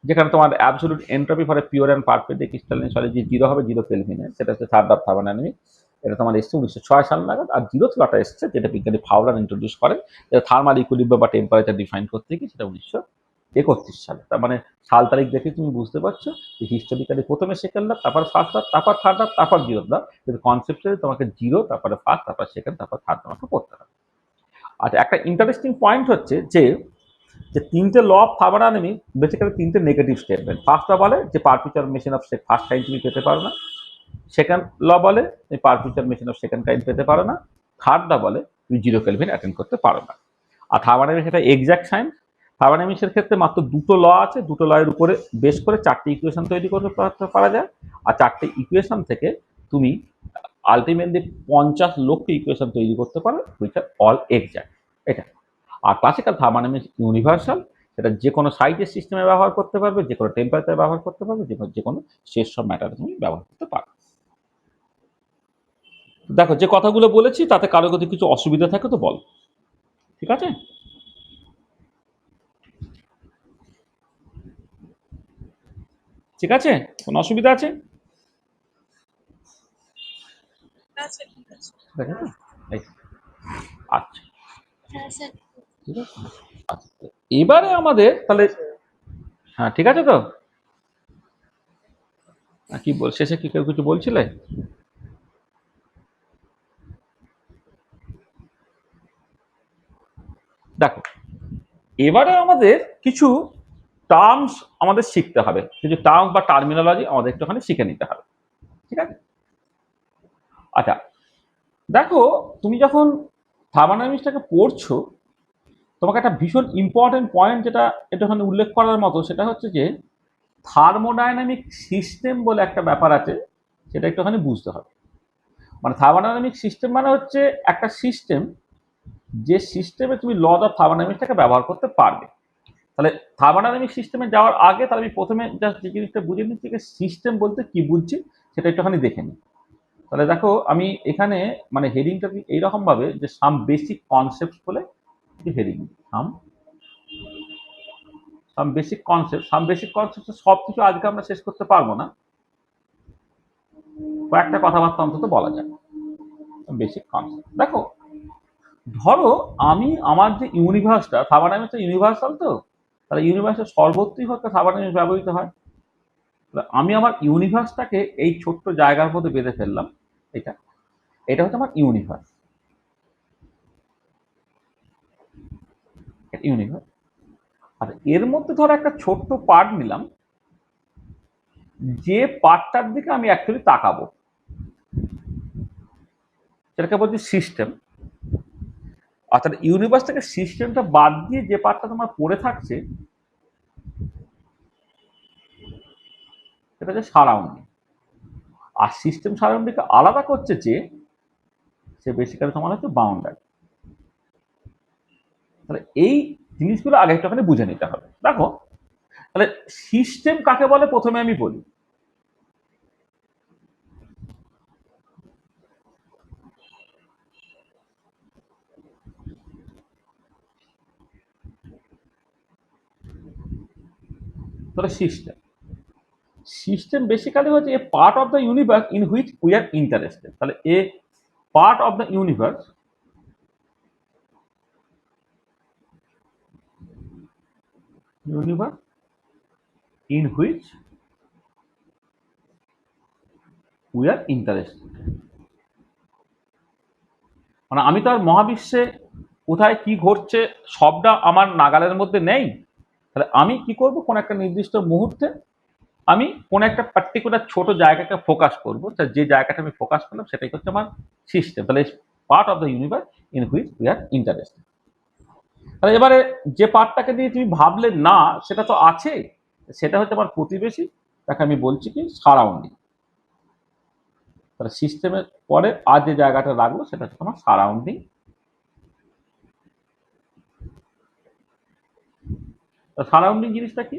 S1: যেখানে তোমার absolute entropy for a pure and perfect crystalline solid যে জিরো হবে 0 কেলভিনে, সেটা হচ্ছে থার্ড অফ থার্মোডাইনামিক্স। এটা তোমার এসছে 1906 সাল নাগাদ। আর জিরোথ লটা এসছে যেটা বিজ্ঞানী ফাউলার ইন্ট্রোডিউস করেন, যেটা থার্মাল ইকুইলিব্রিয়াম বা টেম্পারেচার ডিফাইন করতে গিয়ে, সেটা 1931 সালে। তার মানে সাল তারিখ দেখে তুমি বুঝতে পারছো যে হিস্টোরিক্যালি প্রথমে সেকেন্ড লাভ, তারপর ফার্স্ট লাভ, তারপর থার্ড লাভ, তারপর জিরোথ লাভ। কিন্তু কনসেপ্টুয়ালি তোমাকে জিরো, তারপরে ফার্স্ট, তারপর সেকেন্ড, তারপর থার্ড তোমাকে পড়তে হবে। আচ্ছা, একটা ইন্টারেস্টিং পয়েন্ট হচ্ছে যে যে 3টে ল অফ থার্মোডাইনামিক্স বেসিক্যালি 3টে নেগেটিভ স্টেটমেন্ট। ফার্স্ট ল বলে যে perpetual machine of first kind তুমি পেতে পারো না। সেকেন্ড ল বলে তুমি perpetual machine of second kind পেতে পারো না। থার্ড ল বলে তুমি 0 কেলভিন অ্যাটেন্ড করতে পারো না। আর থার্মোডাইনামিক্স এটা এক্সাক্ট সায়েন্স। থার্মোডাইনামিক্সের ক্ষেত্রে মাত্র 2টো ল আছে, 2টো ল এর উপরে বেশ করে 4টে ইকুয়েশন তৈরি করতে পারা যায়। আর 4টে ইকুয়েশন থেকে তুমি আলটিমেটলি 50 লক্ষ ইকুয়েশন তৈরি করতে পারো, হুইচ আর অল এক্সাক্ট। এটা। আর ক্লাসিক্যাল থার্মোডাইনামিক্স ইউনিভার্সাল, সেটা যে কোনো সাইজের সিস্টেমে ব্যবহার করতে পারবে, যে কোনো টেম্পারেচারে ব্যবহার করতে পারবে, যে কোনো শেষ সব ম্যাটারে তুমি ব্যবহার করতে পারবে। দেখো, যে কথাগুলো বলেছি তাতে কারো যদি কিছু অসুবিধা থাকে তো বল। ঠিক আছে? ঠিক আছে? কোনো অসুবিধা আছে?
S2: আচ্ছা, ঠিক আছে।
S1: দেখো তো? এই, আচ্ছা,
S2: হ্যাঁ স্যার।
S1: ঠিক আছে। আচ্ছা, এবারে আমাদের তাহলে, হ্যাঁ ঠিক আছে তো? কি বল, শেষে কি কেউ কিছু বলছিলে? দেখো, এবারে আমাদের কিছু টার্মস আমাদের শিখতে হবে, কিছু টার্মস বা টার্মিনোলজি আমাদের একটুখানি শিখে নিতে হবে। ঠিক আছে? আচ্ছা, দেখো, তুমি যখন থার্মোডাইনামিক্সটাকে পড়ছো, তোমাকে একটা ভীষণ ইম্পর্টেন্ট পয়েন্ট যেটা একটুখানি উল্লেখ করার মতো, সেটা হচ্ছে যে থার্মোডাইনামিক সিস্টেম বলে একটা ব্যাপার আছে, সেটা একটুখানি বুঝতে হবে। মানে থার্মোডাইনামিক সিস্টেম মানে হচ্ছে একটা সিস্টেম, যে সিস্টেমে তুমি ল অফ থার্মোডাইনামিক্সটাকে ব্যবহার করতে পারবে। তাহলে থার্মোডাইনামিক সিস্টেমে যাওয়ার আগে তাহলে আমি প্রথমে জাস্ট যে জিনিসটা বুঝে নিচ্ছি যে সিস্টেম বলতে কি বুঝছি, সেটা একটুখানি দেখে নিই। তাহলে দেখো, আমি এখানে মানে হেডিংটা এইরকম ভাবে যে সাম বেসিক কনসেপ্ট বলে হেডিং, সাম সাম বেসিক কনসেপ্ট সব কিছু আজকে আমরা শেষ করতে পারবো না, কয়েকটা কথাবার্তা অন্তত বলা যায়। বেসিক কনসেপ্ট দেখো, ধরো আমি আমার যে ইউনিভার্সটা, থার্মোডাইনামিক্স ইউনিভার্সাল, তো তাহলে ইউনিভার্সের সর্বত্রই হচ্ছে থার্মোডাইনামিক্স ব্যবহৃত হয়। আমি আমার ইউনিভার্সটাকে এই ছোট্ট জায়গার মধ্যে বেঁধে ফেললাম। এটা এটা হচ্ছে আমার ইউনিভার্স। ইউনিভার্স। আর এর মধ্যে ধরো একটা ছোট্ট পার্ট নিলাম, যে পার্টটার দিকে আমি অ্যাকচুয়ালি তাকাবো, সেটাকে বলছি সিস্টেম। অর্থাৎ ইউনিভার্স থেকে সিস্টেমটা বাদ দিয়ে যে পার্টটা তোমার পড়ে থাকছে, সেটা হচ্ছে সারাউন্ডিং। আর সিস্টেম সারাউন্ডিংকে আলাদা করছে যে সে বেসিক্যালি তোমার হচ্ছে বাউন্ডারি। তাহলে এই জিনিসগুলো আগে একটুখানি বুঝে নিতে হবে। দেখো, তাহলে সিস্টেম কাকে বলে প্রথমে আমি বলি। তাহলে সিস্টেম বেসিক্যালি হচ্ছে a part of the universe in which we are interested. তাহলে a part of the universe universe in which we are interested. মানে আমি তো আর মহাবিশ্বে কোথায় কি ঘটছে সবটা আমার নাগালের মধ্যে নেই। তাহলে আমি কি করব, কোন একটা নির্দিষ্ট মুহূর্তে আমি কোন একটা পার্টিকুলার ছোট জায়গাকে ফোকাস করব, যে জায়গাটা আমি ফোকাস করলাম সেটাই হচ্ছে আমার সিস্টেম। তাহলে part of the universe in which we are interested. তাহলে এবারে যে পার্টটাকে নিয়ে তুমি ভাবলে না সেটা তো আছে, সেটা হচ্ছে আমার প্রতিবেশী, তাকে আমি বলছি কি সারাউন্ডিং। তাহলে সিস্টেমের পরে আর যে জায়গাটা রাখলো সেটা হচ্ছে তোমার সারাউন্ডিং। সারাউন্ডিং জিনিসটা কি?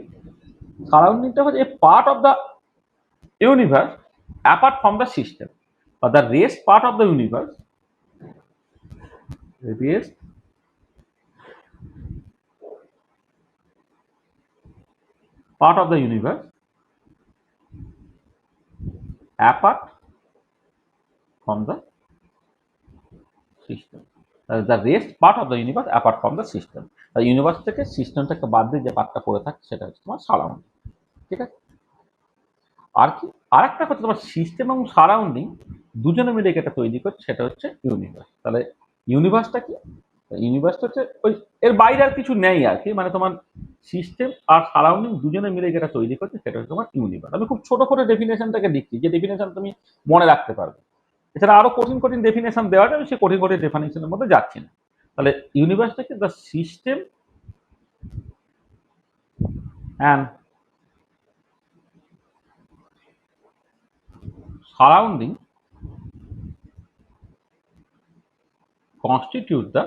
S1: সারাউন্ডিংটা হচ্ছে a part of the universe apart from the system, বা the rest part of the universe, rest part of the universe apart from the system. The rest part of the universe apart from the system. Universe থেকে সিস্টেমটাকে বাদ দিয়ে যে পার্টটা পড়ে থাকে সেটা হচ্ছে তোমার সারাউন্ডিং। ঠিক আছে? আর কি আরেকটা হচ্ছে তোমার সিস্টেম এবং সারাউন্ডিং দুজনে মিলে এটা তৈরি করছে, সেটা হচ্ছে ইউনিভার্স। তাহলে ইউনিভার্সটা কি? ইউনিভার্সটা হচ্ছে ওই এর বাইরে আর কিছু নেই আর কি, মানে তোমার সিস্টেম আর সারাউন্ডিং দুজনে মিলে যেটা তৈরি করছে সেটা হচ্ছে তোমার ইউনিভার্স। আমি খুব ছোট করে ডেফিনেশনটাকে দিচ্ছি, যে ডেফিনেশন তুমি মনে রাখতে পারবে। এছাড়া আরো কঠিন কঠিন ডেফিনেশন দেওয়া যাবে, সে কঠিন কঠিন ডেফিনেশনের মধ্যে যাচ্ছি না। তাহলে ইউনিভার্সটাকে the system and surrounding constitute the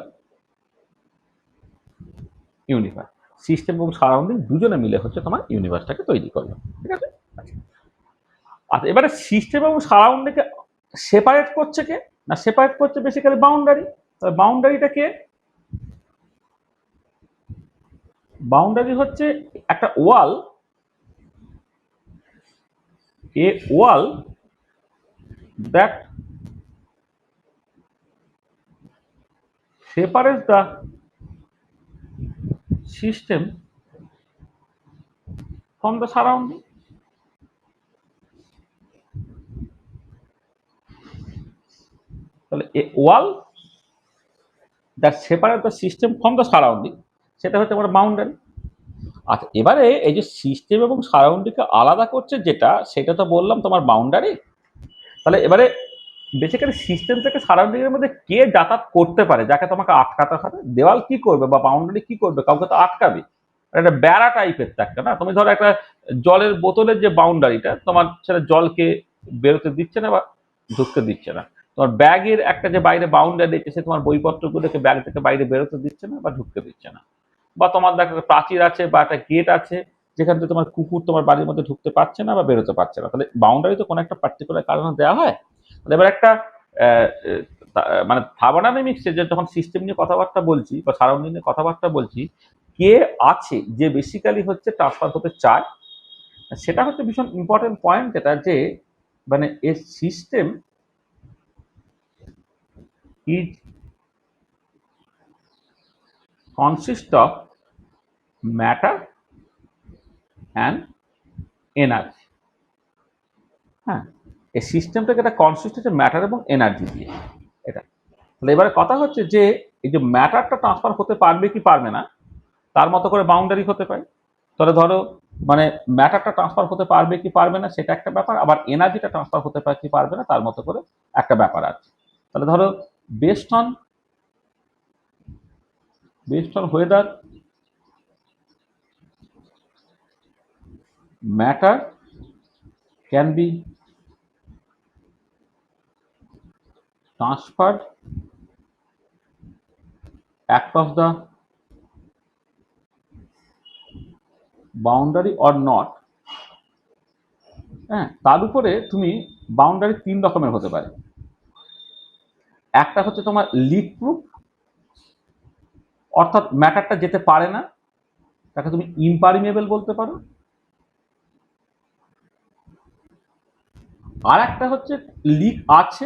S1: universe. System এবং সারাউন্ডিং দুজনে মিলে হচ্ছে তোমার ইউনিভার্সটাকে তৈরি করবে। ঠিক আছে? আচ্ছা, এবারে সিস্টেম এবং সারাউন্ডিংকে সেপারেট করছে কে? না, সেপারেট করছে বেসিক্যালি বাউন্ডারি। বাউন্ডারিটা কে? বাউন্ডারি হচ্ছে একটা wall, a wall that separates the system from the surrounding. তাহলে a wall that separate the system from the surrounding, সেটা হচ্ছে আমার বাউন্ডারি। আচ্ছা, এবারে এই যে সিস্টেম এবং সারাউন্ডিংকে আলাদা করছে যেটা, সেটা তো বললাম তোমার বাউন্ডারি। তাহলে এবারে বেসিক্যালি সিস্টেম থেকে সারাউন্ডিং এর মধ্যে কে যাতায়াত করতে পারে, যাকে তোমাকে আটকাতে হবে? দেওয়াল কি করবে বা বাউন্ডারি কি করবে? কাউকে তো আটকাবে। একটা বেড়া টাইপের একটা, না তুমি ধরো একটা জলের বোতলের যে বাউন্ডারিটা তোমার, সেটা জলকে বেরোতে দিচ্ছে না বা ঢুকতে দিচ্ছে না। তোমার ব্যাগের একটা যে বাইরে বাউন্ডারি দিচ্ছে, সে তোমার বইপত্রগুলোকে ব্যাগ থেকে বাইরে বেরোতে দিচ্ছে না বা ঢুকতে দিচ্ছে না। বা তোমার দেখো একটা প্রাচীর আছে বা একটা গেট আছে, যেখান থেকে তোমার কুকুর তোমার বাড়ির মধ্যে ঢুকতে পারছে না বা বেরোতে পারছে না। তাহলে বাউন্ডারি তো কোনো একটা পার্টিকুলার কারণে দেওয়া হয়। এবার একটা মানে থার্মোডাইনামিক্সে যে যখন সিস্টেম নিয়ে কথাবার্তা বলছি বা সারাউন্ডিং নিয়ে কথাবার্তা বলছি, কে আছে যে বেসিক্যালি হচ্ছে ট্রান্সফার হতে চায়, সেটা হচ্ছে ভীষণ ইম্পর্টেন্ট পয়েন্ট, যেটা যে মানে a system is consist of matter and energy. হ্যাঁ, এই সিস্টেমটাকে একটা কনসিস্ট হচ্ছে ম্যাটার এবং এনার্জি দিয়ে। এটা তাহলে এবারে কথা হচ্ছে যে এই যে ম্যাটারটা ট্রান্সফার হতে পারবে কি পারবে না, তার মতো করে বাউন্ডারি হতে পারে। তাহলে ধরো মানে ম্যাটারটা ট্রান্সফার হতে পারবে কি পারবে না সেটা একটা ব্যাপার, আবার এনার্জিটা ট্রান্সফার হতে পারে কি পারবে না তার মতো করে একটা ব্যাপার আছে। তাহলে ধরো best on weather matter can be transferred across the boundary or not। হ্যাঁ, তার উপরে তুমি বাউন্ডারি তিন রকমের হতে পারে। একটা হচ্ছে তোমার লিক প্রুফ, অর্থাৎ ম্যাটারটা যেতে পারে না, তাকে তুমি ইমপারমিয়েবল বলতে পারো। আর একটা হচ্ছে লিক আছে,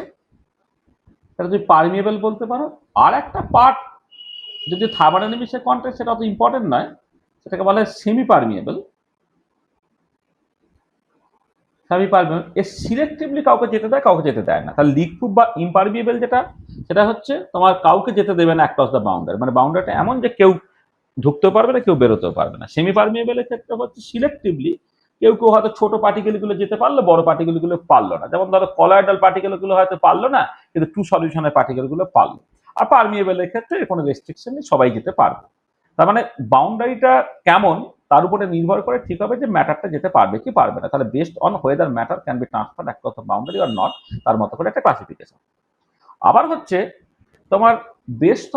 S1: তাকে তুমি পারমিয়েবল বলতে পারো। আর একটা পার্ট যদি থার্মোডাইনামিক্সের কন্টেক্সট, সেটা অত ইম্পর্টেন্ট নয়, সেটাকে বলা হয় সেমি পারমিয়েবল। সেমি পারমিয়েবল এ সিলেক্টিভলি কাউকে যেতে দেয়, কাউকে যেতে দেয় না। তাহলে লিক প্রুফ বা ইমপারমিয়েবল যেটা, সেটা হচ্ছে তোমার কাউকে যেতে দেবে না অ্যাক্রস দ্য বাউন্ডারি, মানে বাউন্ডারিটা এমন যে কেউ ঢুকতেও পারবে না, কেউ বেরোতেও পারবে না। সেমি পারমিয়েবলের ক্ষেত্রে হচ্ছে সিলেক্টিভলি কেউ কেউ হয়তো ছোট পার্টিকেলগুলো যেতে পারলো, বড় পার্টিকেলগুলো পারলো না। যেমন ধরো কলয়েডাল পার্টিকেলগুলো হয়তো পারলো না, কিন্তু টু সলিউশনের পার্টিকেলগুলো পারলো। আর পারমিয়েবলের ক্ষেত্রে কোনো রেস্ট্রিকশন নেই, সবাই যেতে পারবে। তার মানে বাউন্ডারিটা কেমন তার উপরে নির্ভর করে ঠিক হবে যে ম্যাটারটা যেতে পারবে কি পারবে না। তাহলে best on whether matter can be transferred across the boundary or not, তার মতো করে একটা ক্লাসিফিকেশন। আবার হচ্ছে তোমার best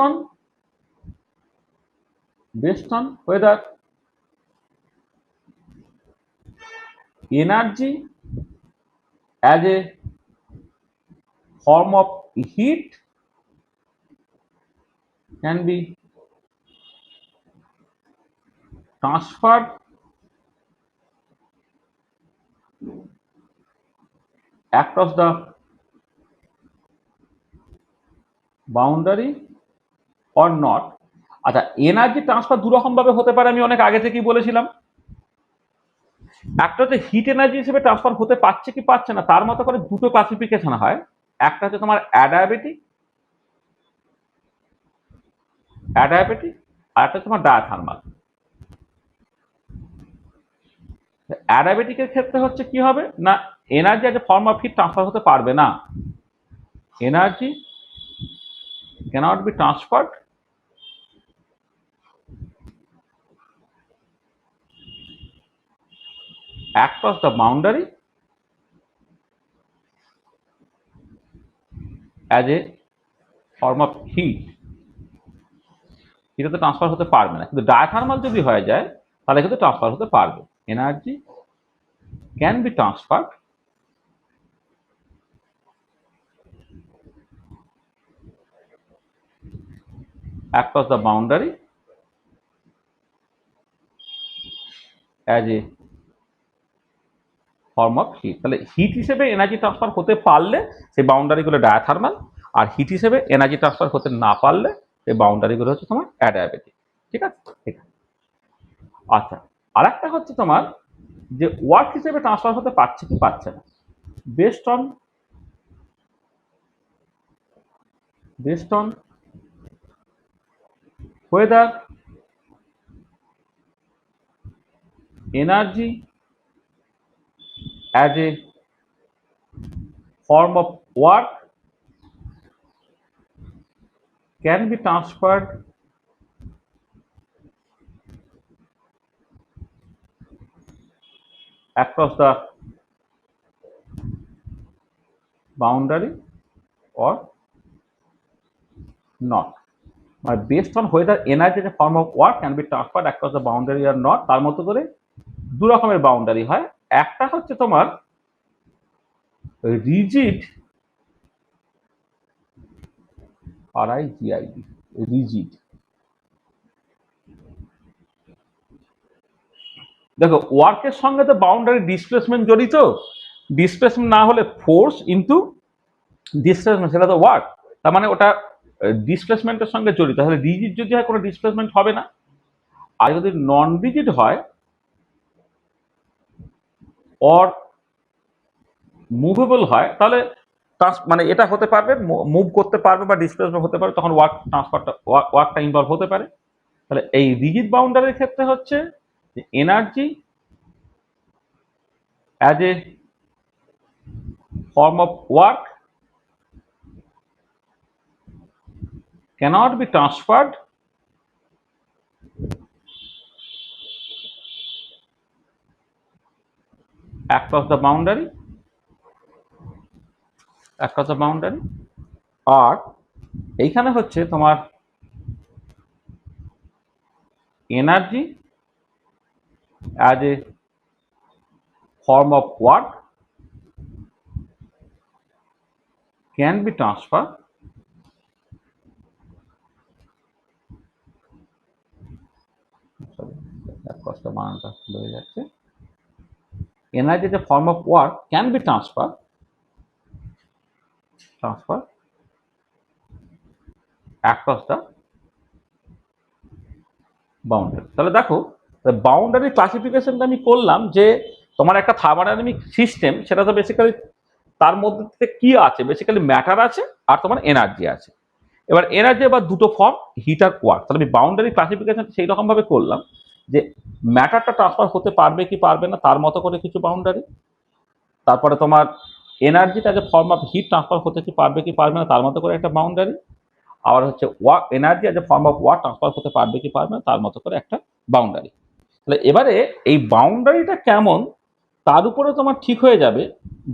S1: on whether energy as a form of heat can be transferred across the boundary or not। আচ্ছা, এনার্জি ট্রান্সফার দু রকম ভাবে হতে পারে, আমি অনেক আগে থেকেই বলেছিলাম। একটা হচ্ছে হিট এনার্জি হিসেবে ট্রান্সফার হতে পারছে কি পারছে না, তার মতো করে দুটো ক্লাসিফিকেশন হয়। একটা হচ্ছে তোমার অ্যাডায়াবেটিক আর একটা তোমার ডায়াথার্মাল। অ্যাডায়াবেটিকের ক্ষেত্রে হচ্ছে কি হবে না, এনার্জি একটা ফর্ম অফ হিট ট্রান্সফার হতে পারবে না, energy cannot be transferred across the boundary as a form of heat। এটা তো ট্রান্সফার হতে পারবে না, কিন্তু ডায়াথার্মাল যদি হয়ে যায় তাহলে কিন্তু ট্রান্সফার হতে পারবে। Energy can be transferred across the boundary as a form of hit. তাহলে হিট হিসেবে এনার্জি ট্রান্সফার হতে পারলে সেই বাউন্ডারিগুলো ডায়াথার্মাল, আর হিট হিসেবে এনার্জি ট্রান্সফার হতে না পারলে সেই বাউন্ডারিগুলো হচ্ছে তোমার অ্যাডায়াবেটিক। ঠিক আছে, ঠিক আছে। আচ্ছা, আর একটা হচ্ছে তোমার যে ওয়ার্ক হিসেবে ট্রান্সফার হতে পারছে কি পারছে না, best on whether energy as a form of work can be transferred across the boundary or not। মানে best on whether energy as a form of work can be transferred across the boundary or not, তার মতো করে দু রকমের বাউন্ডারি হয়। একটা হচ্ছে তোমার রিজিড, RIGID, রিজিড। দেখো ওয়ার্কের সঙ্গে তো বাউন্ডারি ডিসপ্লেসমেন্ট জড়িত, ডিসপ্লেসমেন্ট না হলে ফোর্স ইনটু ডিসপ্লেসমেন্ট, সেটা তো ওয়ার্ক। তার মানে ওটা ডিসপ্লেসমেন্টের সঙ্গে জড়িত। তাহলে রিজিড যদি হয় কোনো ডিসপ্লেসমেন্ট হবে না, আর যদি নন রিজিড হয় অর মুভেবল হয় তাহলে মানে এটা হতে পারবে, মুভ করতে পারবে বা ডিসপ্লেসমেন্ট হতে পারে, তখন ওয়ার্কটা ইনভলভ হতে পারে। তাহলে এই রিজিড বাউন্ডারির ক্ষেত্রে হচ্ছে energy as a form of work cannot be transferred across the boundary আর এইখানে হচ্ছে তোমার energy as a form of work can be transfer বানানটা বেড়ে যাচ্ছে, এনার্জি যে form of work can be transfer across the boundary. তাহলে দেখো বাউন্ডারি ক্লাসিফিকেশনটা আমি করলাম যে তোমার একটা থার্মোডাইনামিক সিস্টেম, সেটা তো বেসিক্যালি তার মধ্যে থেকে কি আছে, বেসিক্যালি ম্যাটার আছে আর তোমার এনার্জি আছে। এবার এনার্জি আবার দুটো ফর্ম, হিট আর ওয়ার্ক। তাহলে আমি বাউন্ডারি ক্লাসিফিকেশন সেই রকম ভাবে করলাম যে ম্যাটারটা ট্রান্সফার হতে পারবে কি পারবে না তার মতো করে কিছু বাউন্ডারি, তারপরে তোমার এনার্জিটা যে ফর্ম অফ হিট ট্রান্সফার হতে কি পারবে না তার মতো করে একটা বাউন্ডারি, আবার হচ্ছে ওয়ার্ক এনার্জি যে ফর্ম অফ ওয়ার্ক ট্রান্সফার হতে পারবে কি পারবে না তার মতো করে একটা বাউন্ডারি। তাহলে এবারে এই বাউন্ডারিটা কেমন তার উপরে তোমার ঠিক হয়ে যাবে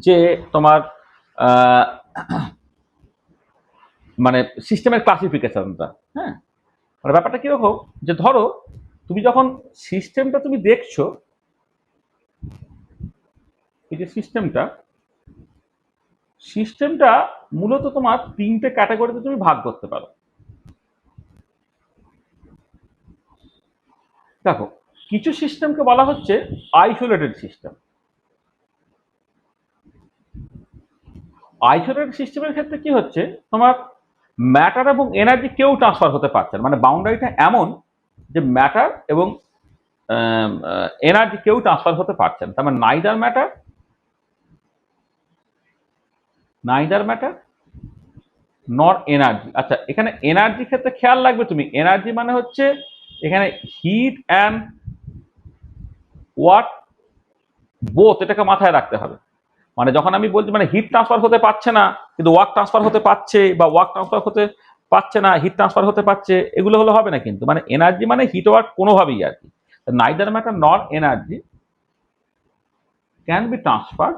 S1: যে তোমার আহ, মানে সিস্টেমের ক্লাসিফিকেশনটা। হ্যাঁ, মানে ব্যাপারটা কিরকম, যে ধরো তুমি যখন সিস্টেমটা তুমি দেখছো, এই যে সিস্টেমটা সিস্টেমটা মূলত তোমার তিনটে ক্যাটাগরিতে তুমি ভাগ করতে পারো। দেখো, কিছু সিস্টেমকে বলা হচ্ছে আইসোলেটেড সিস্টেম। আইসোলেটেড সিস্টেমের ক্ষেত্রে কি হচ্ছে, তোমার ম্যাটার এবং এনার্জি কেউ ট্রান্সফার হতে পারছে না, মানে বাউন্ডারিটা এমন যে ম্যাটার এবং এনার্জি কেউ ট্রান্সফার হতে পারছে না। তার মানে নাইদার ম্যাটার নর এনার্জি। আচ্ছা, এখানে এনার্জি ক্ষেত্রে খেয়াল রাখবে তুমি, এনার্জি মানে হচ্ছে এখানে হিট অ্যান্ড ওয়াট বোথ, এটাকে মাথায় রাখতে হবে। মানে যখন আমি বলছি মানে হিট ট্রান্সফার হতে পারছে না কিন্তু ওয়ার্ক ট্রান্সফার হতে পারছে, বা ওয়ার্ক ট্রান্সফার হতে পারছে না হিট ট্রান্সফার হতে পারছে, এগুলো হলে হবে না কিন্তু। মানে এনার্জি মানে হিট ওয়ার্ক কোনোভাবেই আর কি। নাইদার ম্যাটার নর energy can B transfer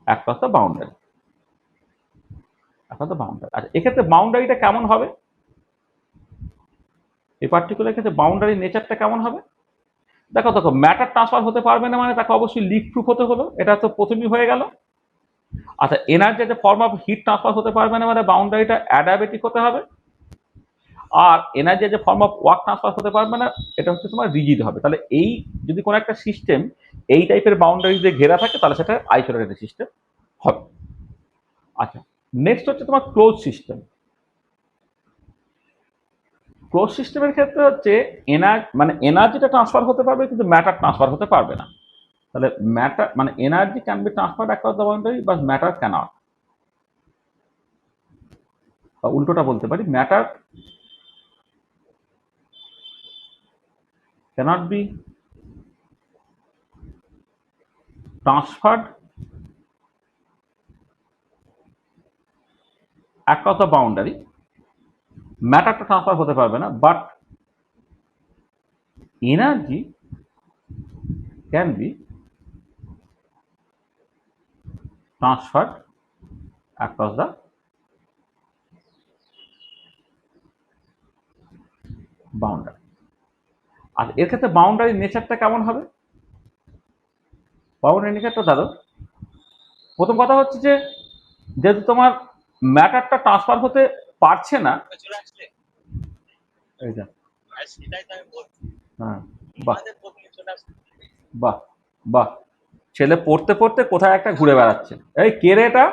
S1: across the boundary. Across the boundary. আচ্ছা, এক্ষেত্রে বাউন্ডারিটা কেমন হবে, এই পার্টিকুলার ক্ষেত্রে বাউন্ডারি নেচারটা কেমন হবে? দেখো দেখো, ম্যাটার ট্রান্সফার হতে পারবে না মানে তাকে অবশ্যই লিক প্রুফ হতে হলো, এটা তো প্রথমেই হয়ে গেল। আচ্ছা, এনার্জি যে ফর্ম অফ হিট ট্রান্সফার হতে পারবে না মানে বাউন্ডারিটা অ্যাডাবেটিক হতে হবে। আর এনার্জি যে ফর্ম অফ ওয়ার্ক ট্রান্সফার হতে পারবে না, এটা হচ্ছে তোমার রিজিড হবে। তাহলে এই যদি কোনো একটা সিস্টেম এই টাইপের বাউন্ডারি দিয়ে ঘেরা থাকে তাহলে সেটা আইসোলেটেড সিস্টেম হবে। আচ্ছা, নেক্সট হচ্ছে তোমার ক্লোজ সিস্টেম। ক্লোজ সিস্টেমের ক্ষেত্রে হচ্ছে মানে এনার্জিটা ট্রান্সফার হতে পারবে কিন্তু ম্যাটার ট্রান্সফার হতে পারবে না। তাহলে ম্যাটার মানে energy can be transferred across the boundary but matter cannot. বা উল্টোটা বলতে পারি, matter cannot be transferred across the boundary. ম্যাটারটা ট্রান্সফার হতে পারবে না, but energy can be transferred across the boundary. আর এর ক্ষেত্রে বাউন্ডারি নেচারটা কেমন হবে? বাউন্ডারি নেচারটা ধরো, প্রথম কথা হচ্ছে যে যেহেতু তোমার ম্যাটারটা ট্রান্সফার হতে পারছে না,
S3: চলে আসলে
S1: এই যে
S3: আর সেটাই তো আমি বলছি
S1: হ্যাঁ, বাহ
S3: আমাদের প্রথমে চলে আসলে
S1: বাহ বাহ, ছেলে পড়তে পড়তে কোথায় একটা ঘুরে বেড়াচ্ছে। এই কে রে এটা?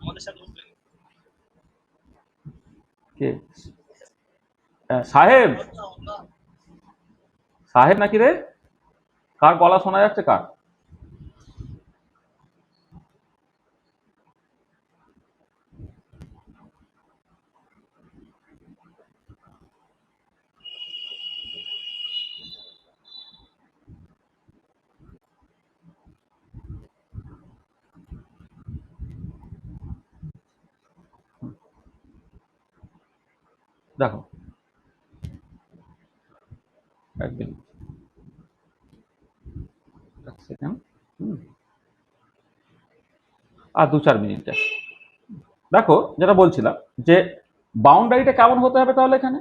S3: আমাদের সাথে উঠবে
S1: কে? সাহেব? সাহেব নাকি রে? কার গলা শোনা যাচ্ছে কার? দেখো, একদিন এক সেকেন্ড, আর 2-4 মিনিট। দেখো, যেটা বলছিলাম যে বাউন্ডারিটা কেমন হতে হবে তাহলে এখানে?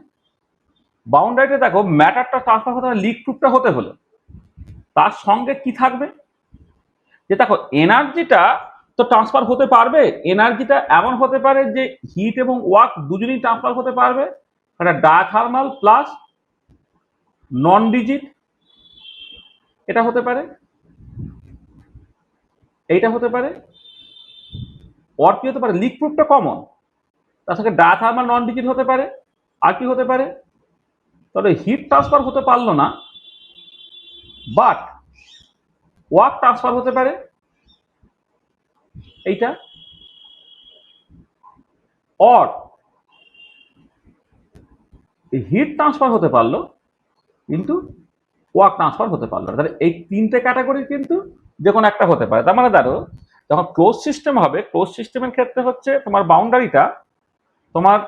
S1: বাউন্ডারিটা দেখো, ম্যাটারটা ট্রান্সফার হতে হবে, লিক প্রুফটা হতে হলো তার সঙ্গে কি থাকবে, যে দেখো এনার্জিটা তো ট্রান্সফার হতে পারবে, এনার্জিটা এমন হতে পারে যে হিট এবং ওয়ার্ক দুজনেই ট্রান্সফার হতে পারবে, একটা ডায়াথার্মাল প্লাস নন রিজিড, এটা হতে পারে, এইটা হতে পারে। ওর কি হতে পারে, লিক প্রুফটা কমন, তার সঙ্গে ডায়াথার্মাল নন রিজিড হতে পারে। আর কি হতে পারে? তাহলে হিট ট্রান্সফার হতে পারলো না, বাট ওয়ার্ক ট্রান্সফার হতে পারে। এইটা অর হিট ট্রান্সফার হতে পারলো কিন্তু ওয়ার্ক ট্রান্সফার হতে পারলো না। তাহলে এই তিনটে ক্যাটাগরি কিন্তু যে কোনো একটা হতে পারে। তার মানে ধরো যখন ক্লোজ সিস্টেম হবে, ক্লোজ সিস্টেমের ক্ষেত্রে হচ্ছে তোমার বাউন্ডারিটা তোমার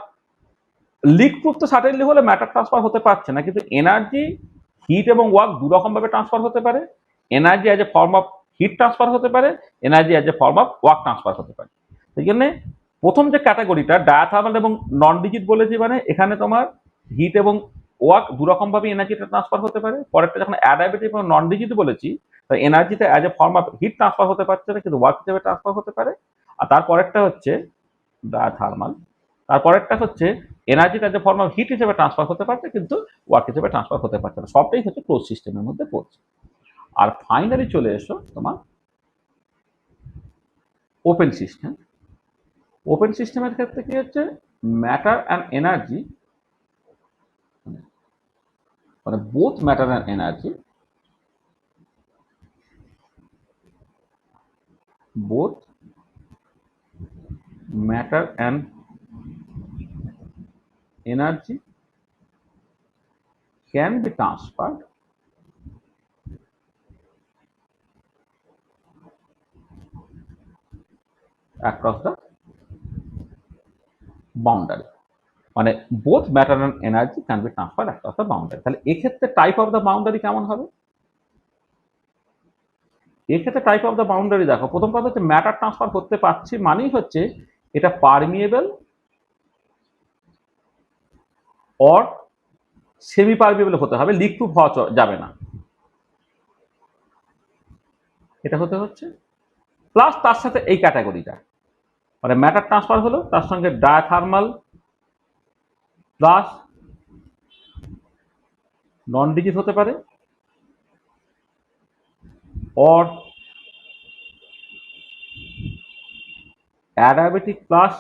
S1: লিক প্রুফ তো সার্টেনলি হলে ম্যাটার ট্রান্সফার হতে পারছে না, কিন্তু এনার্জি, হিট এবং ওয়ার্ক দু রকম ভাবে ট্রান্সফার হতে পারে। Energy as a form of heat transfer হতে পারে, energy as a form of work transfer হতে পারে। সেই জন্য প্রথম যে ক্যাটাগরিটা ডায়াথার্মাল এবং নন রিজিড বলেছি, মানে এখানে তোমার হিট এবং ওয়ার্ক দু রকম ভাবে এনার্জিটা ট্রান্সফার হতে পারে। পরেরটা যখন অ্যাডাবেটিভ এবং নন রিজিড বলেছি, এনার্জিটা as a form of heat transfer হতে পারছে না, কিন্তু ওয়ার্ক হিসেবে ট্রান্সফার হতে পারে। আর তারপরেরটা হচ্ছে ডায়াথার্মাল, তারপরেরটা হচ্ছে এনার্জিটা যে ফর্ম অফ হিট হিসেবে ট্রান্সফার হতে পারছে কিন্তু ওয়ার্ক হিসেবে ট্রান্সফার হতে পারছে না। সবটাই হচ্ছে ক্লোজ সিস্টেমের মধ্যে পড়ছে। আর ফাইনালি চলে এসো তোমার ওপেন সিস্টেম। ওপেন সিস্টেমের ক্ষেত্রে কি হচ্ছে, ম্যাটার অ্যান্ড এনার্জি, মানে both matter and energy, both matter and energy can be transferred across the boundary, মানে both matter and energy can B transfer across the boundary. তাহলে এক্ষেত্রে টাইপ অফ দ্য বাউন্ডারি কেমন হবে? এক্ষেত্রে টাইপ অফ দ্য বাউন্ডারি দেখো, প্রথম কথা হচ্ছে ম্যাটার ট্রান্সফার করতে পারছি মানেই হচ্ছে এটা পারমিয়েবল অর সেমি পারমিয়েবল হতে হবে, লিক প্রুফ হওয়া যাবে না, এটা হতে হচ্ছে। প্লাস তার সাথে এই ক্যাটাগরিটা, মানে ম্যাটার ট্রান্সফার হলো তার সঙ্গে ডায়াথার্মাল প্লাস নন রিজিড হতে পারে, or adiabatic plus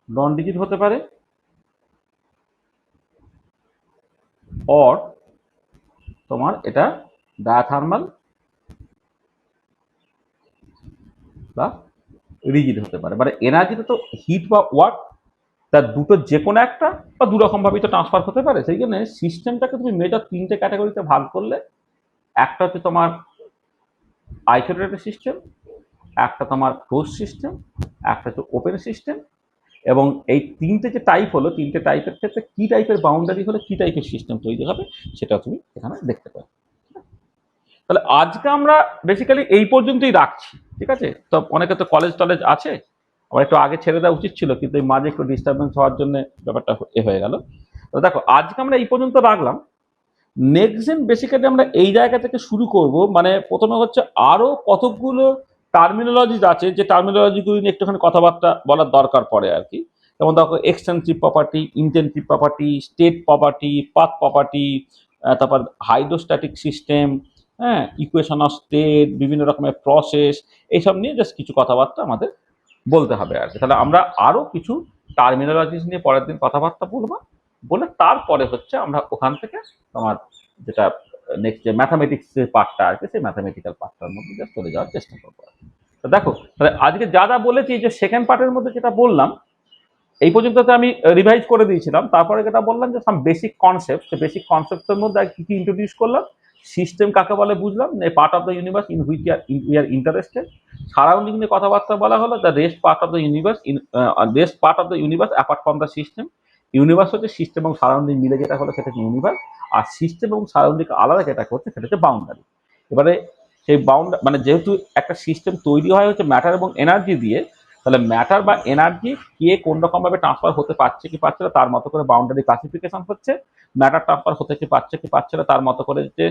S1: non rigid হতে পারে, অর তোমার এটা ডায়াথার্মাল বা রিজিড হতে পারে। মানে এনার্জিতে তো হিট বা ওয়ার্ক তার দুটো যে কোনো একটা বা দু রকম ভাবেই তো ট্রান্সফার হতে পারে। সেই জন্য সিস্টেমটাকে তুমি মেজর তিনটে ক্যাটাগরিতে ভাগ করলে, একটা হচ্ছে তোমার আইসোলেটেড সিস্টেম, একটা তোমার ক্লোজ সিস্টেম, একটা হচ্ছে ওপেন সিস্টেম। এবং এই তিনটে যে টাইপ হলো, তিনটে টাইপের ক্ষেত্রে কি টাইপের বাউন্ডারি হলে কি টাইপের সিস্টেম তৈরি হবে সেটা তুমি এখানে দেখতে পাবে। তাহলে আজকে আমরা বেসিক্যালি এই পর্যন্তই রাখছি, ঠিক আছে? তো অনেকে তো কলেজ টলেজ আছে, আমার একটু আগে ছেড়ে দেওয়া উচিত ছিল, কিন্তু এই মাঝে একটু ডিস্টারবেন্স হওয়ার জন্য ব্যাপারটা হয়ে গেল। তো দেখো আজকে আমরা এই পর্যন্ত রাখলাম। নেক্সট দিন বেসিক্যালি আমরা এই জায়গা থেকে শুরু করব। মানে প্রথমে হচ্ছে আরো কতগুলো টার্মিনোলজিস আছে যে টার্মিনোলজিগুলো নিয়ে একটুখানি কথাবার্তা বলার দরকার পড়ে আর কি। যেমন দেখো extensive property, intensive property, state property, path property, তারপর হাইড্রোস্ট্যাটিক সিস্টেম, হ্যাঁ, ইকুয়েশন অফ স্টেট, বিভিন্ন রকমের প্রসেস, এইসব নিয়ে জাস্ট কিছু কথাবার্তা আমাদের বলতে হবে আর কি। তাহলে আমরা আরো কিছু টার্মিনোলজিস নিয়ে পরের দিন কথাবার্তা বলবো, বলে তারপরে হচ্ছে আমরা ওখান থেকে তোমার যেটা নেক্সট যে ম্যাথামেটিক্স এর পার্টটা আছে সেই ম্যাথামেটিক্যাল পার্টটার মধ্যে জাস্ট চলে যাওয়ার চেষ্টা করবো। তো দেখো তাহলে আজকে যা যা বলেছি, যে সেকেন্ড পার্টের মধ্যে যেটা বললাম এই পর্যন্ত তো আমি রিভাইজ করে দিয়েছিলাম। তারপরে যেটা বললাম যে সাম বেসিক কনসেপ্ট, সেই বেসিক কনসেপ্টের মধ্যে কি কি ইন্ট্রোডিউস করলাম, সিস্টেম কাকে বলে বুঝলাম, part of the universe in which we are interested. Surrounding নিয়ে কথাবার্তা বলা হলো, the rest part of the universe rest part of the universe apart from the system. Universe হচ্ছে সিস্টেম এবং সারাউন্ডিং মিলে যেটা হলো সেটা হচ্ছে ইউনিভার্স, আর সিস্টেম এবং সারাউন্ডিং আলাদা যেটা করছে সেটা হচ্ছে বাউন্ডারি। এবারে সেই মানে যেহেতু একটা সিস্টেম তৈরি হয় হচ্ছে ম্যাটার এবং এনার্জি দিয়ে, তাহলে ম্যাটার বা এনার্জি কে কোন রকম ভাবে ট্রান্সফার হতে পারছে কি পারছে না তার মতো করে বাউন্ডারি ক্লাসিফিকেশন হচ্ছে। ম্যাটার ট্রান্সফার হতে কি পারছে না তার মতো করে যে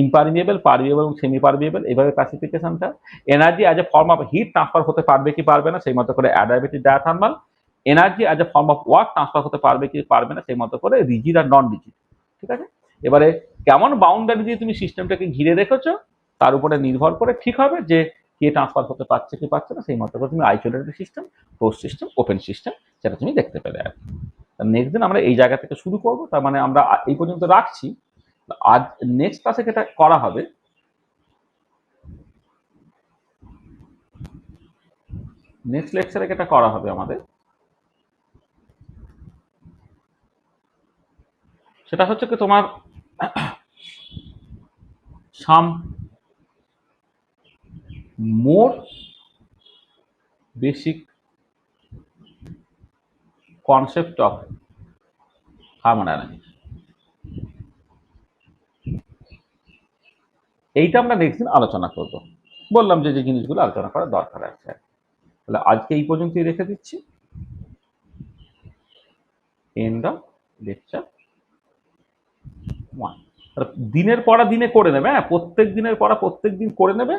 S1: ইমপারমিয়েবল, পারমিয়েবল এবং সেমি পারমিয়েবল, এইভাবে ক্লাসিফিকেশনটা। Energy as a form of heat transfer হতে পারবে কি পারবে না সেই মতো করে adiabatic, diathermal. Energy as a form of work transfer হতে পারবে কি পারবে না সেই মতো করে রিজিড আর নন রিজিড, ঠিক আছে? এবারে কেমন বাউন্ডারি দিয়ে তুমি সিস্টেমটাকে ঘিরে রেখেছো তার উপরে নির্ভর করে ঠিক হবে যে কে ট্রান্সফার করতে পারছে কি পাচ্ছে না সেই মতো করে তুমি isolated system, close system, open system সেটা তুমি দেখতে পেলে আর কি। নেক্সট দিন আমরা এই জায়গা থেকে শুরু করবো, তার মানে আমরা এই পর্যন্ত রাখছি। আজ নেক্সট ক্লাসে যেটা করা হবে, নেক্সট লেকচারে যেটা করা হবে আমাদের, সেটা হচ্ছে কি তোমার সাম মোর বেসিক কনসেপ্ট অফ থার্মোডাইনামিক্স। এইটা আমরা নেক্সট দিন আলোচনা করব। বললাম যে যে জিনিসগুলো আলোচনা করার দরকার আছে। তাহলে আজকে এই পর্যন্তই রেখে দিচ্ছি। End of lecture 1। দিনের পড়া দিনে করে নেবে, হ্যাঁ, প্রত্যেক দিনের পড়া প্রত্যেক দিন করে নেবে।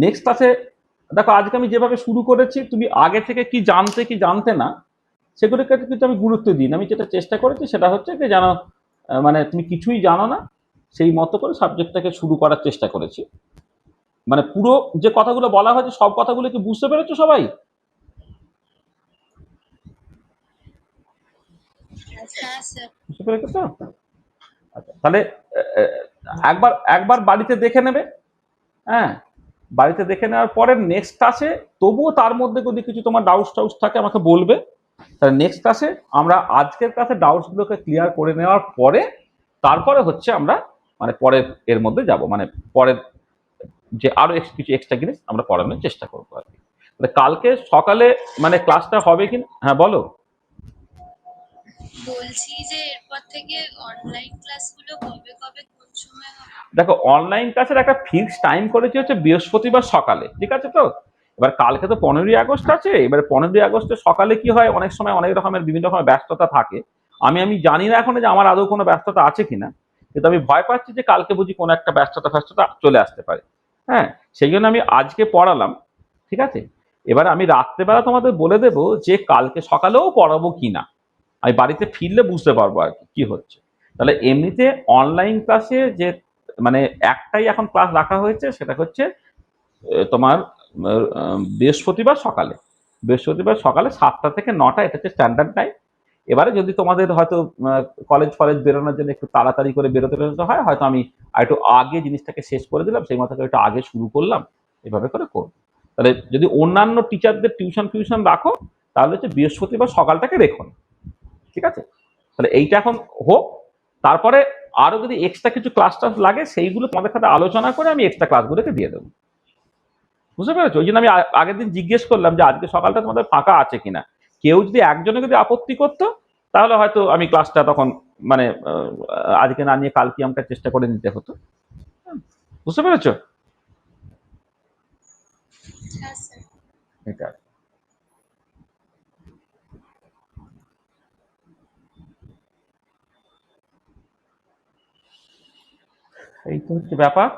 S1: নেক্সট ক্লাসে দেখো, আজকে আমি যেভাবে শুরু করেছি, তুমি আগে থেকে কি জানতে না সেগুলোকে কিন্তু আমি গুরুত্ব দিই না। আমি যেটা চেষ্টা করেছি সেটা হচ্ছে যে জানো, মানে তুমি কিছুই জানো না সেই মতো করে সাবজেক্টটাকে শুরু করার চেষ্টা করেছি। মানে পুরো যে কথাগুলো বলা হয়েছে সব কথাগুলো কি বুঝতে পেরেছো সবাই?
S2: হ্যাঁ স্যার।
S1: বুঝতে পেরেছো তো? আচ্ছা, তাহলে একবার বাড়িতে দেখে নেবে। হ্যাঁ, বাড়িতে দেখে নেওয়ার পরে নেক্সট ক্লাসে তবুও তার মধ্যে যদি কিছু তোমার ডাউটস থাকে আমাকে বলবে। তাহলে নেক্সট ক্লাসে আমরা আজকের ক্লাসে ডাউটসগুলোকে ক্লিয়ার করে নেওয়ার পরে তারপরে হচ্ছে আমরা মানে পরের এর মধ্যে যাব, মানে পরের যে আরো কিছু এক্সট্রা জিনিস আমরা পড়ানোর চেষ্টা করবো আর কি। তাহলে কালকে সকালে মানে ক্লাসটা হবে কিনা, হ্যাঁ বলো।
S2: বলছি যে এরপর থেকে অনলাইন ক্লাসগুলো কবে কবে কোন সময় হবে?
S1: দেখো, অনলাইন ক্লাসের একটা ফিক্সড টাইম করেছি হচ্ছে বৃহস্পতিবার সকালে, ঠিক আছে তো? এবার কালকে তো 15ই আগস্ট আছে, এবার 15ই আগস্টে সকালে কি হয়, অনেক সময় অনেক রকমের বিভিন্ন রকমের ব্যস্ততা থাকে। আমি জানি না এখন যে আমার আদৌ কোনো ব্যস্ততা আছে কিনা, কিন্তু আমি ভয় পাচ্ছি যে কালকে বুঝি কোনো একটা ব্যস্ততা চলে আসতে পারে। হ্যাঁ, সেই জন্য আমি আজকে পড়ালাম, ঠিক আছে? এবার আমি রাত্রেবেলা তোমাদের বলে দেবো যে কালকে সকালেও পড়াবো কিনা। আমি বাড়িতে ফিরলে বুঝতে পারবো আর কি হচ্ছে। তাহলে এমনিতে অনলাইন ক্লাসে যে মানে একটাই এখন ক্লাস রাখা হয়েছে, সেটা হচ্ছে তোমার বৃহস্পতিবার সকালে 7টা থেকে 9টা, এটা হচ্ছে স্ট্যান্ডার্ড টাইম। এবারে যদি তোমাদের হয়তো কলেজ ফলেজ বেরোনোর জন্য একটু তাড়াতাড়ি করে বেরোতে হয়, হয়তো আমি আর একটু আগে জিনিসটাকে শেষ করে দিলাম, সেই মতো করে একটু আগে শুরু করলাম, এভাবে করে করবো। তাহলে যদি অন্যান্য টিচারদের টিউশন রাখো, তাহলে হচ্ছে বৃহস্পতিবার সকালটাকে রেখো না, ঠিক আছে? তাহলে এইটা এখন হোক। তারপরে আরো যদি এক্সট্রা কিছু ক্লাস টাস লাগে সেইগুলো তোমাদের সাথে আলোচনা করে আমি এক্সট্রা ক্লাসগুলোকে দিয়ে দেবো। বুঝতে পেরেছো? ওই জন্য আমি আগের দিন জিজ্ঞেস করলাম যে আজকে সকালটা তোমাদের ফাঁকা আছে কিনা। কেউ যদি একজনে যদি আপত্তি করতো, তাহলে হয়তো আমি ক্লাসটা তখন মানে আজকে না নিয়ে কালকে আমাকে চেষ্টা করে নিতে হতো। বুঝতে পেরেছো?
S2: হ্যাঁ স্যার।
S1: এটা এই তো হচ্ছে ব্যাপার।